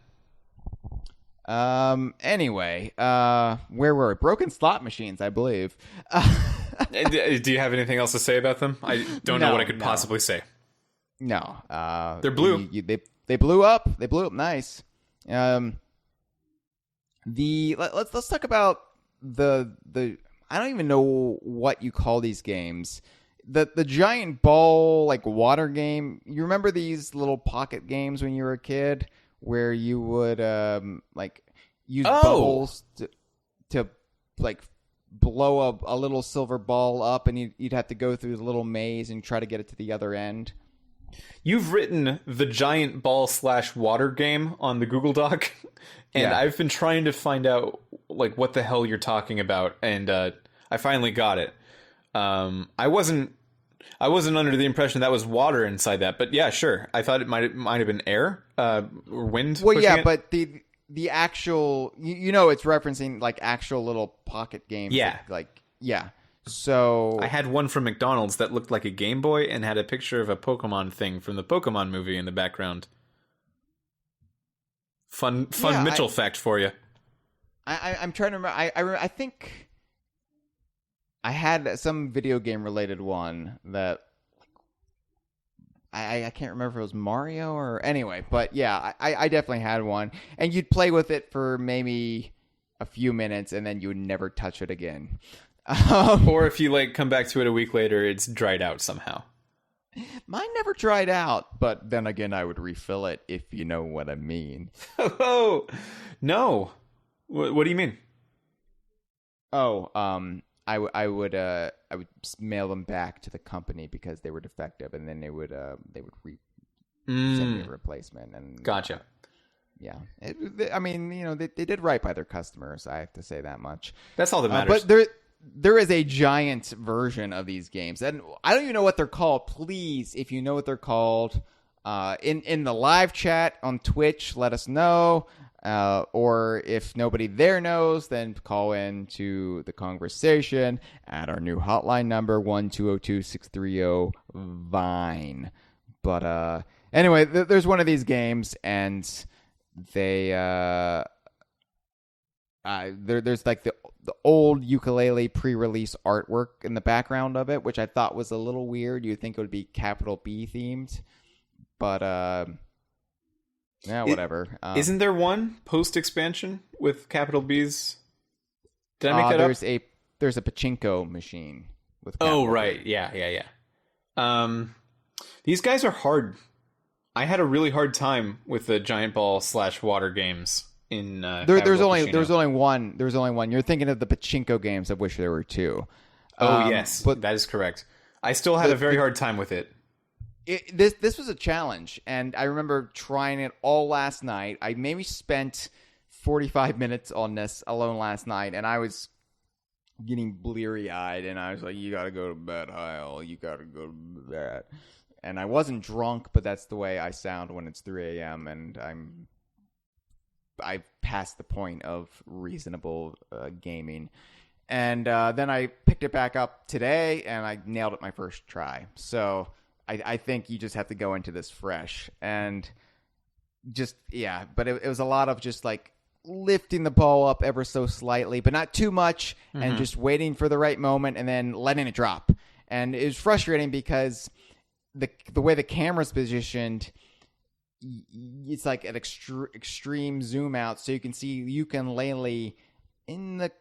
Anyway, where were we? Broken slot machines, I believe. Do you have anything else to say about them? I don't know what I could possibly say. No. They're blue. They blew up. They blew up nice. Let's talk about the I don't even know what you call these games. The giant ball water game. You remember these little pocket games when you were a kid where you would use bubbles to blow a little silver ball up, and you'd have to go through the little maze and try to get it to the other end. You've written the giant ball / water game on the Google Doc, and I've been trying to find out what the hell you're talking about, and I finally got it. I wasn't under the impression that was water inside that, but yeah, sure. I thought it might have been air, or wind. Well, yeah, it. But the actual, it's referencing actual little pocket games. Yeah, yeah. So I had one from McDonald's that looked like a Game Boy and had a picture of a Pokemon thing from the Pokemon movie in the background. Fun Mitchell fact for you. I'm trying to remember. I think I had some video game related one that I can't remember if it was Mario or anyway. But yeah, I definitely had one, and you'd play with it for maybe a few minutes, and then you would never touch it again. Or if you come back to it a week later, it's dried out somehow. Mine never dried out, but then again, I would refill it, if you know what I mean. Oh, no. What do you mean? Oh, I would mail them back to the company because they were defective, and then they would send me a replacement. And gotcha. Yeah, they did right by their customers. I have to say that much. That's all that matters. But there is a giant version of these games, and I don't even know what they're called. Please, if you know what they're called, in the live chat on Twitch, let us know. Or if nobody there knows, then call in to the Kongversation at our new hotline number 1-202-630-VINE. But anyway, there's one of these games, and they there's like the old Yooka-Laylee pre-release artwork in the background of it, which I thought was a little weird. You'd think it would be capital B themed, but yeah, whatever. Isn't there one post expansion with capital B's? Did I make that up? There's a pachinko machine with. Oh right, yeah. These guys are hard. I had a really hard time with the giant ball / water games. There's only one. You're thinking of the pachinko games, of which there were two. Yes, but that is correct. I still had a very hard time with it. This was a challenge, and I remember trying it all last night. I maybe spent 45 minutes on this alone last night, and I was getting bleary-eyed, and I was like, "You gotta go to bed, Hyle. You gotta go to bed." And I wasn't drunk, but that's the way I sound when it's 3 a.m. and I've passed the point of reasonable gaming. And then I picked it back up today, and I nailed it my first try. So I think you just have to go into this fresh. And just, yeah, but it was a lot of just like lifting the ball up ever so slightly, but not too much, and just waiting for the right moment and then letting it drop. And it was frustrating because the way the camera's positioned, it's like an extreme zoom out, so you can see Yooka-Laylee in the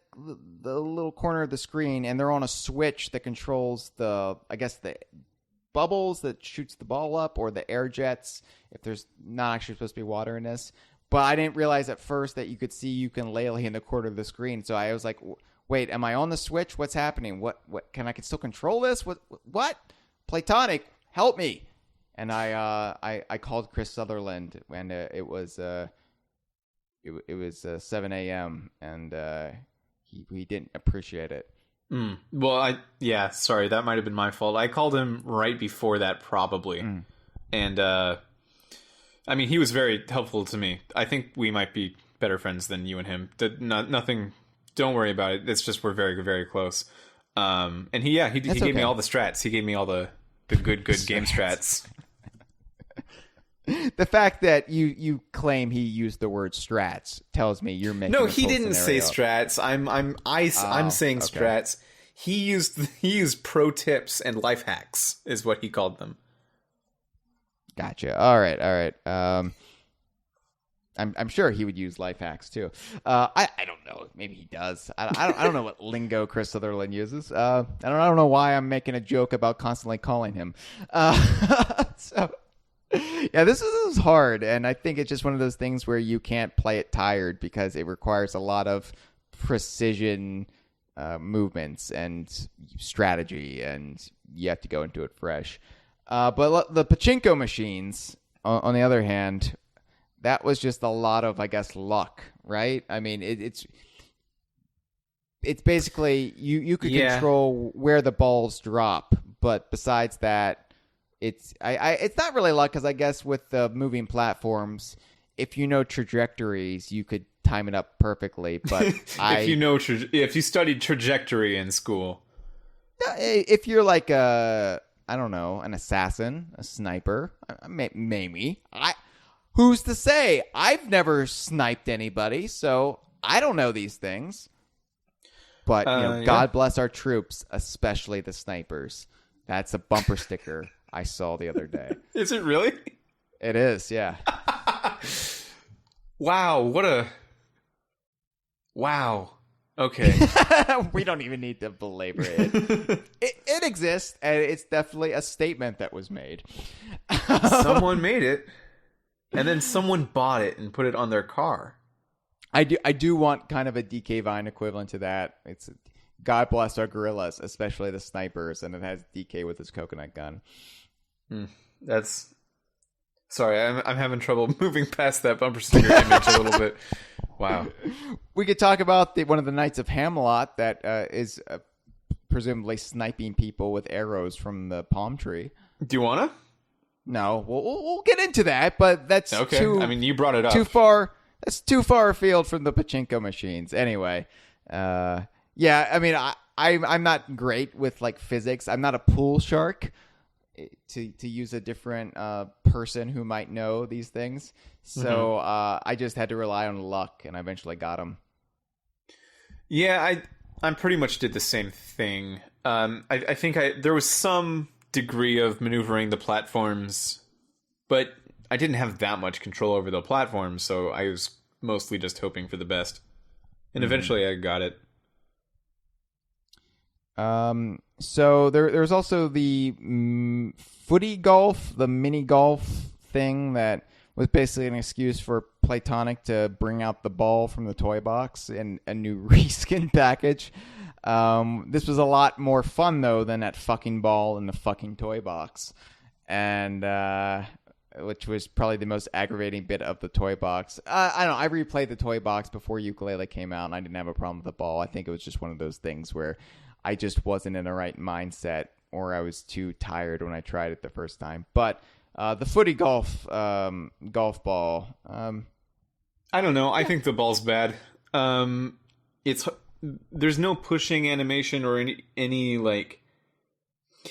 little corner of the screen, and they're on a switch that controls the bubbles that shoots the ball up, or the air jets, if there's not actually supposed to be water in this. But I didn't realize at first that you could see Yooka-Laylee in the corner of the screen, so I was like, wait, am I on the switch? What's happening? What can I still control this? What? Platonic, help me. And I called Chris Sutherland, and it was 7 a.m. and he didn't appreciate it. Well, sorry, that might have been my fault. I called him right before that, probably, and I mean, he was very helpful to me. I think we might be better friends than you and him. Nothing. Don't worry about it. It's just we're very, very close. And he gave me all the strats. He gave me all the good game strats. The fact that you claim he used the word strats tells me you're making. No, he didn't say strats. I'm saying strats. He used pro tips and life hacks is what he called them. Gotcha. All right. I'm sure he would use life hacks too. I don't know. Maybe he does. I don't know what lingo Chris Sutherland uses. I don't know why I'm making a joke about constantly calling him. So. Yeah, this is hard, and I think it's just one of those things where you can't play it tired because it requires a lot of precision movements and strategy, and you have to go into it fresh. But the pachinko machines, on the other hand, that was just a lot of, I guess, luck, right? I mean, it's basically you could control where the balls drop, but besides that, it's not really luck, because I guess with the moving platforms, if you know trajectories, you could time it up perfectly. But if you studied trajectory in school, if you're like an assassin, a sniper, maybe. Who's to say? I've never sniped anybody, so I don't know these things. But God bless our troops, especially the snipers. That's a bumper sticker I saw the other day. Is it really? It is, yeah. Wow, Wow. Okay. We don't even need to belabor it. It exists, and it's definitely a statement that was made. Someone made it, and then someone bought it and put it on their car. I do want kind of a DK Vine equivalent to that. It's God bless our gorillas, especially the snipers, and it has DK with his coconut gun. That's sorry, I'm having trouble moving past that bumper sticker image a little bit. Wow. We could talk about one of the Knights of Hamelot that is presumably sniping people with arrows from the palm tree. Do you wanna? No, we'll get into that, but that's okay. I mean, you brought it up. Too far. That's too far afield from the pachinko machines. Anyway, yeah. I mean, I'm not great with like physics. I'm not a pool shark. To use a different person who might know these things. So I just had to rely on luck, and I eventually got them. Yeah, I pretty much did the same thing. I think there was some degree of maneuvering the platforms, but I didn't have that much control over the platforms, so I was mostly just hoping for the best. And eventually I got it. So there's also the footy golf, the mini golf thing that was basically an excuse for Playtonic to bring out the ball from the toy box in a new reskin package. This was a lot more fun, though, than that fucking ball in the fucking toy box. And, which was probably the most aggravating bit of the toy box. I don't know. I replayed the toy box before Yooka-Laylee came out, and I didn't have a problem with the ball. I think it was just one of those things where I just wasn't in the right mindset, or I was too tired when I tried it the first time. But the footy golf ball. I don't know. I think the ball's bad. There's no pushing animation or any like.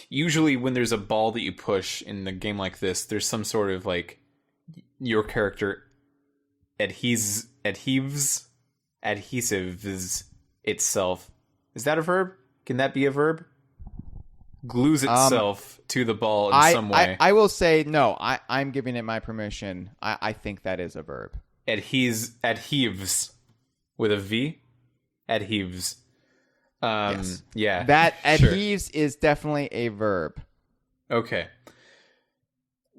Usually, when there's a ball that you push in a game like this, there's some sort of like your character adhesives itself. Is that a verb? Can that be a verb? Glues itself to the ball in some way. I will say no. I'm giving it my permission. I think that is a verb. Adheves with a V. Adheves. Yes. Yeah. That sure. adheves is definitely a verb. Okay.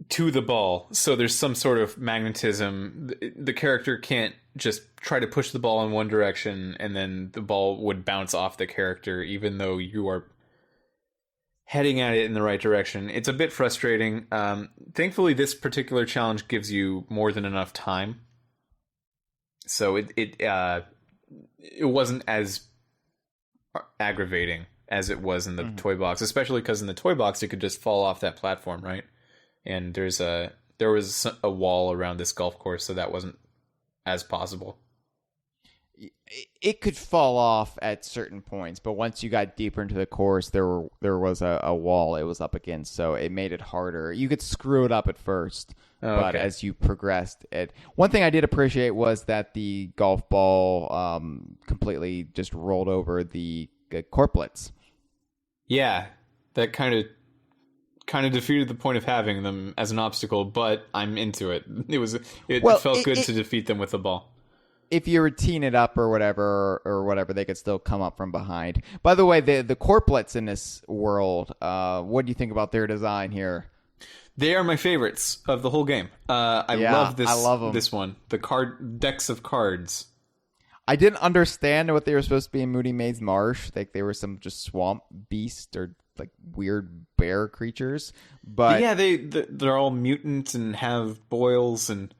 To the ball. So there's some sort of magnetism. The character can't just try to push the ball in one direction and then the ball would bounce off the character even though you are heading at it in the right direction. It's a bit frustrating. Thankfully, this particular challenge gives you more than enough time. So it wasn't as aggravating as it was in the toy box, especially because in the toy box it could just fall off that platform, right? And there was a wall around this golf course, so that wasn't as possible. It could fall off at certain points, but once you got deeper into the course, there was a wall it was up against, so it made it harder. You could screw it up at first, but as you progressed, one thing I did appreciate was that the golf ball completely just rolled over the corplets. Yeah, that kind of defeated the point of having them as an obstacle, but I'm into it. It felt good to defeat them with the ball. If you were teeing it up or whatever, they could still come up from behind. By the way, the corplets in this world, what do you think about their design here? They are my favorites of the whole game. I love them. This one, the card decks of cards. I didn't understand what they were supposed to be in Moody Maze Marsh. Like they were some just swamp beast or like weird bear creatures. But yeah, they're all mutants and have boils, and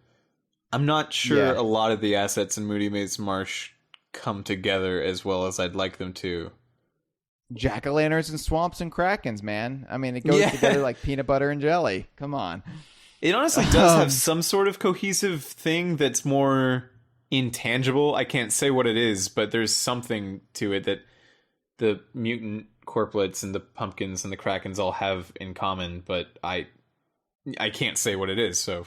I'm not sure a lot of the assets in Moody Maze Marsh come together as well as I'd like them to. Jack-o'-lanterns and swamps and krakens, man. I mean, it goes together like peanut butter and jelly. Come on. It honestly does have some sort of cohesive thing that's more intangible. I can't say what it is, but there's something to it that the mutant corplets and the pumpkins and the krakens all have in common, but I can't say what it is, so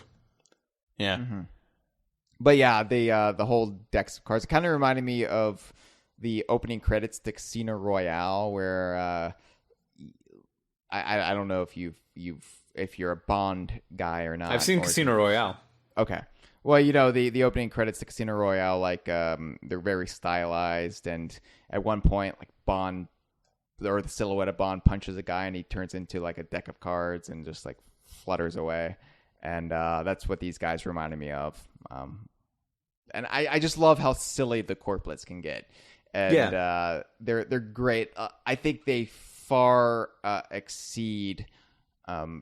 yeah. Mm-hmm. But yeah, the whole decks of cards kind of reminded me of the opening credits to Casino Royale, where I don't know if you're a Bond guy or not. I've seen Casino Royale. Okay. Well, you know, the opening credits to Casino Royale, like they're very stylized, and at one point, like Bond, or the silhouette of Bond punches a guy, and he turns into like a deck of cards and just like flutters away. And that's what these guys reminded me of. And I just love how silly the corplets can get. And they're great. I think they far exceed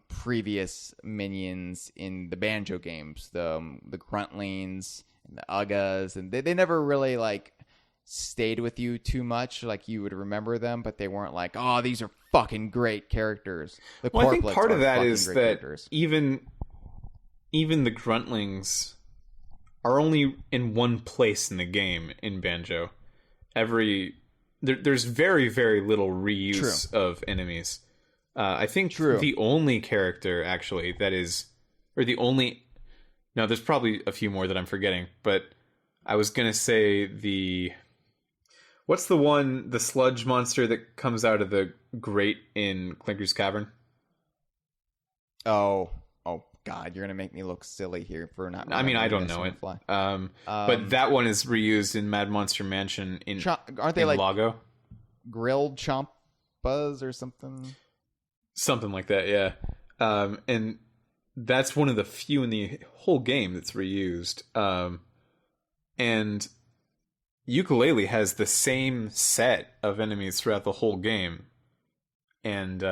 previous minions in the Banjo games. The Gruntlings and the Uggas, and they never really like stayed with you too much, like you would remember them, but they weren't like, oh, these are fucking great characters. The I think part of that is that characters. even the Gruntlings are only in one place in the game in Banjo. There's very, very little reuse of enemies. I think the only character actually that is, or the only, no, there's probably a few more that I'm forgetting, but I was gonna say What's the sludge monster that comes out of the grate in Clinker's Cavern? Oh God, you're gonna make me look silly here for not. I mean, I don't know it. But that one is reused in Mad Monster Mansion aren't they like Lago? Grilled Champas or something? Something like that, yeah. And that's one of the few in the whole game that's reused. And Yooka-Laylee has the same set of enemies throughout the whole game. And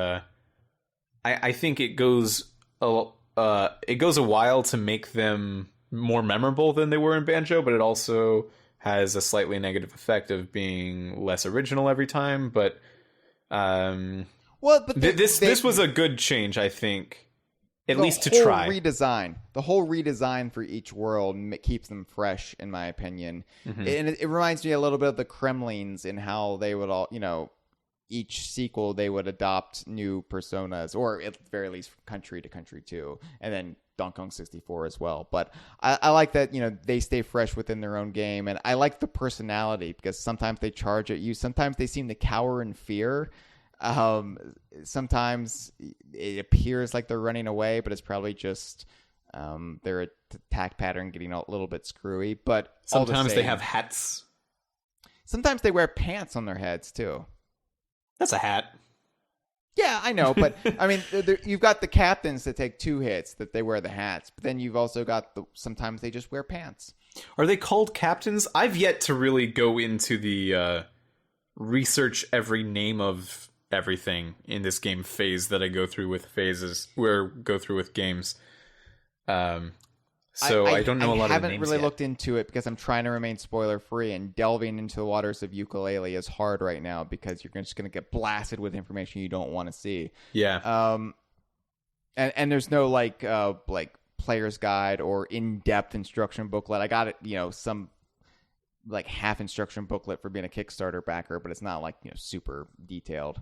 I think it goes a while to make them more memorable than they were in Banjo, but it also has a slightly negative effect of being less original every time. But this was a good change, I think, at least to try. The whole redesign for each world keeps them fresh, in my opinion. Mm-hmm. And it reminds me a little bit of the Kremlings in how they would all, each sequel they would adopt new personas, or at the very least country to country too, and then Donkey Kong 64 as well. But I like that they stay fresh within their own game, and I like the personality because sometimes they charge at you, sometimes they seem to cower in fear. Sometimes it appears like they're running away, but it's probably just their attack pattern getting a little bit screwy. But sometimes they have hats. Sometimes they wear pants on their heads too. That's a hat. Yeah, I know, but I mean, you've got the captains that take 2 hits that they wear the hats, but then you've also got sometimes they just wear pants. Are they called captains? I've yet to really go into the research every name of everything in this game phase that I go through with games. So I don't know a lot of the names. I haven't really looked into it because I'm trying to remain spoiler free, and delving into the waters of Yooka-Laylee is hard right now because you're just going to get blasted with information you don't want to see. Yeah. And there's no like player's guide or in-depth instruction booklet. I got it, some like half instruction booklet for being a Kickstarter backer, but it's not like super detailed.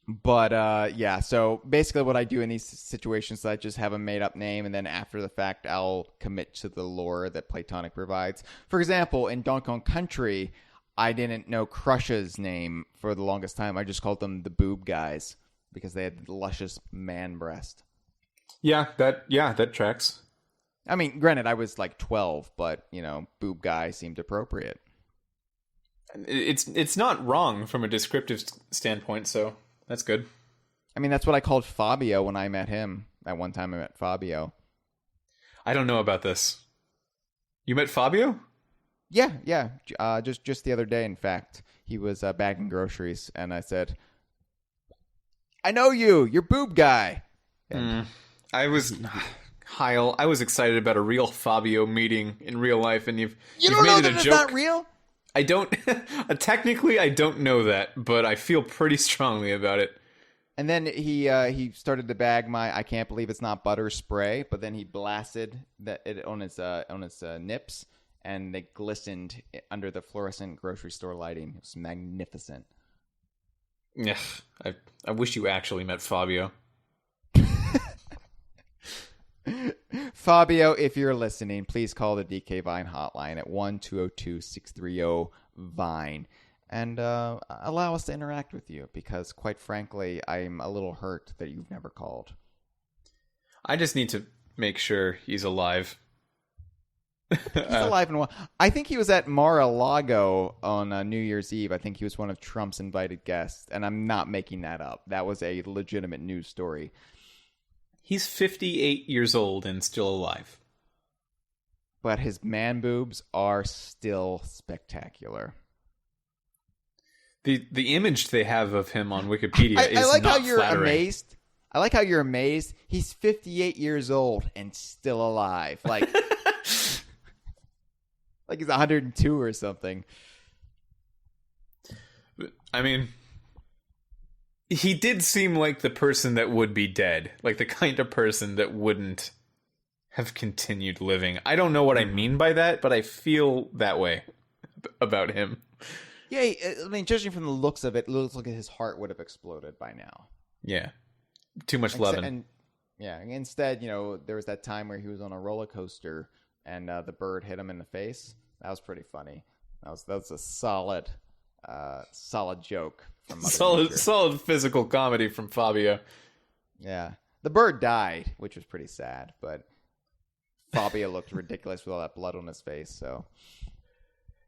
But yeah, so basically what I do in these situations is I just have a made-up name, and then after the fact, I'll commit to the lore that Playtonic provides. For example, in Donkey Kong Country, I didn't know Crush's name for the longest time. I just called them the Boob Guys because they had the luscious man breast. Yeah, that tracks. I mean, granted, I was like 12, but, Boob Guy seemed appropriate. It's not wrong from a descriptive standpoint, so... That's good. I mean, that's what I called Fabio when I met him. At one time I met Fabio. I don't know about this. You met Fabio? Yeah. Just the other day, in fact. He was bagging groceries, and I said, I know you! You're Boob Guy! I was excited about a real Fabio meeting in real life, and you've don't made know it that a it's joke. Not real? I don't... Technically, I don't know that, but I feel pretty strongly about it. And then he started to bag my I can't believe it's not butter spray, but then he blasted it on his nips, and they glistened under the fluorescent grocery store lighting. It was magnificent. Yeah, I wish you actually met Fabio. Fabio, if you're listening, please call the DK Vine hotline at 1-202-630-VINE and allow us to interact with you because, quite frankly, I'm a little hurt that you've never called. I just need to make sure he's alive. He's alive and well. I think he was at Mar-a-Lago on New Year's Eve. I think he was one of Trump's invited guests, and I'm not making that up. That was a legitimate news story. He's 58 years old and still alive. But his man boobs are still spectacular. The image they have of him on Wikipedia is I like not how you're flattering. amazed. I like how you're amazed. He's 58 years old and still alive. Like, like he's 102 or something. I mean... He did seem like the person that would be dead. Like the kind of person that wouldn't have continued living. I don't know what I mean by that, but I feel that way about him. Yeah, I mean, judging from the looks of it looks like his heart would have exploded by now. Yeah. Too much loving. Yeah, instead, there was that time where he was on a roller coaster and the bird hit him in the face. That was pretty funny. That was a solid joke from Mother Nature. Solid physical comedy from Fabio. Yeah. The bird died, which was pretty sad, but Fabio looked ridiculous with all that blood on his face, so.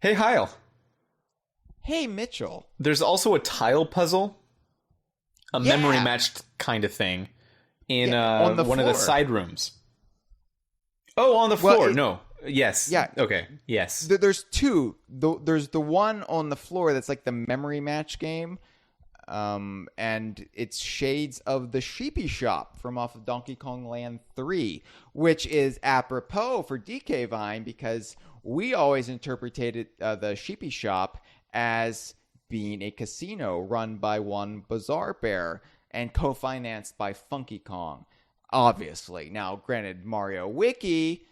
Hey, Hyle. Hey, Mitchell. There's also a tile puzzle, a memory matched kind of thing, in one of the side rooms. Oh, on the floor. No. Yes. Yeah. Okay. Yes. There's two. There's the one on the floor that's like the memory match game. And it's shades of the Sheepy Shop from off of Donkey Kong Land 3, which is apropos for DK Vine because we always interpreted the Sheepy Shop as being a casino run by one Bazaar Bear and co-financed by Funky Kong, obviously. Now, granted, Mario Wiki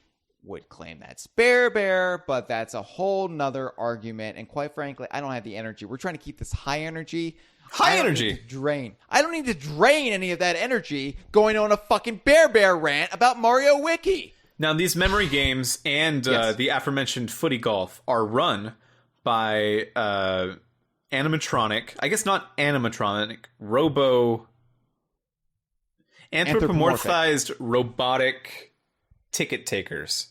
would claim that's Bear, but that's a whole nother argument. And quite frankly, I don't have the energy. We're trying to keep this high energy. I don't need to drain any of that energy going on a fucking Bear rant about Mario Wiki. Now, these memory games and the aforementioned footy golf are run by animatronic, I guess not animatronic, anthropomorphized robotic ticket takers.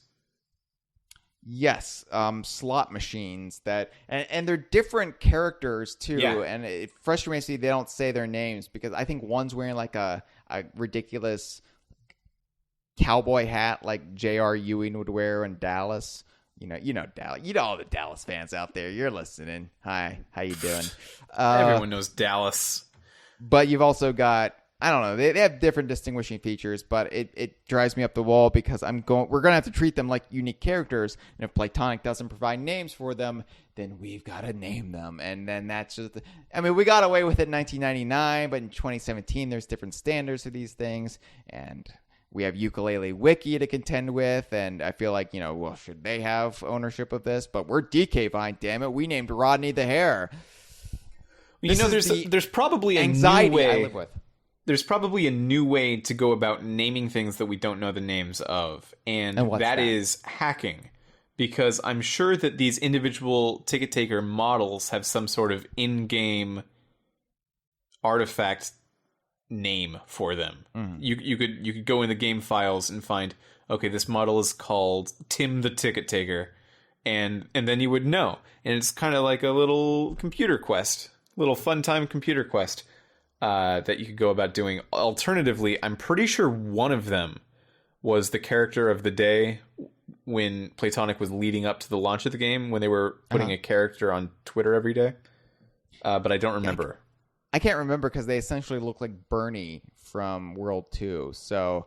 Yes, slot machines that, and they're different characters too, and it frustrates me they don't say their names because I think one's wearing like a ridiculous cowboy hat like J.R. Ewing would wear in Dallas. You know Dallas. You know all the Dallas fans out there. You're listening. Hi, how you doing? Everyone knows Dallas. But you've also got, I don't know. They have different distinguishing features, but it drives me up the wall because we're gonna have to treat them like unique characters. And if Playtonic doesn't provide names for them, then we've got to name them. And then that's just, we got away with it in 1999, but in 2017, there's different standards for these things, and we have Yooka-Laylee Wiki to contend with, and I feel like, should they have ownership of this? But we're DK Vine, damn it. We named Rodney the Hare. There's probably a new way I live with. There's probably a new way to go about naming things that we don't know the names of, and that is hacking. Because I'm sure that these individual ticket taker models have some sort of in-game artifact name for them. Mm. You could go in the game files and find, okay, this model is called Tim the Ticket Taker, and then you would know. And it's kind of like a little computer quest, little fun time computer quest that you could go about doing. Alternatively, I'm pretty sure one of them was the character of the day when Playtonic was leading up to the launch of the game, when they were putting a character on Twitter every day. But I don't remember. I can't remember because they essentially look like Bernie from World 2. So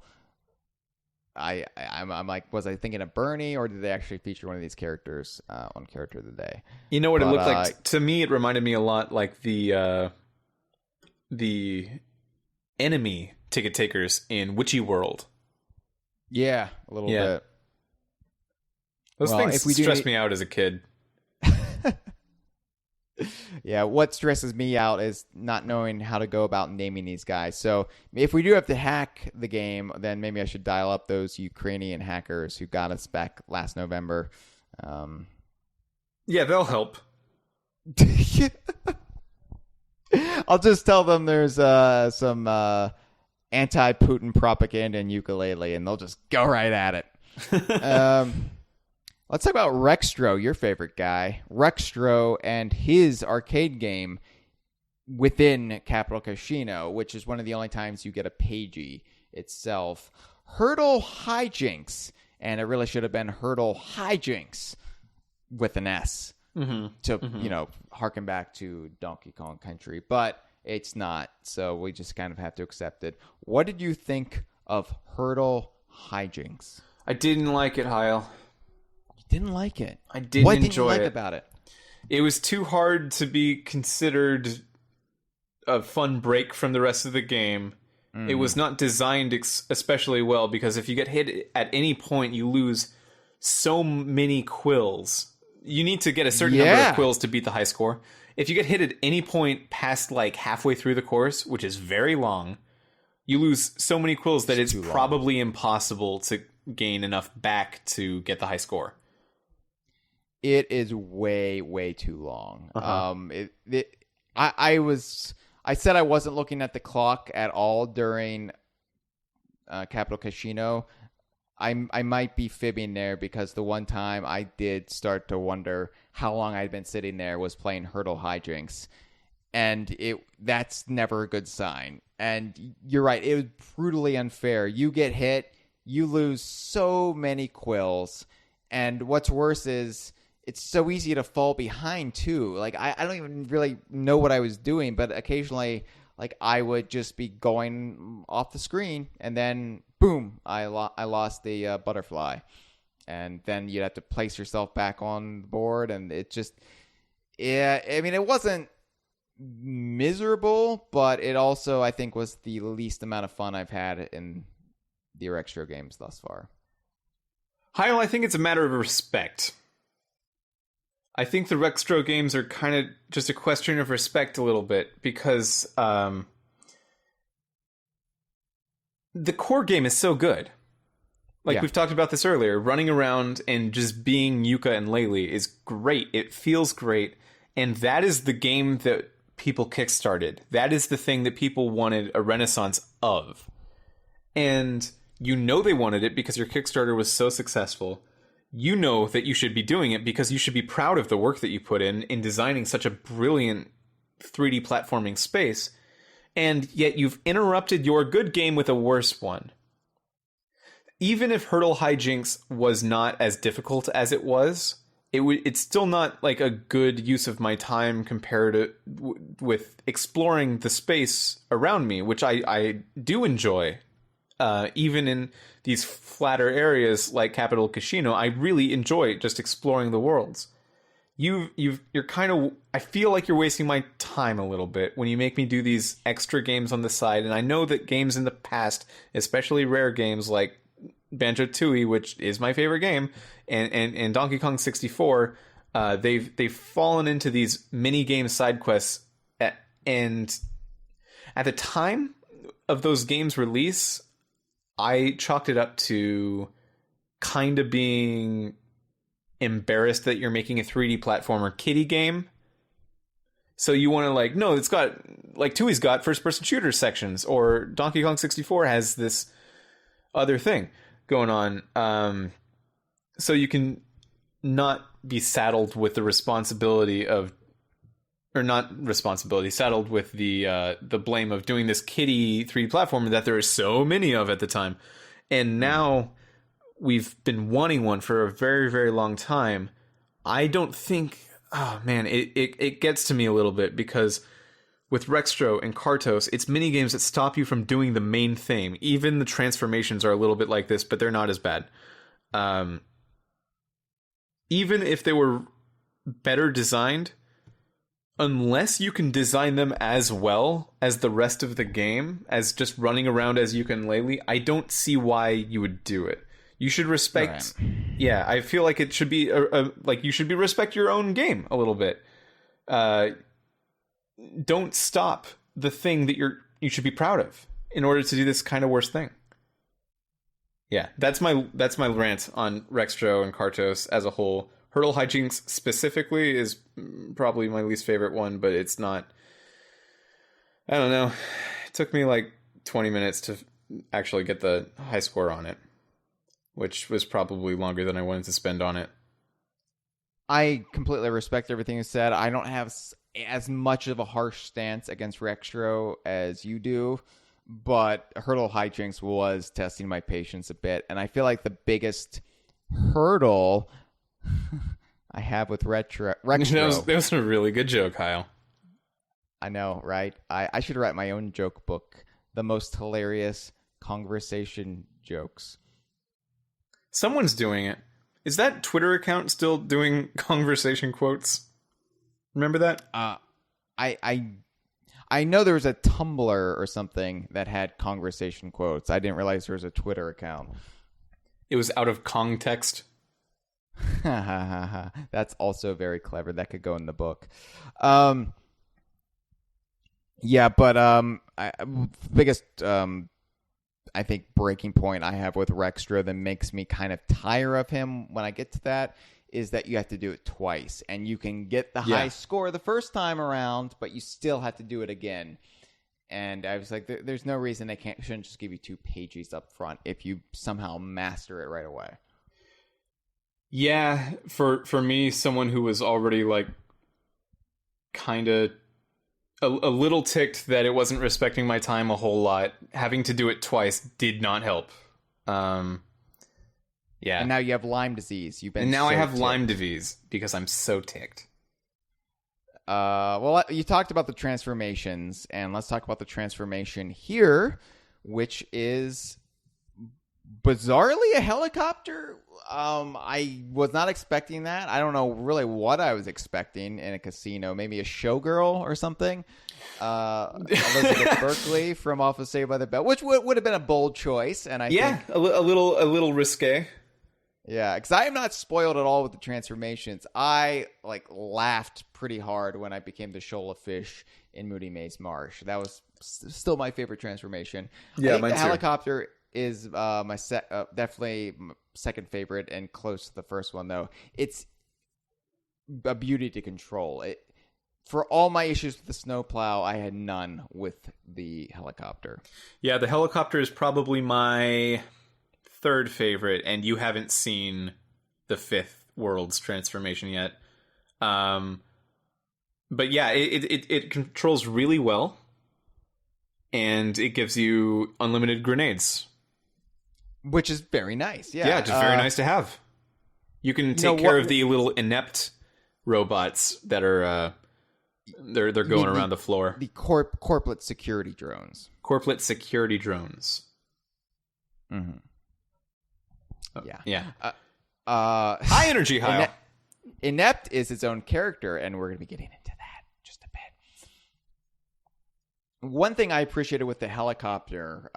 I'm like, was I thinking of Bernie, or did they actually feature one of these characters on Character of the Day? You know what it looked like? To me, it reminded me a lot like the enemy ticket takers in Witchy World. Yeah, a little bit. Those things stressed me out as a kid. Yeah, what stresses me out is not knowing how to go about naming these guys. So if we do have to hack the game, then maybe I should dial up those Ukrainian hackers who got us back last November. Yeah, they'll help. I'll just tell them there's some anti-Putin propaganda in Yooka-Laylee, and they'll just go right at it. Let's talk about Rextro, your favorite guy. Rextro and his arcade game within Capital Cashino, which is one of the only times you get a pagey itself. Hurdle Hijinks, and it really should have been Hurdle Hijinks with an S to harken back to Donkey Kong Country, but it's not, so we just kind of have to accept it. What did you think of Hurdle Hijinks? I didn't like it, Hyle. Didn't like it. I didn't enjoy it. What didn't you like about it? It was too hard to be considered a fun break from the rest of the game. It was not designed especially well, because if you get hit at any point, you lose so many quills. You need to get a certain number of quills to beat the high score. If you get hit at any point past like halfway through the course, which is very long, you lose so many quills that it's probably impossible to gain enough back to get the high score. It is way, way too long. I said I wasn't looking at the clock at all during Capital Cashino. I might be fibbing there because the one time I did start to wonder how long I'd been sitting there was playing Hurdle Hijinks. And that's never a good sign. And you're right, it was brutally unfair. You get hit, you lose so many quills. And what's worse is it's so easy to fall behind too. Like I don't even really know what I was doing, but occasionally like I would just be going off the screen and then boom, I lost the butterfly. And then you'd have to place yourself back on the board, and it just I mean, it wasn't miserable, but it also I think was the least amount of fun I've had in the Rextro games thus far. Hyle, I think it's a matter of respect. I think the Rextro games are kind of just a question of respect a little bit, because the core game is so good. Like we've talked about this earlier, running around and just being Yooka and Laylee is great. It feels great. And that is the game that people kickstarted. That is the thing that people wanted a renaissance of. And you know they wanted it because your Kickstarter was so successful. You know that you should be doing it because you should be proud of the work that you put in designing such a brilliant 3D platforming space, and yet you've interrupted your good game with a worse one. Even if Hurdle Hijinks was not as difficult as it was, it's still not like a good use of my time compared to with exploring the space around me, which I do enjoy. Even in these flatter areas like Capital Cashino, I really enjoy just exploring the worlds. You're kind of, I feel like you're wasting my time a little bit when you make me do these extra games on the side. And I know that games in the past, especially rare games like Banjo-Tooie, which is my favorite game, and Donkey Kong 64, they've fallen into these mini game side quests. And at the time of those games' release, I chalked it up to kind of being embarrassed that you're making a 3D platformer kiddie game. So you want to like, no, it's got, like Tooie's got first-person shooter sections, or Donkey Kong 64 has this other thing going on. So you can not be saddled with the responsibility of, or not responsibility, saddled with the blame of doing this kiddie 3D platformer that there are so many of at the time. And now we've been wanting one for a very, very long time. I don't think, oh man, it gets to me a little bit, because with Rextro and Kartos, it's mini games that stop you from doing the main thing. Even the transformations are a little bit like this, but they're not as bad. Even if they were better designed, unless you can design them as well as the rest of the game, as just running around as Yooka-Laylee, I don't see why you would do it. You should respect... Right. Yeah, I feel like it should be... like, you should respect your own game a little bit. Don't stop the thing that you should be proud of in order to do this kind of worse thing. Yeah, that's my rant on Rextro and Kartos as a whole. Hurdle Hijinks specifically is probably my least favorite one, but it's not... I don't know. It took me like 20 minutes to actually get the high score on it, which was probably longer than I wanted to spend on it. I completely respect everything you said. I don't have as much of a harsh stance against Rextro as you do, but Hurdle Hijinks was testing my patience a bit, and I feel like the biggest hurdle I have with Rextro. That was a really good joke, Hyle. I know, right? I should write my own joke book. The most hilarious Kongversation jokes. Someone's doing it. Is that Twitter account still doing Kongversation quotes? Remember that? I know there was a Tumblr or something that had Kongversation quotes. I didn't realize there was a Twitter account. It was out of context. That's also very clever. That could go in the book. Yeah, but biggest I think breaking point I have with Rextro that makes me kind of tire of him when I get to that is that you have to do it twice, and you can get the high score the first time around, but you still have to do it again. And I was like, there's no reason they shouldn't just give you 2 pages up front if you somehow master it right away. Yeah, for me, someone who was already like kind of a little ticked that it wasn't respecting my time a whole lot, having to do it twice did not help. Yeah. And now you have Lyme disease. And now I have Lyme disease because I'm so ticked. Well, you talked about the transformations, and let's talk about the transformation here, which is bizarrely a helicopter. I was not expecting that. I don't know really what I was expecting in a casino. Maybe a showgirl or something. Elizabeth Berkley from Off of Saved by the Bell, which would have been a bold choice. And I think a little risque. Yeah, because I am not spoiled at all with the transformations. I laughed pretty hard when I became the shoal of fish in Moody Maze Marsh. That was still my favorite transformation. Yeah, I think mine the too. helicopter is my definitely second favorite and close to the first one, though. It's a beauty to control. For all my issues with the snowplow, I had none with the helicopter. Yeah, the helicopter is probably my third favorite, and you haven't seen the fifth world's transformation yet. But yeah, it controls really well, and it gives you unlimited grenades, which is very nice. Yeah, just very nice to have. You can take care of the little inept robots that are they're going around the floor. The corporate security drones. Corporate security drones. Mm-hmm. Yeah. High energy, Hyle. Inept is its own character, and we're going to be getting into that just a bit. One thing I appreciated with the helicopter,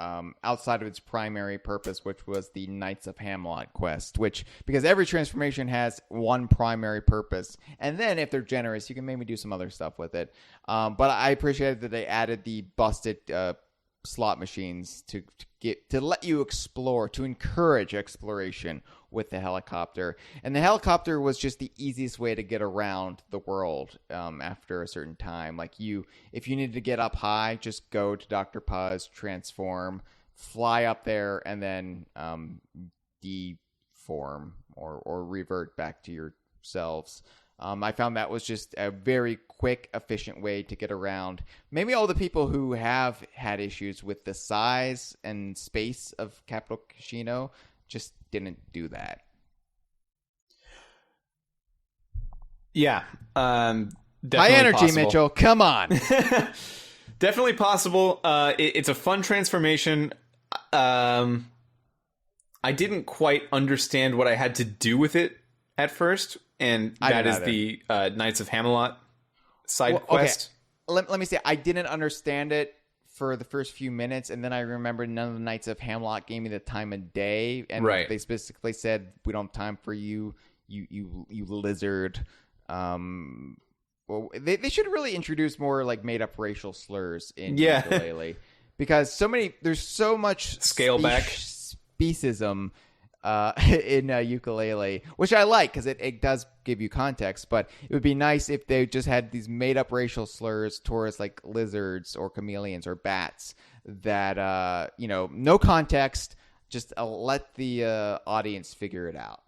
outside of its primary purpose, which was the Knights of Hamelot quest, because every transformation has one primary purpose, and then if they're generous, you can maybe do some other stuff with it. But I appreciated that they added the busted slot machines to let you explore, to encourage exploration with the helicopter. And the helicopter was just the easiest way to get around the world after a certain time. Like if you needed to get up high, just go to Dr. Puz, transform, fly up there, and then deform or revert back to yourselves. I found that was just a very quick, efficient way to get around. Maybe all the people who have had issues with the size and space of Capital Cashino just didn't do that. Yeah. High energy, possible. Mitchell. Come on. Definitely possible. It's a fun transformation. I didn't quite understand what I had to do with it at first. And that is the Knights of Hamelot side quest. Okay. Let me say, I didn't understand it for the first few minutes, and then I remembered none of the Knights of Hamelot gave me the time of day, and they specifically said, "We don't have time for you, you lizard." Well, they should really introduce more made up racial slurs in Yooka-Laylee, because there's so much scale back speciesism. In Yooka-Laylee, which I like because it does give you context, but it would be nice if they just had these made up racial slurs towards lizards or chameleons or bats that no context, just let the audience figure it out.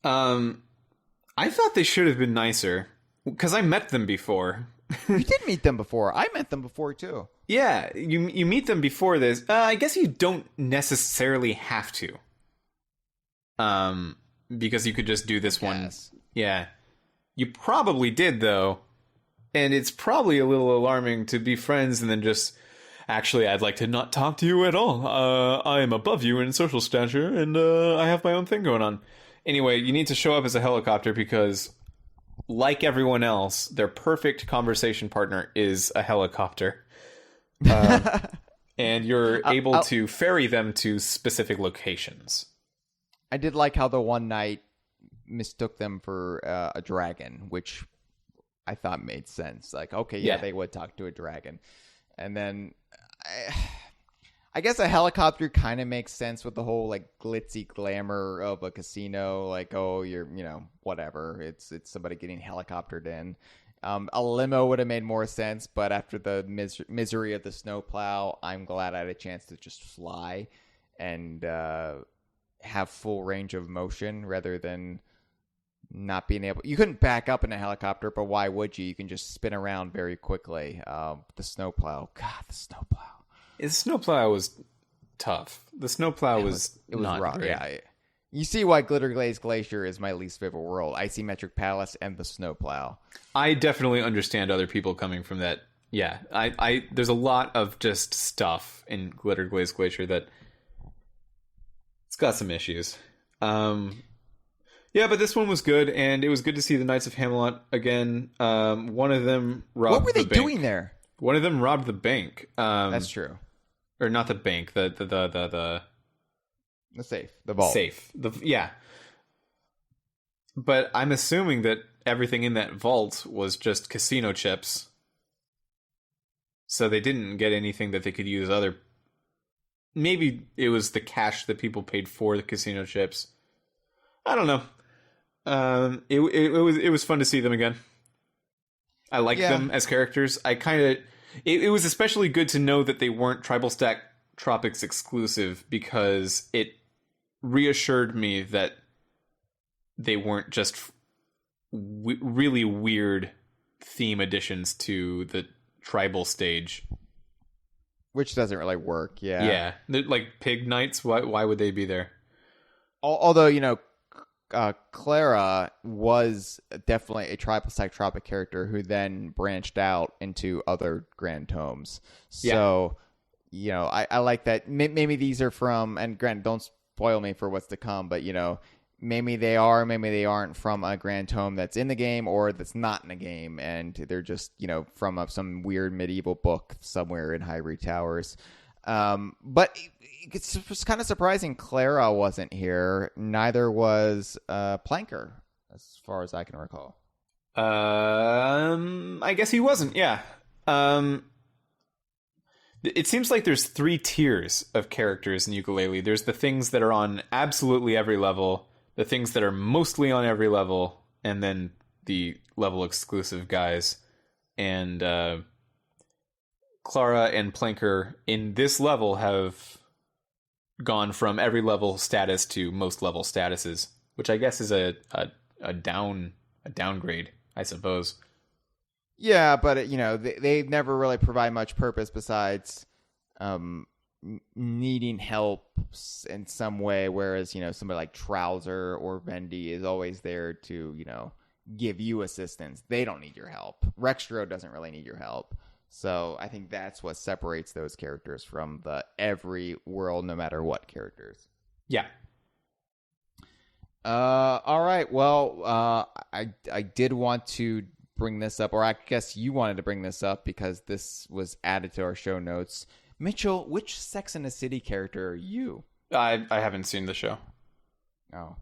I thought they should have been nicer because I met them before. You did meet them before. I met them before too. Yeah, you meet them before this. I guess you don't necessarily have to. Because you could just do this one. Yeah. You probably did, though. And it's probably a little alarming to be friends and then just, actually, I'd like to not talk to you at all. I am above you in social stature, and I have my own thing going on. Anyway, you need to show up as a helicopter because, like everyone else, their perfect conversation partner is a helicopter. And you're able to ferry them to specific locations. I did like how the one knight mistook them for a dragon, which I thought made sense. They would talk to a dragon. And then I guess a helicopter kind of makes sense with the whole like glitzy glamour of a casino. Like, oh, you're, whatever. It's somebody getting helicoptered in. A limo would have made more sense, but after the misery of the snowplow, I'm glad I had a chance to just fly and have full range of motion rather than not being able. You couldn't back up in a helicopter, but why would you? You can just spin around very quickly. The snowplow, God, the snowplow. The snowplow was tough. The snowplow was not rough. great. Yeah, you see why Glitter Glaze Glacier is my least favorite world. Icymetric Palace and the snowplow. I definitely understand other people coming from that. Yeah, I there's a lot of just stuff in Glitter Glaze Glacier that it's got some issues. Yeah, but this one was good, and it was good to see the Knights of Hamelot again. One of them robbed. What were they doing there? One of them robbed the bank. That's true. Or not the bank, the safe, the vault. Safe. Yeah. But I'm assuming that everything in that vault was just casino chips. So they didn't get anything that they could use other. Maybe it was the cash that people paid for the casino chips. I don't know. It was fun to see them again. I liked them as characters. It was especially good to know that they weren't Tribal Stack Tropics exclusive, because it reassured me that they weren't just really weird theme additions to the tribal stage. Which doesn't really work, yeah. Yeah, like pig knights, why would they be there? Although, Clara was definitely a tribal psychotropic character who then branched out into other grand tomes. So, I like that. Maybe these are from, and granted, don't spoil me for what's to come, but, maybe they are, maybe they aren't from a grand tome that's in the game or that's not in the game, and they're just, from some weird medieval book somewhere in Highbury Towers. But it's kind of surprising Clara wasn't here. Neither was Planker, as far as I can recall. I guess he wasn't, yeah. It seems like there's 3 tiers of characters in Yooka-Laylee. There's the things that are on absolutely every level, the things that are mostly on every level, and then the level exclusive guys. And Clara and Planker in this level have gone from every level status to most level statuses, which I guess is a downgrade, I suppose. Yeah, but they never really provide much purpose besides needing help in some way, whereas somebody like Trouser or Vendy is always there to give you assistance. They don't need your help. Rextro doesn't really need your help. So I think that's what separates those characters from the every world, no matter what characters. Yeah. All right. Well, I did want to bring this up, or I guess you wanted to bring this up because this was added to our show notes. Mitchell, which Sex and the City character are you? I haven't seen the show. Oh.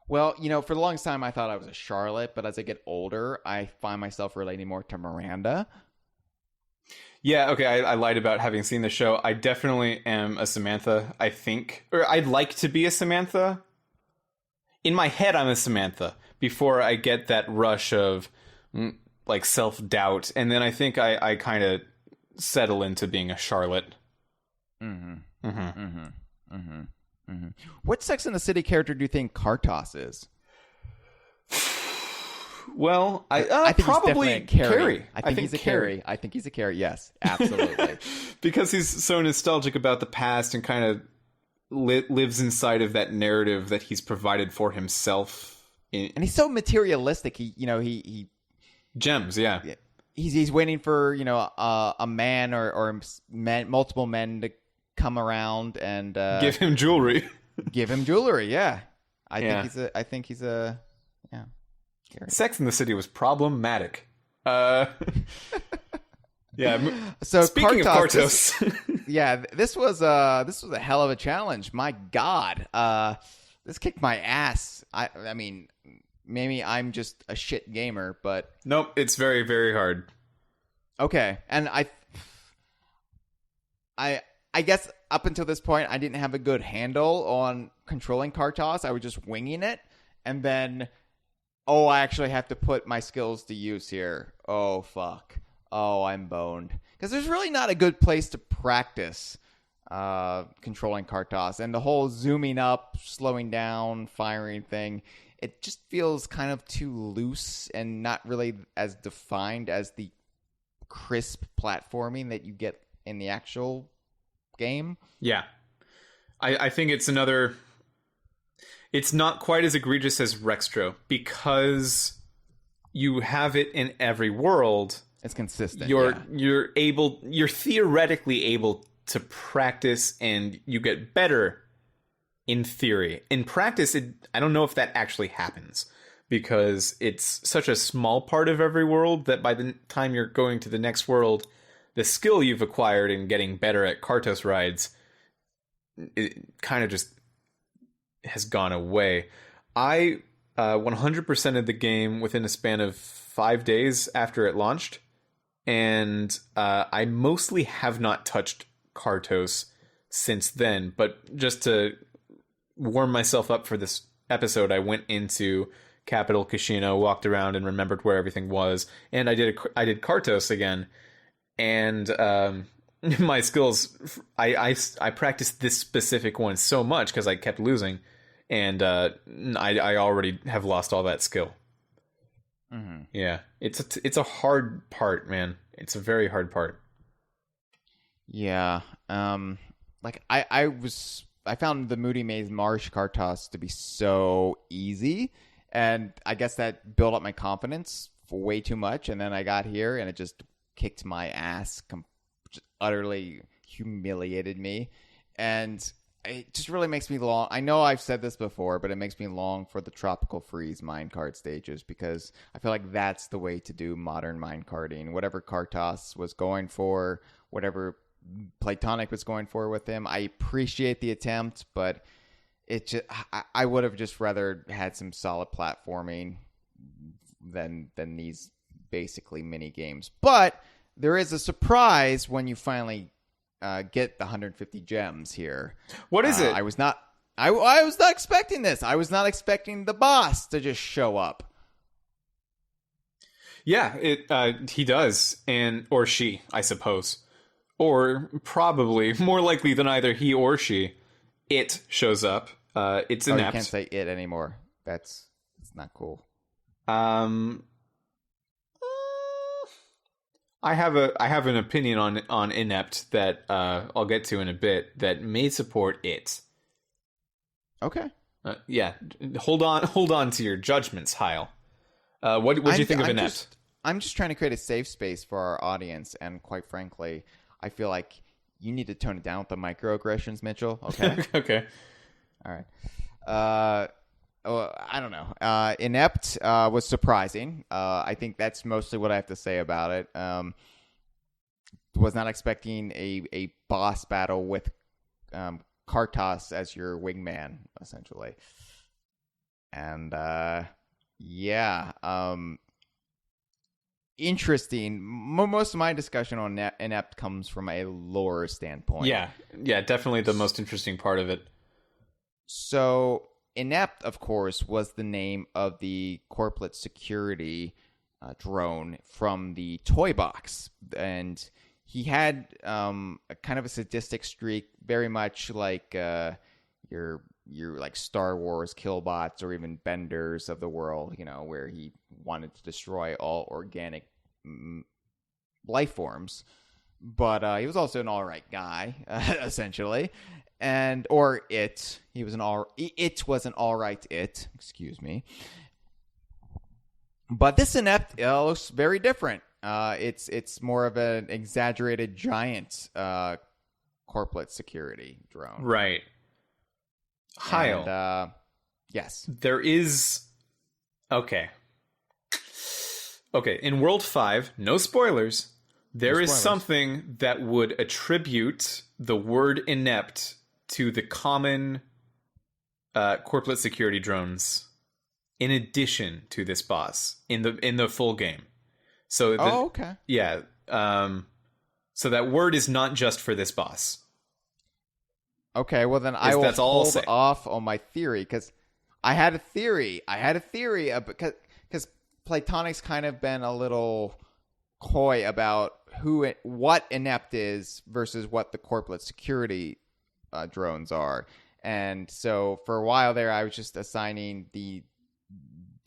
Well, for the longest time I thought I was a Charlotte, but as I get older, I find myself relating more to Miranda. Yeah, okay, I lied about having seen the show. I definitely am a Samantha, I think. Or I'd like to be a Samantha. In my head, I'm a Samantha before I get that rush of, like, self-doubt. And then I think I kind of settle into being a Charlotte. Mm-hmm. Mm-hmm. Mm-hmm. Mm-hmm. Mm-hmm. What Sex and the City character do you think Kartos is? Well, I think probably he's Carrie. I think he's a Carrie. I think he's a Carrie. Yes, absolutely. Because he's so nostalgic about the past and kind of lives inside of that narrative that he's provided for himself. And he's so materialistic. He gems. Yeah. He's waiting for a man or multiple men to come around and give him jewelry. Give him jewelry. Yeah. I think he's a yeah. Carrie. Sex in the City was problematic. Yeah. So speaking Kartos, of Kartos, yeah, this was a hell of a challenge. My God, this kicked my ass. I mean, maybe I'm just a shit gamer, but nope, it's very, very hard. Okay, and I I guess up until this point, I didn't have a good handle on controlling Kartos. I was just winging it. And then, I actually have to put my skills to use here. Oh, fuck. Oh, I'm boned. Because there's really not a good place to practice controlling Kartos. And the whole zooming up, slowing down, firing thing, it just feels kind of too loose and not really as defined as the crisp platforming that you get in the actual game. Yeah. I think it's another... It's not quite as egregious as Rextro because you have it in every world. It's consistent. You're theoretically able to practice, and you get better in theory. In practice, I don't know if that actually happens because it's such a small part of every world that by the time you're going to the next world, the skill you've acquired in getting better at Kartos rides, it kind of just has gone away. I 100%ed the game within a span of 5 days after it launched, and I mostly have not touched Kartos since then. But just to warm myself up for this episode, I went into Capital Cashino, walked around, and remembered where everything was, and I did Kartos again, and my skills, I practiced this specific one so much because I kept losing, and I already have lost all that skill. Mm-hmm. Yeah, it's a hard part, man. It's a very hard part. Yeah, like I found the Moody Maze Marsh Kartos to be so easy, and I guess that built up my confidence for way too much, and then I got here and it just kicked my ass, just utterly humiliated me, and it just really makes me long. I know I've said this before, but it makes me long for the Tropical Freeze minecart stages because I feel like that's the way to do modern minecarting. Whatever Kartos was going for, whatever Platonic was going for with him, I appreciate the attempt, but I would have just rather had some solid platforming than these basically mini games. But there is a surprise when you finally get the 150 gems here. What is it? I was not expecting this. I was not expecting the boss to just show up. Yeah, he does, or she, I suppose. Or probably, more likely than either he or she, it shows up. It's inept. You can't say it anymore. It's not cool. I have an opinion on inept that I'll get to in a bit that may support it. Okay. Yeah. Hold on to your judgments, Hyle. What do you think of inept? I'm just trying to create a safe space for our audience, and quite frankly, I feel like you need to tone it down with the microaggressions, Mitchell. Okay. Okay. All right. I don't know. Inept was surprising. I think that's mostly what I have to say about it. Was not expecting a boss battle with Kartos as your wingman, essentially. And yeah, interesting. Most of my discussion on inept comes from a lore standpoint. Yeah, definitely the most interesting part of it. So, inept, of course, was the name of the corporate security drone from the toy box, and he had a kind of a sadistic streak, very much like your like Star Wars killbots or even Benders of the world, where he wanted to destroy all organic life forms. But he was also an all right guy, essentially. It was an all right. Excuse me. But this inept looks very different. It's more of an exaggerated giant corporate security drone. Right. Hyle. And, yes. There is... Okay. In World 5, no spoilers, there is something that would attribute the word inept to the common corporate security drones in addition to this boss in the full game. So okay. Yeah. So that word is not just for this boss. Okay, well then I will That's all I'll hold say. off on my theory because I had a theory. Because Platonic's kind of been a little coy about what inept is versus what the corporate security drones are. And so for a while there, I was just assigning the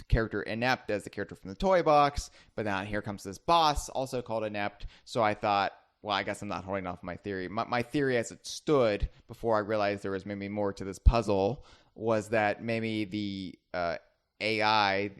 character inept as the character from the toy box, but now here comes this boss also called inept. So I thought, well, I guess I'm not holding off my theory. My theory as it stood before I realized there was maybe more to this puzzle was that maybe the AI,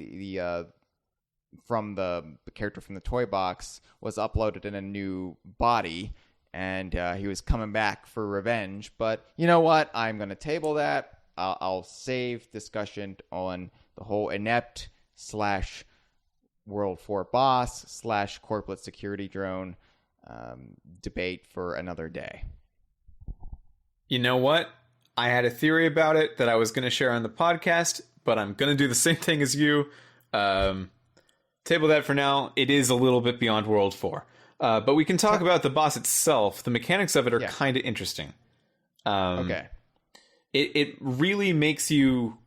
from the character from the toy box was uploaded in a new body, and he was coming back for revenge. But you know what? I'm going to table that. I'll save discussion on the whole inept / World 4 boss / corporate security drone debate for another day. You know what? I had a theory about it that I was going to share on the podcast, but I'm going to do the same thing as you. Table that for now. It is a little bit beyond World 4. But we can talk about the boss itself. The mechanics of it are kind of interesting. Okay. It really makes you...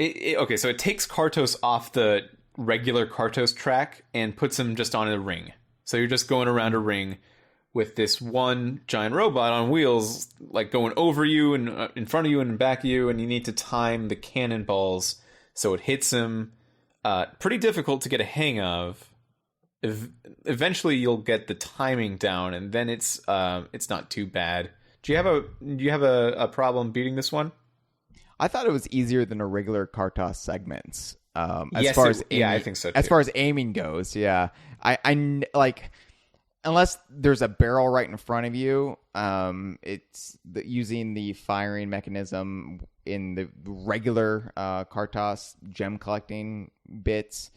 Okay, so it takes Kartos off the regular Kartos track and puts him just on a ring. So you're just going around a ring with this one giant robot on wheels, like going over you and in front of you and back of you, and you need to time the cannonballs so it hits him. Pretty difficult to get a hang of. Eventually you'll get the timing down, and then it's not too bad. Do you have a problem beating this one? I thought it was easier than a regular Kartos segments. I think so too. As far as aiming goes, yeah. I like, unless there's a barrel right in front of you, it's using the firing mechanism in the regular Kartos gem collecting bits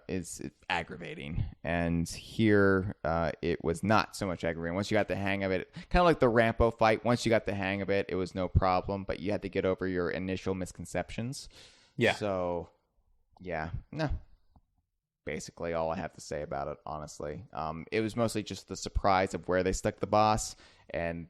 is aggravating. And here it was not so much aggravating. Once you got the hang of it, kind of like the Rampo fight, once you got the hang of it, it was no problem, but you had to get over your initial misconceptions. Yeah. So, yeah. No. Basically all I have to say about it, honestly. It was mostly just the surprise of where they stuck the boss, and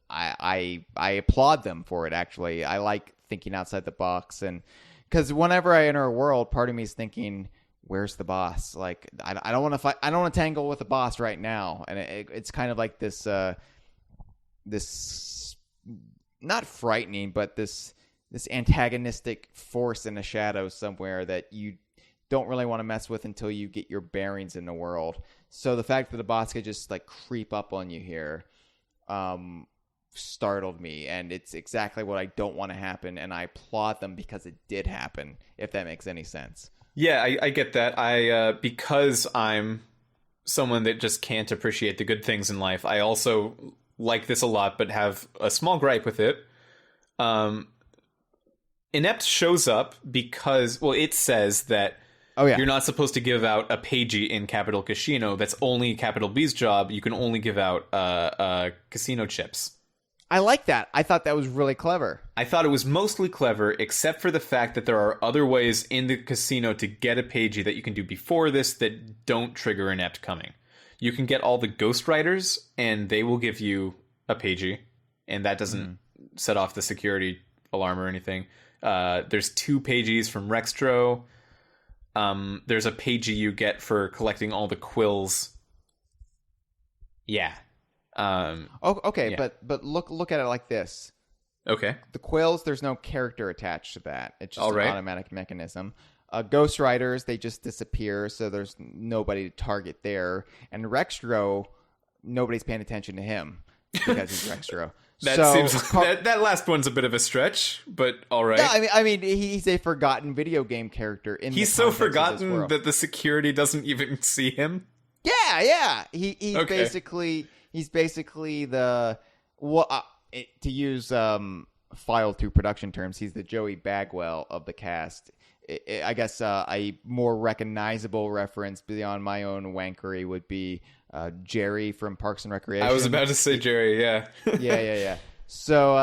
I applaud them for it, actually. I like thinking outside the box, and because whenever I enter a world, part of me is thinking, where's the boss? Like, I don't want to fight. I don't want to tangle with the boss right now. And it's kind of like this not frightening, but this antagonistic force in the shadows somewhere that you don't really want to mess with until you get your bearings in the world. So the fact that the boss could just like creep up on you here startled me, and it's exactly what I don't want to happen, and I applaud them because it did happen, if that makes any sense. Yeah, I get that. Because I'm someone that just can't appreciate the good things in life, I also like this a lot, but have a small gripe with it. Inept shows up because, well, it says that you're not supposed to give out a pagey in Capital Cashino. That's only Capital B's job. You can only give out casino chips. I like that. I thought that was really clever. I thought it was mostly clever, except for the fact that there are other ways in the casino to get a pagey that you can do before this that don't trigger inept coming. You can get all the Ghost Riders, and they will give you a pagey, and that doesn't set off the security alarm or anything. There's 2 pages from Rextro. There's a pagey you get for collecting all the quills. Yeah. Okay, yeah. but look at it like this. Okay. The quills, there's no character attached to that. It's just All an right. automatic mechanism. Ghost Riders, they just disappear, so there's nobody to target there. And Rextro, nobody's paying attention to him because he's Rextro. That last one's a bit of a stretch, but all right. Yeah, I mean, he's a forgotten video game character. He's so forgotten that the security doesn't even see him. Yeah. He's Okay. basically the to use file through production terms, he's the Joey Bagwell of the cast. I guess a more recognizable reference beyond my own wankery would be Jerry from Parks and Recreation. I was about to say Jerry, yeah. Yeah. So,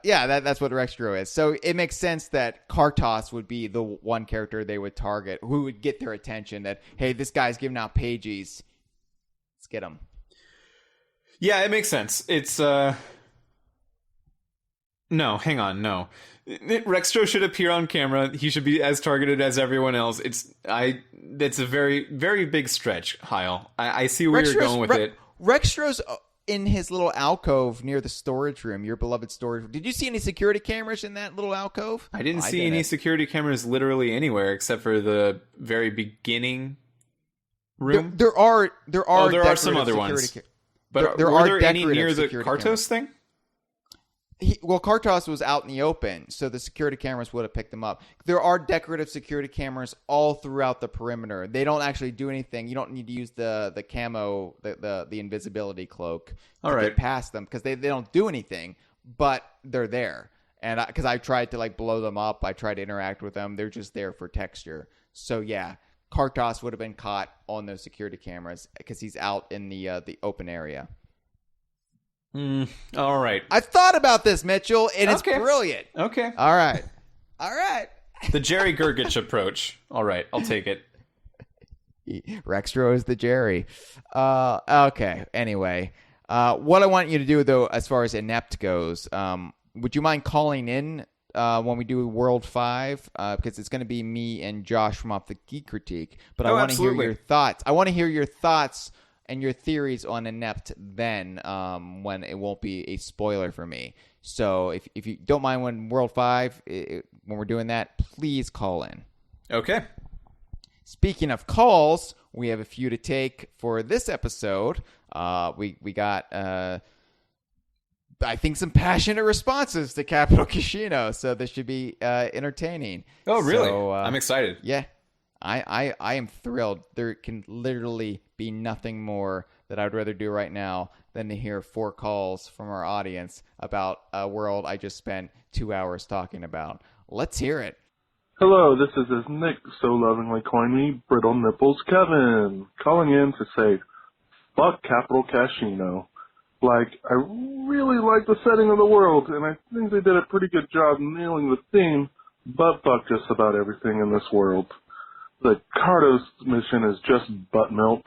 that's what Rextro is. So it makes sense that Kartos would be the one character they would target, who would get their attention that, hey, this guy's giving out pages. Let's get him. Yeah, it makes sense. It's no, hang on, no. Rextro should appear on camera. He should be as targeted as everyone else. That's a very, very big stretch, Hyle. I see where you're going with it. Rextro's in his little alcove near the storage room, your beloved storage room. Did you see any security cameras in that little alcove? I didn't see any security cameras literally anywhere except for the very beginning room. There are some other ones. But were there any near the Kartos thing? Kartos was out in the open, so the security cameras would have picked them up. There are decorative security cameras all throughout the perimeter. They don't actually do anything. You don't need to use the camo, the invisibility cloak to get past them because they don't do anything, but they're there. And because I tried to blow them up, I tried to interact with them. They're just there for texture. So yeah, Kartos would have been caught on those security cameras because he's out in the open area. All right. I thought about this, Mitchell, and it's brilliant. Okay. All right. The Jerry Gergich approach. All right, I'll take it. Rextro is the Jerry. Okay. Anyway, what I want you to do, though, as far as Inept goes, would you mind calling in when we do World 5? Because it's going to be me and Josh from Off the Geek Critique. But I want to hear your thoughts. I want to hear your thoughts and your theories on Inept then, when it won't be a spoiler for me. So if you don't mind when World 5, when we're doing that, please call in. Okay. Speaking of calls, we have a few to take for this episode. We got, I think, some passionate responses to Capital Cashino, so this should be entertaining. Oh, really? So, I'm excited. Yeah. I am thrilled. There can literally be nothing more that I'd rather do right now than to hear 4 calls from our audience about a world I just spent 2 hours talking about. Let's hear it. Hello, this is as Nick so lovingly coined me, Brittle Nipples Kevin, calling in to say, fuck Capital Cashino. I really like the setting of the world, and I think they did a pretty good job nailing the theme, but fuck just about everything in this world. The Kartos mission is just butt milk.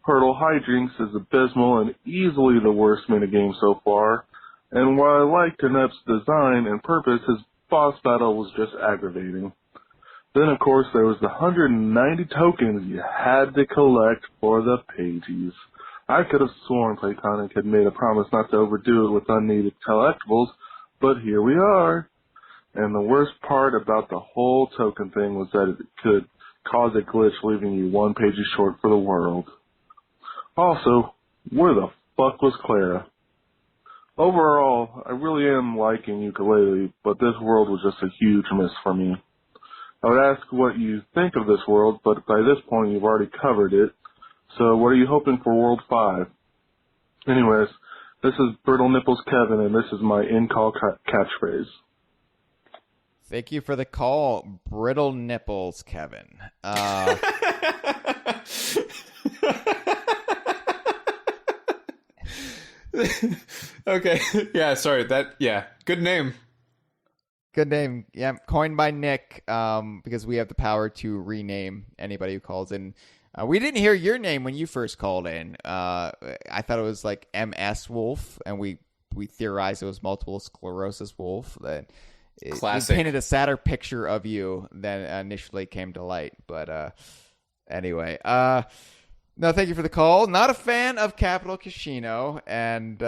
Hurdle Hijinks is abysmal and easily the worst minigame so far. And while I liked Inept's design and purpose, his boss battle was just aggravating. Then, of course, there was the 190 tokens you had to collect for the pages. I could have sworn Playtonic had made a promise not to overdo it with unneeded collectibles, but here we are. And the worst part about the whole token thing was that it could cause a glitch leaving you 1 page short for the world. Also, where the fuck was Clara? Overall, I really am liking Yooka-Laylee, but this world was just a huge miss for me. I would ask what you think of this world, but by this point you've already covered it, so what are you hoping for World 5? Anyways, this is Brittle Nipples Kevin, and this is my in-call catchphrase. Thank you for the call, Brittle Nipples, Kevin. Okay. Yeah, sorry. Good name. Good name. Yeah, coined by Nick, because we have the power to rename anybody who calls in. We didn't hear your name when you first called in. I thought it was like MS Wolfe, and we theorized it was multiple sclerosis Wolfe. That classic. It painted a sadder picture of you than initially came to light. But anyway, no, thank you for the call. Not a fan of Capital Cashino, and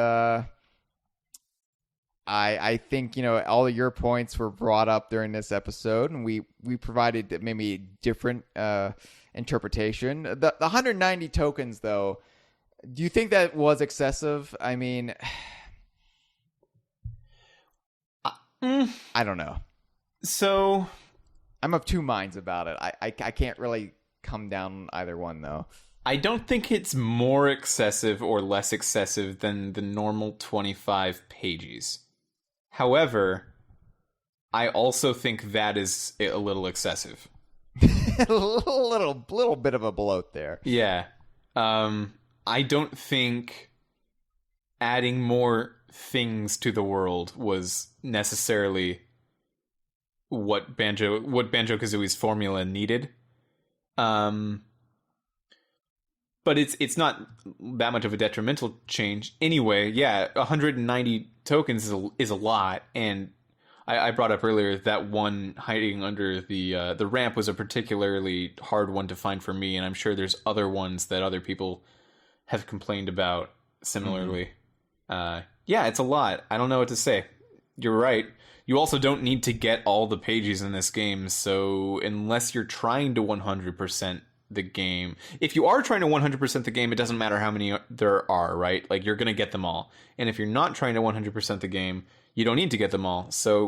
I think all of your points were brought up during this episode, and we provided maybe a different interpretation. The 190 tokens, though, do you think that was excessive? I mean, I don't know. So I'm of 2 minds about it. I can't really come down on either one, though. I don't think it's more excessive or less excessive than the normal 25 pages. However, I also think that is a little excessive. a little bit of a bloat there. Yeah. I don't think adding more things to the world was necessarily what Banjo-Kazooie's formula needed. But it's not that much of a detrimental change anyway. Yeah, 190 tokens is a lot, and I brought up earlier that one hiding under the ramp was a particularly hard one to find for me, and I'm sure there's other ones that other people have complained about similarly. Yeah, it's a lot. I don't know what to say. You're right. You also don't need to get all the pages in this game, so unless you're trying to 100% the game, if you are trying to 100% the game, it doesn't matter how many there are, right? Like, you're gonna get them all. And if you're not trying to 100% the game, you don't need to get them all. So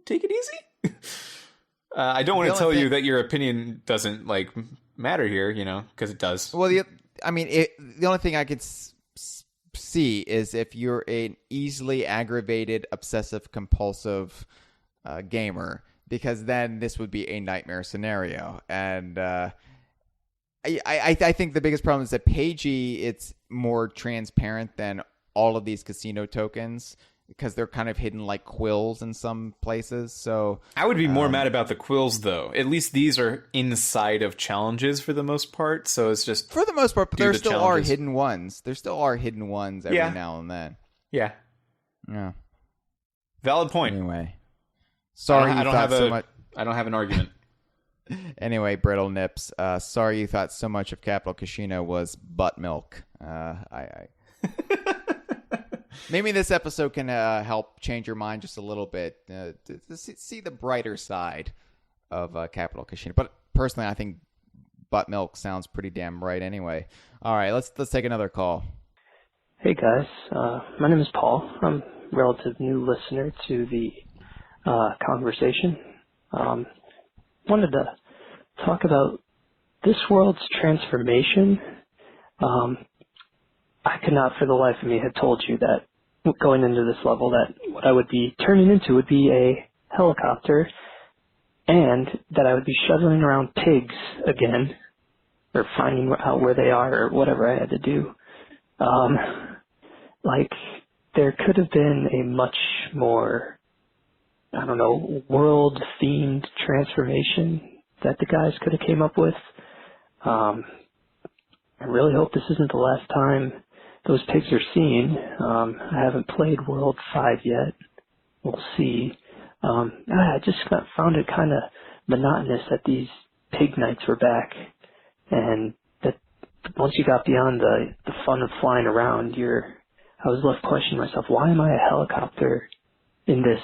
take it easy. I don't want to tell you that your opinion doesn't like matter here, you know, because it does. Well, the only thing I could see is if you're an easily aggravated, obsessive compulsive gamer, because then this would be a nightmare scenario. And I think the biggest problem is that Pagey, it's more transparent than all of these casino tokens, because they're kind of hidden like quills in some places. So I would be more mad about the quills, though. At least these are inside of challenges for the most part. So it's just for the most part, but there still are hidden ones. There still are hidden ones every now and then. Yeah. Valid point. Anyway, sorry you thought so much. I don't have an argument. Anyway, Brittle Nips, sorry you thought so much of Capital Cashino was butt milk. Maybe this episode can help change your mind just a little bit to see the brighter side of Capital Cashino. But personally, I think butt milk sounds pretty damn right anyway. All right, let's take another call. Hey guys, my name is Paul. I'm a relative new listener to the Kongversation. Wanted to talk about this world's transformation. I could not for the life of me have told you that going into this level that what I would be turning into would be a helicopter, and that I would be shuttling around pigs again, or finding out where they are, or whatever I had to do. Like, there could have been a much more, I don't know, world-themed transformation that the guys could have came up with. I really hope this isn't the last time those pigs are seen. I haven't played World 5 yet. We'll see. I just found it kind of monotonous that these pig nights were back, and that once you got beyond the fun of flying around, I was left questioning myself, why am I a helicopter in this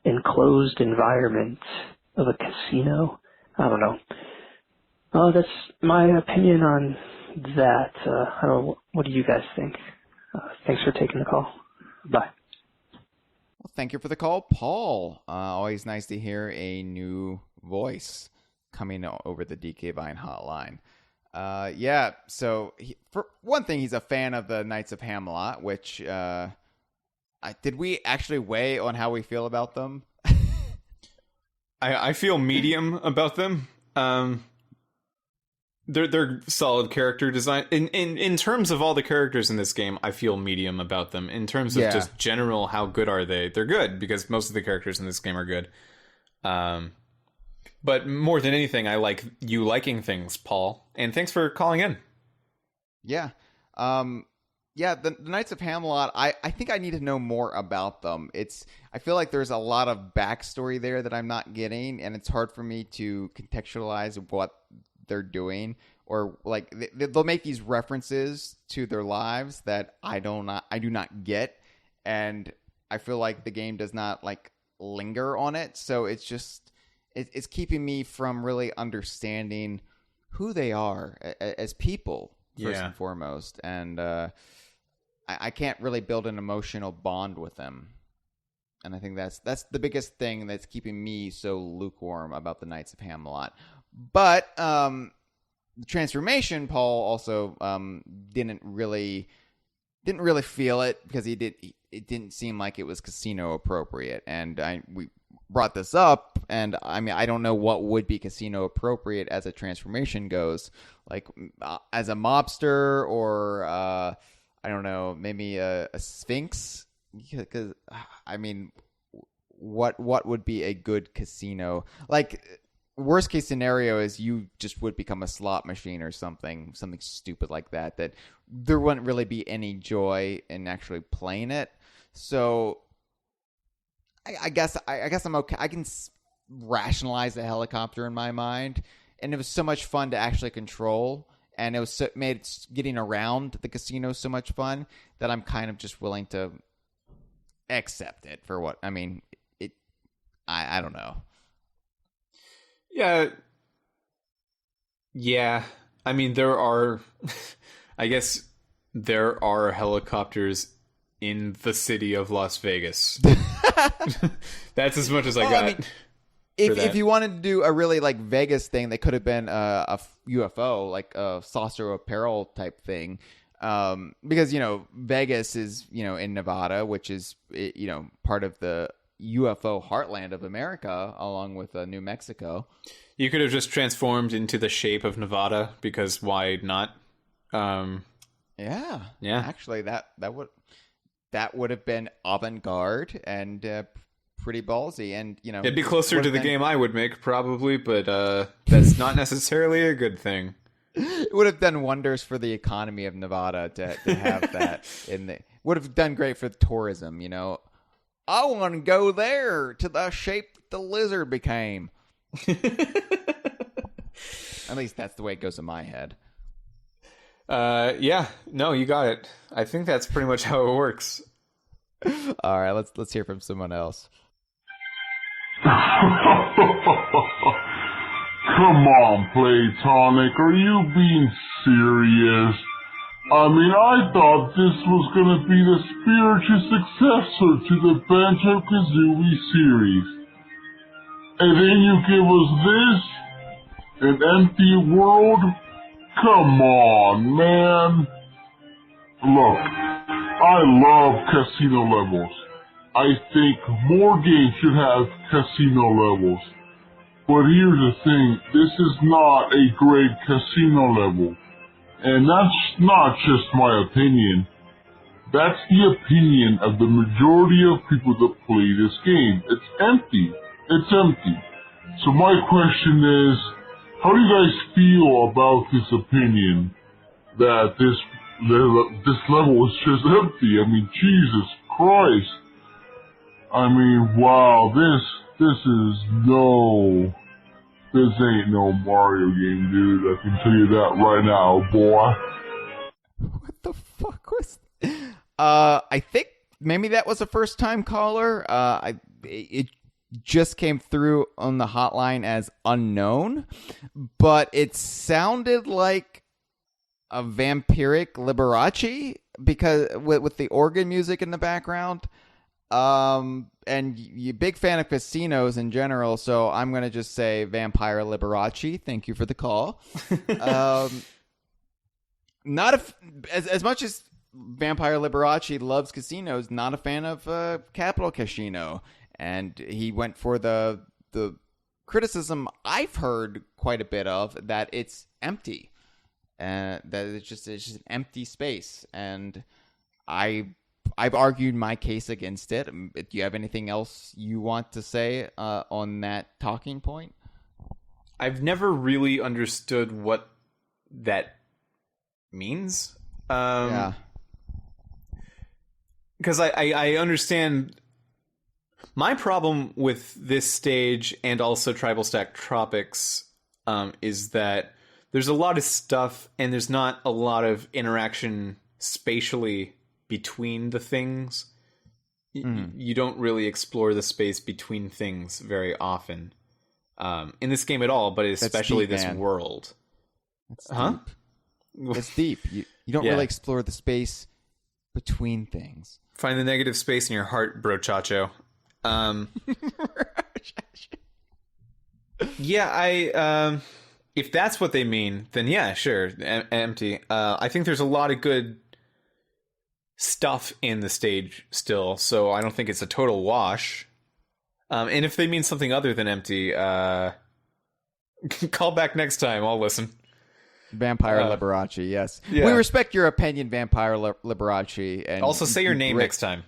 enclosed environment of a casino? I don't know. That's my opinion on that. I don't know. What do you guys think? Thanks for taking the call. Bye. Well, thank you for the call, Paul. Always nice to hear a new voice coming over the DK Vine hotline. Yeah, so for one thing, he's a fan of the Knights of Hamelot, which did we actually weigh on how we feel about them? I feel medium about them. They're solid character design. In terms of all the characters in this game, I feel medium about them. In terms of just general, how good are they? They're good, because most of the characters in this game are good. But more than anything, I like you liking things, Paul. And thanks for calling in. Yeah. The Knights of Hamelot, I think I need to know more about them. I feel like there's a lot of backstory there that I'm not getting, and it's hard for me to contextualize what they're doing, or like they'll make these references to their lives that I do not get, and I feel like the game does not like linger on it, so it's keeping me from really understanding who they are as people first and foremost, and I can't really build an emotional bond with them, and I think that's the biggest thing that's keeping me so lukewarm about the Knights of Hamelot. But the transformation, Paul also didn't really feel it, because it didn't seem like it was casino appropriate, and we brought this up, and I mean, I don't know what would be casino appropriate as a transformation goes, like as a mobster, or I don't know, maybe a sphinx, because I mean, what would be a good casino? Like, worst case scenario is you just would become a slot machine or something stupid like that. That there wouldn't really be any joy in actually playing it. So I guess I'm okay. I can rationalize the helicopter in my mind, and it was so much fun to actually control, and it was made getting around the casino so much fun that I'm kind of just willing to accept it for what I mean. I don't know. Yeah. I mean, there are. I guess there are helicopters in the city of Las Vegas. That's as much as I got. I mean, if you wanted to do a really like Vegas thing, that could have been a UFO, like a saucer apparel type thing, because Vegas is in Nevada, which is part of the UFO heartland of America, along with New Mexico. You could have just transformed into the shape of Nevada, because why not? Yeah. Actually, that would have been avant-garde and pretty ballsy, and it'd be closer to the game I would make probably, but that's not necessarily a good thing. It would have done wonders for the economy of Nevada to have that would have done great for tourism. I want to go there to the shape that the lizard became. At least that's the way it goes in my head. Yeah, no, you got it. I think that's pretty much how it works. All right, let's hear from someone else. Come on, Platonic, are you being serious? I mean, I thought this was gonna be the spiritual successor to the Banjo-Kazooie series. And then you give us this? An empty world? Come on, man. Look, I love casino levels. I think more games should have casino levels. But here's the thing, this is not a great casino level. And that's not just my opinion. That's the opinion of the majority of people that play this game. It's empty. It's empty. So my question is, how do you guys feel about this opinion that this level is just empty? I mean, Jesus Christ. I mean, wow, this ain't no Mario game, dude. I can tell you that right now, boy. What the fuck was I think maybe that was a first time caller. It just came through on the hotline as unknown, but it sounded like a vampiric Liberace because with the organ music in the background. And you're a big fan of casinos in general, so I'm going to just say Vampire Liberace. Thank you for the call. As much as Vampire Liberace loves casinos, not a fan of Capital Cashino. And he went for the criticism I've heard quite a bit of, that it's empty. That it's just an empty space. And I've argued my case against it. Do you have anything else you want to say on that talking point? I've never really understood what that means. Yeah. Because I understand. My problem with this stage and also Tribal Stack Tropics is that there's a lot of stuff and there's not a lot of interaction spatially between the things. You don't really explore the space between things very often in this game at all, but especially deep, this man. World. That's deep. It's deep. You don't really explore the space between things. Find the negative space in your heart, bro chacho. Yeah, if that's what they mean, then yeah, sure, empty. I think there's a lot of good stuff in the stage still, so I don't think it's a total wash. And if they mean something other than empty, call back next time. I'll listen. Vampire Liberace, yes. Yeah. We respect your opinion, Vampire Liberace. And also say your name next time.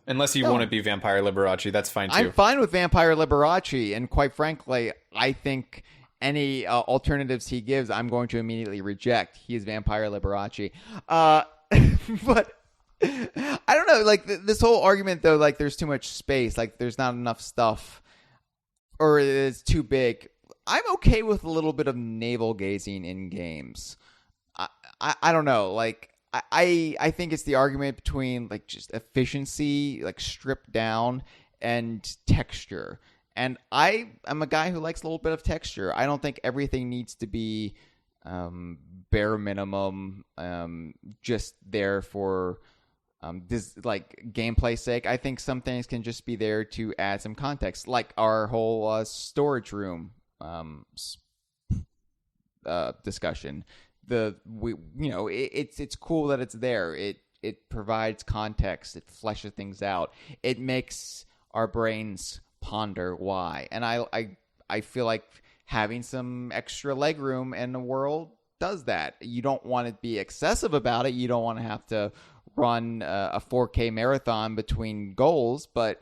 Unless you want to be Vampire Liberace, that's fine too. I'm fine with Vampire Liberace, and quite frankly, I think any alternatives he gives, I'm going to immediately reject. He is Vampire Liberace. But I don't know, like this whole argument though, like there's too much space, like there's not enough stuff, or it's too big. I'm okay with a little bit of navel gazing in games. I don't know, like I think it's the argument between like just efficiency, like stripped down, and texture. And I am a guy who likes a little bit of texture. I don't think everything needs to be bare minimum, just there for this like gameplay sake. I think some things can just be there to add some context, like our whole storage room discussion. It's cool that it's there. It provides context. It fleshes things out. It makes our brains ponder why. And I feel like having some extra legroom in the world does that. You don't want to be excessive about it. You don't want to have to run a 4K marathon between goals, but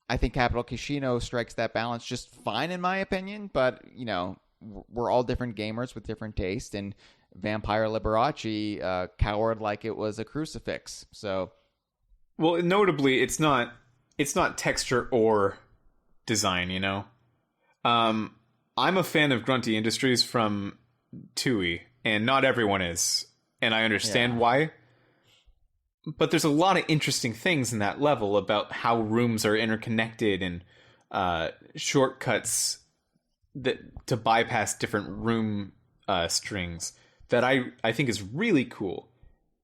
I think Capital Cashino strikes that balance just fine in my opinion. But, we're all different gamers with different taste, and Vampire Liberace cowered like it was a crucifix. So, well, notably, it's not texture or design. I'm a fan of Grunty Industries from TUI, and not everyone is, and I understand why. But there's a lot of interesting things in that level about how rooms are interconnected and shortcuts to bypass different room strings that I think is really cool.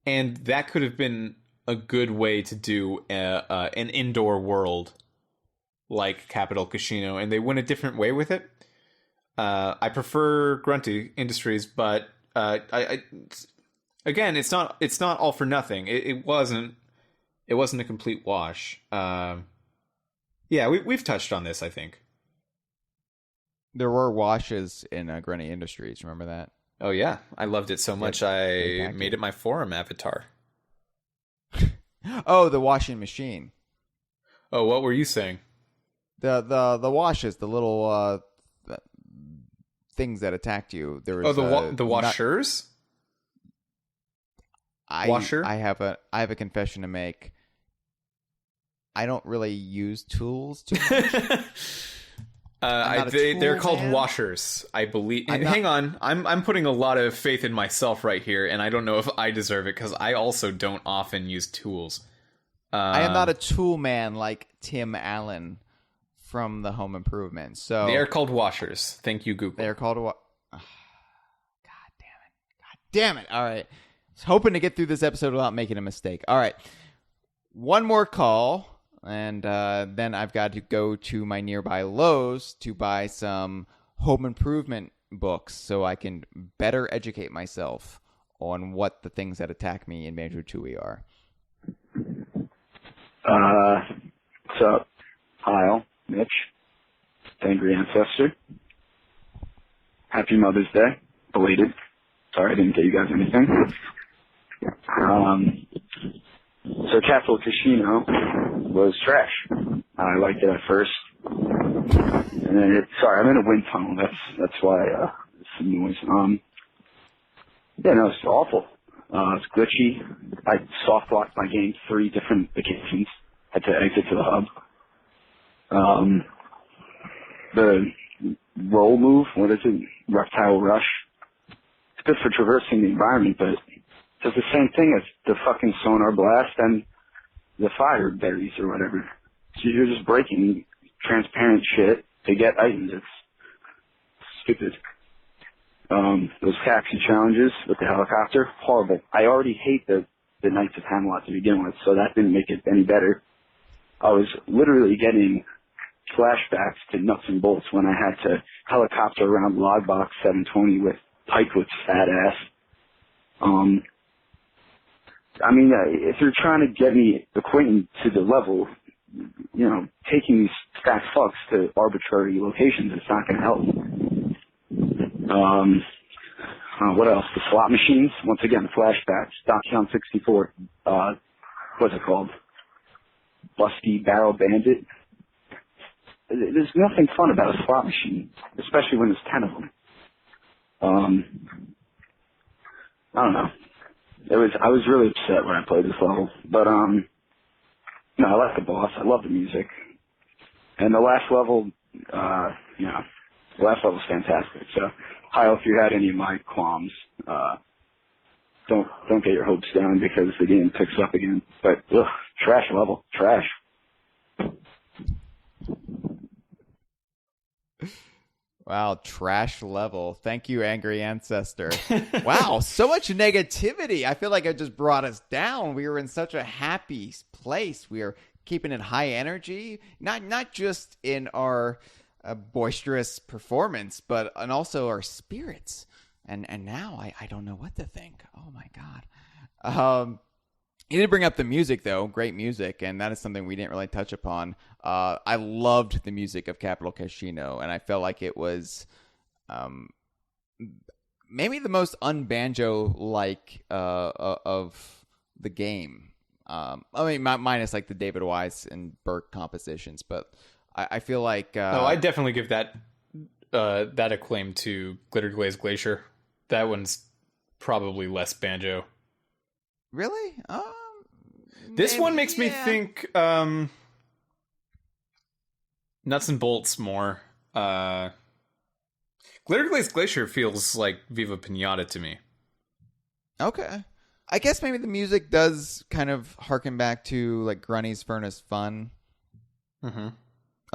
And that could have been a good way to do an indoor world like Capital Cashino, and they went a different way with it. I prefer Grunty Industries, but again, it's not all for nothing. It wasn't a complete wash. We've touched on this, I think. There were washes in Grunty Industries. Remember that? Oh yeah, I loved it so much. I made it my forum avatar. Oh, the washing machine. Oh, what were you saying? The washes, the little things that attacked you. There was the washers. Washer. I have a confession to make. I don't really use tools too much. They're called washers, I believe. Hang on, I'm putting a lot of faith in myself right here, and I don't know if I deserve it because I also don't often use tools. I am not a tool man like Tim Allen from the Home Improvement. So they are called washers. Thank you, Google. They're called God damn it! All right, I was hoping to get through this episode without making a mistake. All right, one more call. And then I've got to go to my nearby Lowe's to buy some home improvement books so I can better educate myself on what the things that attack me in Banjo-Tooie are. What's up? Hyle, Mitch, Angry Ancestor. Happy Mother's Day. Belated. Sorry I didn't get you guys anything. So Capital Cashino was trash. I liked it at first. And then sorry, I'm in a wind tunnel. That's why it's some noise. No, it's awful. It's glitchy. I soft locked my game 3 different occasions. Had to exit to the hub. The roll move, what is it? Reptile Rush. It's good for traversing the environment, but does the same thing as the fucking Sonar Blast and the Fire Berries or whatever. So you're just breaking transparent shit to get items. It's stupid. Those taxi challenges with the helicopter, horrible. I already hate the Knights of Hamelot to begin with, so that didn't make it any better. I was literally getting flashbacks to nuts and bolts when I had to helicopter around Logbox 720 with Pikewood's fat ass. If you're trying to get me acquainted to the level, taking these fat fucks to arbitrary locations, it's not going to help. What else? The slot machines. Once again, flashbacks. Docktown 64. What's it called? busty barrel bandit. There's nothing fun about a slot machine, especially when there's 10 of them. I don't know. I was really upset when I played this level, but no, I like the boss. I love the music, and the last level, the last level's fantastic. So, Hyle, if you had any of my qualms, don't get your hopes down because the game picks up again. But trash level, trash. Wow, trash level. Thank you, Angry Ancestor. Wow, so much negativity. I feel like it just brought us down. We were in such a happy place. We are keeping it high energy, not just in our boisterous performance, and also our spirits. And now I don't know what to think. Oh my God. You did bring up the music, though. Great music, and that is something we didn't really touch upon. I loved the music of Capital Cashino, and I felt like it was maybe the most unbanjo-like of the game. I mean, minus like the David Wise and Burke compositions, but I feel like... I definitely give that acclaim to Glitter Glaze Glacier. That one's probably less banjo. Really? This one makes me think Nuts and Bolts more. Glitter Glaze Glacier feels like Viva Pinata to me. Okay. I guess maybe the music does kind of harken back to like Grunny's Furnace Fun. Mm-hmm.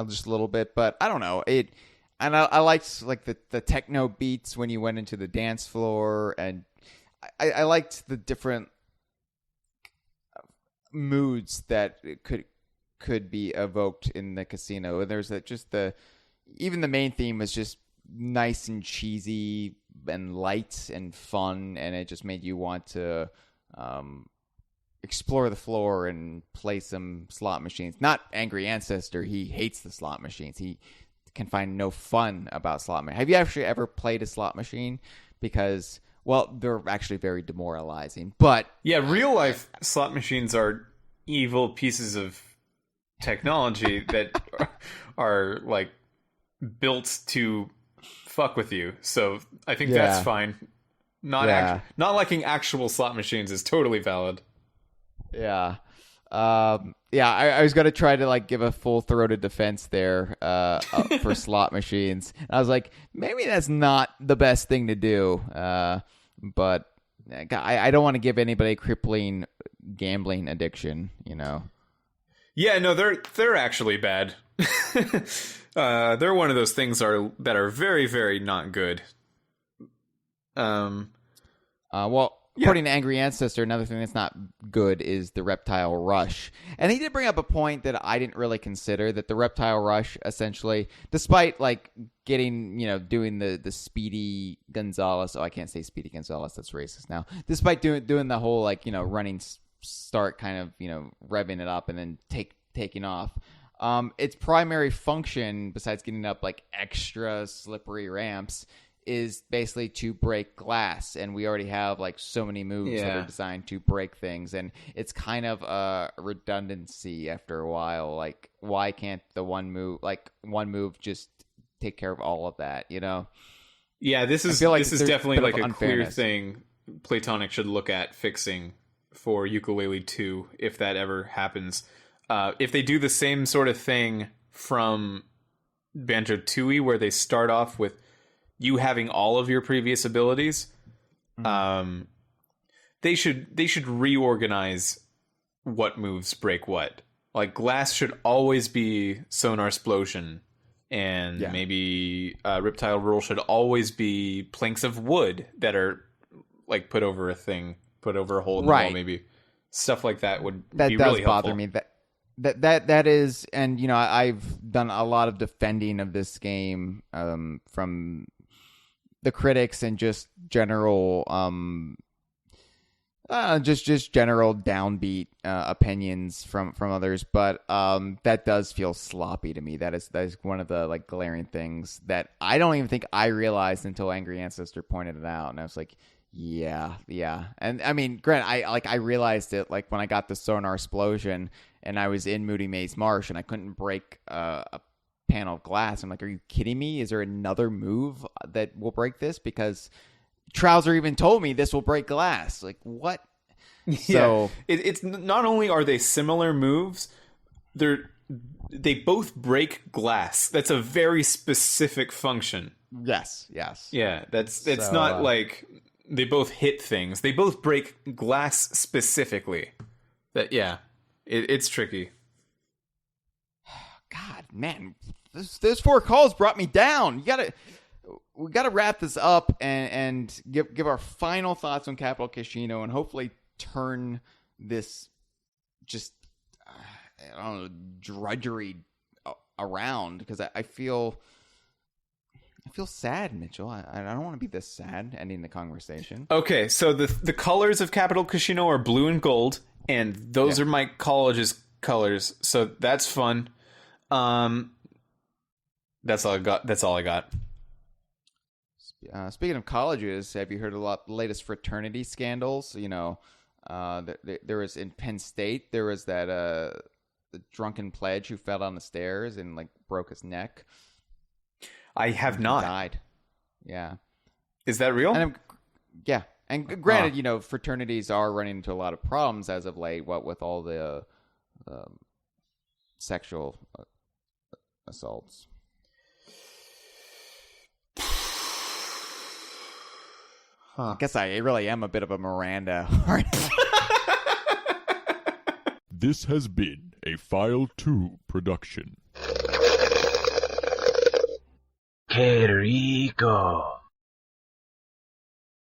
Just a little bit, but I don't know. And I liked like the techno beats when you went into the dance floor, and I liked the different moods that could be evoked in the casino. And there's even the main theme was just nice and cheesy and light and fun, and it just made you want to explore the floor and play some slot machines. Not Angry Ancestor, he hates the slot machines. He can find no fun about slot machines. Have you actually ever played a slot machine? Because, well, they're actually very demoralizing. But yeah, real life slot machines are evil pieces of technology that are like built to fuck with you. So I think that's fine. Not liking actual slot machines is totally valid. Yeah. I was going to try to like give a full-throated defense there for slot machines. And I was like, maybe that's not the best thing to do. But I don't want to give anybody a crippling gambling addiction, you know. Yeah, no, they're actually bad. They're one of those things that are very, very not good. According to Angry Ancestor, another thing that's not good is the Reptile Rush. And he did bring up a point that I didn't really consider, that the Reptile Rush, essentially, despite, like, getting, doing the Speedy Gonzalez... Oh, I can't say Speedy Gonzalez, that's racist now. Despite doing the whole, like, running start, kind of, revving it up and then taking off. Its primary function, besides getting up, like, extra slippery ramps, is basically to break glass, and we already have like so many moves that are designed to break things, and it's kind of a redundancy after a while. Like, why can't the one move just take care of all of that, Yeah, this is definitely like a clear thing Playtonic should look at fixing for Yooka-Laylee 2 if that ever happens. If they do the same sort of thing from Banjo-Tooie, where they start off with you having all of your previous abilities, they should reorganize what moves break what. Like, glass should always be Sonar Explosion, and maybe Riptile Roll should always be planks of wood that are like put over a hole in the wall. Maybe stuff like that would be really helpful. That does bother me. That is, and I've done a lot of defending of this game from the critics and just general just general downbeat opinions from others, but that does feel sloppy to me. That is one of the like glaring things that I don't even think I realized until Angry Ancestor pointed it out, and I was like, yeah. And I mean, granted, I realized it like when I got the Sonar Explosion, and I was in Moody Maze Marsh, and I couldn't break a panel of glass. I'm like, are you kidding me? Is there another move that will break this? Because Trouser even told me this will break glass. Like, what? So it's not only are they similar moves, they both break glass. That's a very specific function. Yes. Yeah, it's not like they both hit things. They both break glass specifically. It's tricky. God, man, those 4 calls brought me down. We gotta wrap this up and give our final thoughts on Capital Cashino and hopefully turn this just I don't know, drudgery around, because I feel sad, Mitchell. I don't want to be this sad ending the conversation. Okay, so the colors of Capital Cashino are blue and gold, and those are my college's colors. So that's fun. That's all I got. Speaking of colleges, have you heard the latest fraternity scandals? You know, there was in Penn State. There was that the drunken pledge who fell down the stairs and like broke his neck. I have not. Died. Yeah. Is that real? Yeah. And granted, you know, fraternities are running into a lot of problems as of late. What with all the sexual assaults. I guess I really am a bit of a Miranda. This has been a File 2 production. Que rico.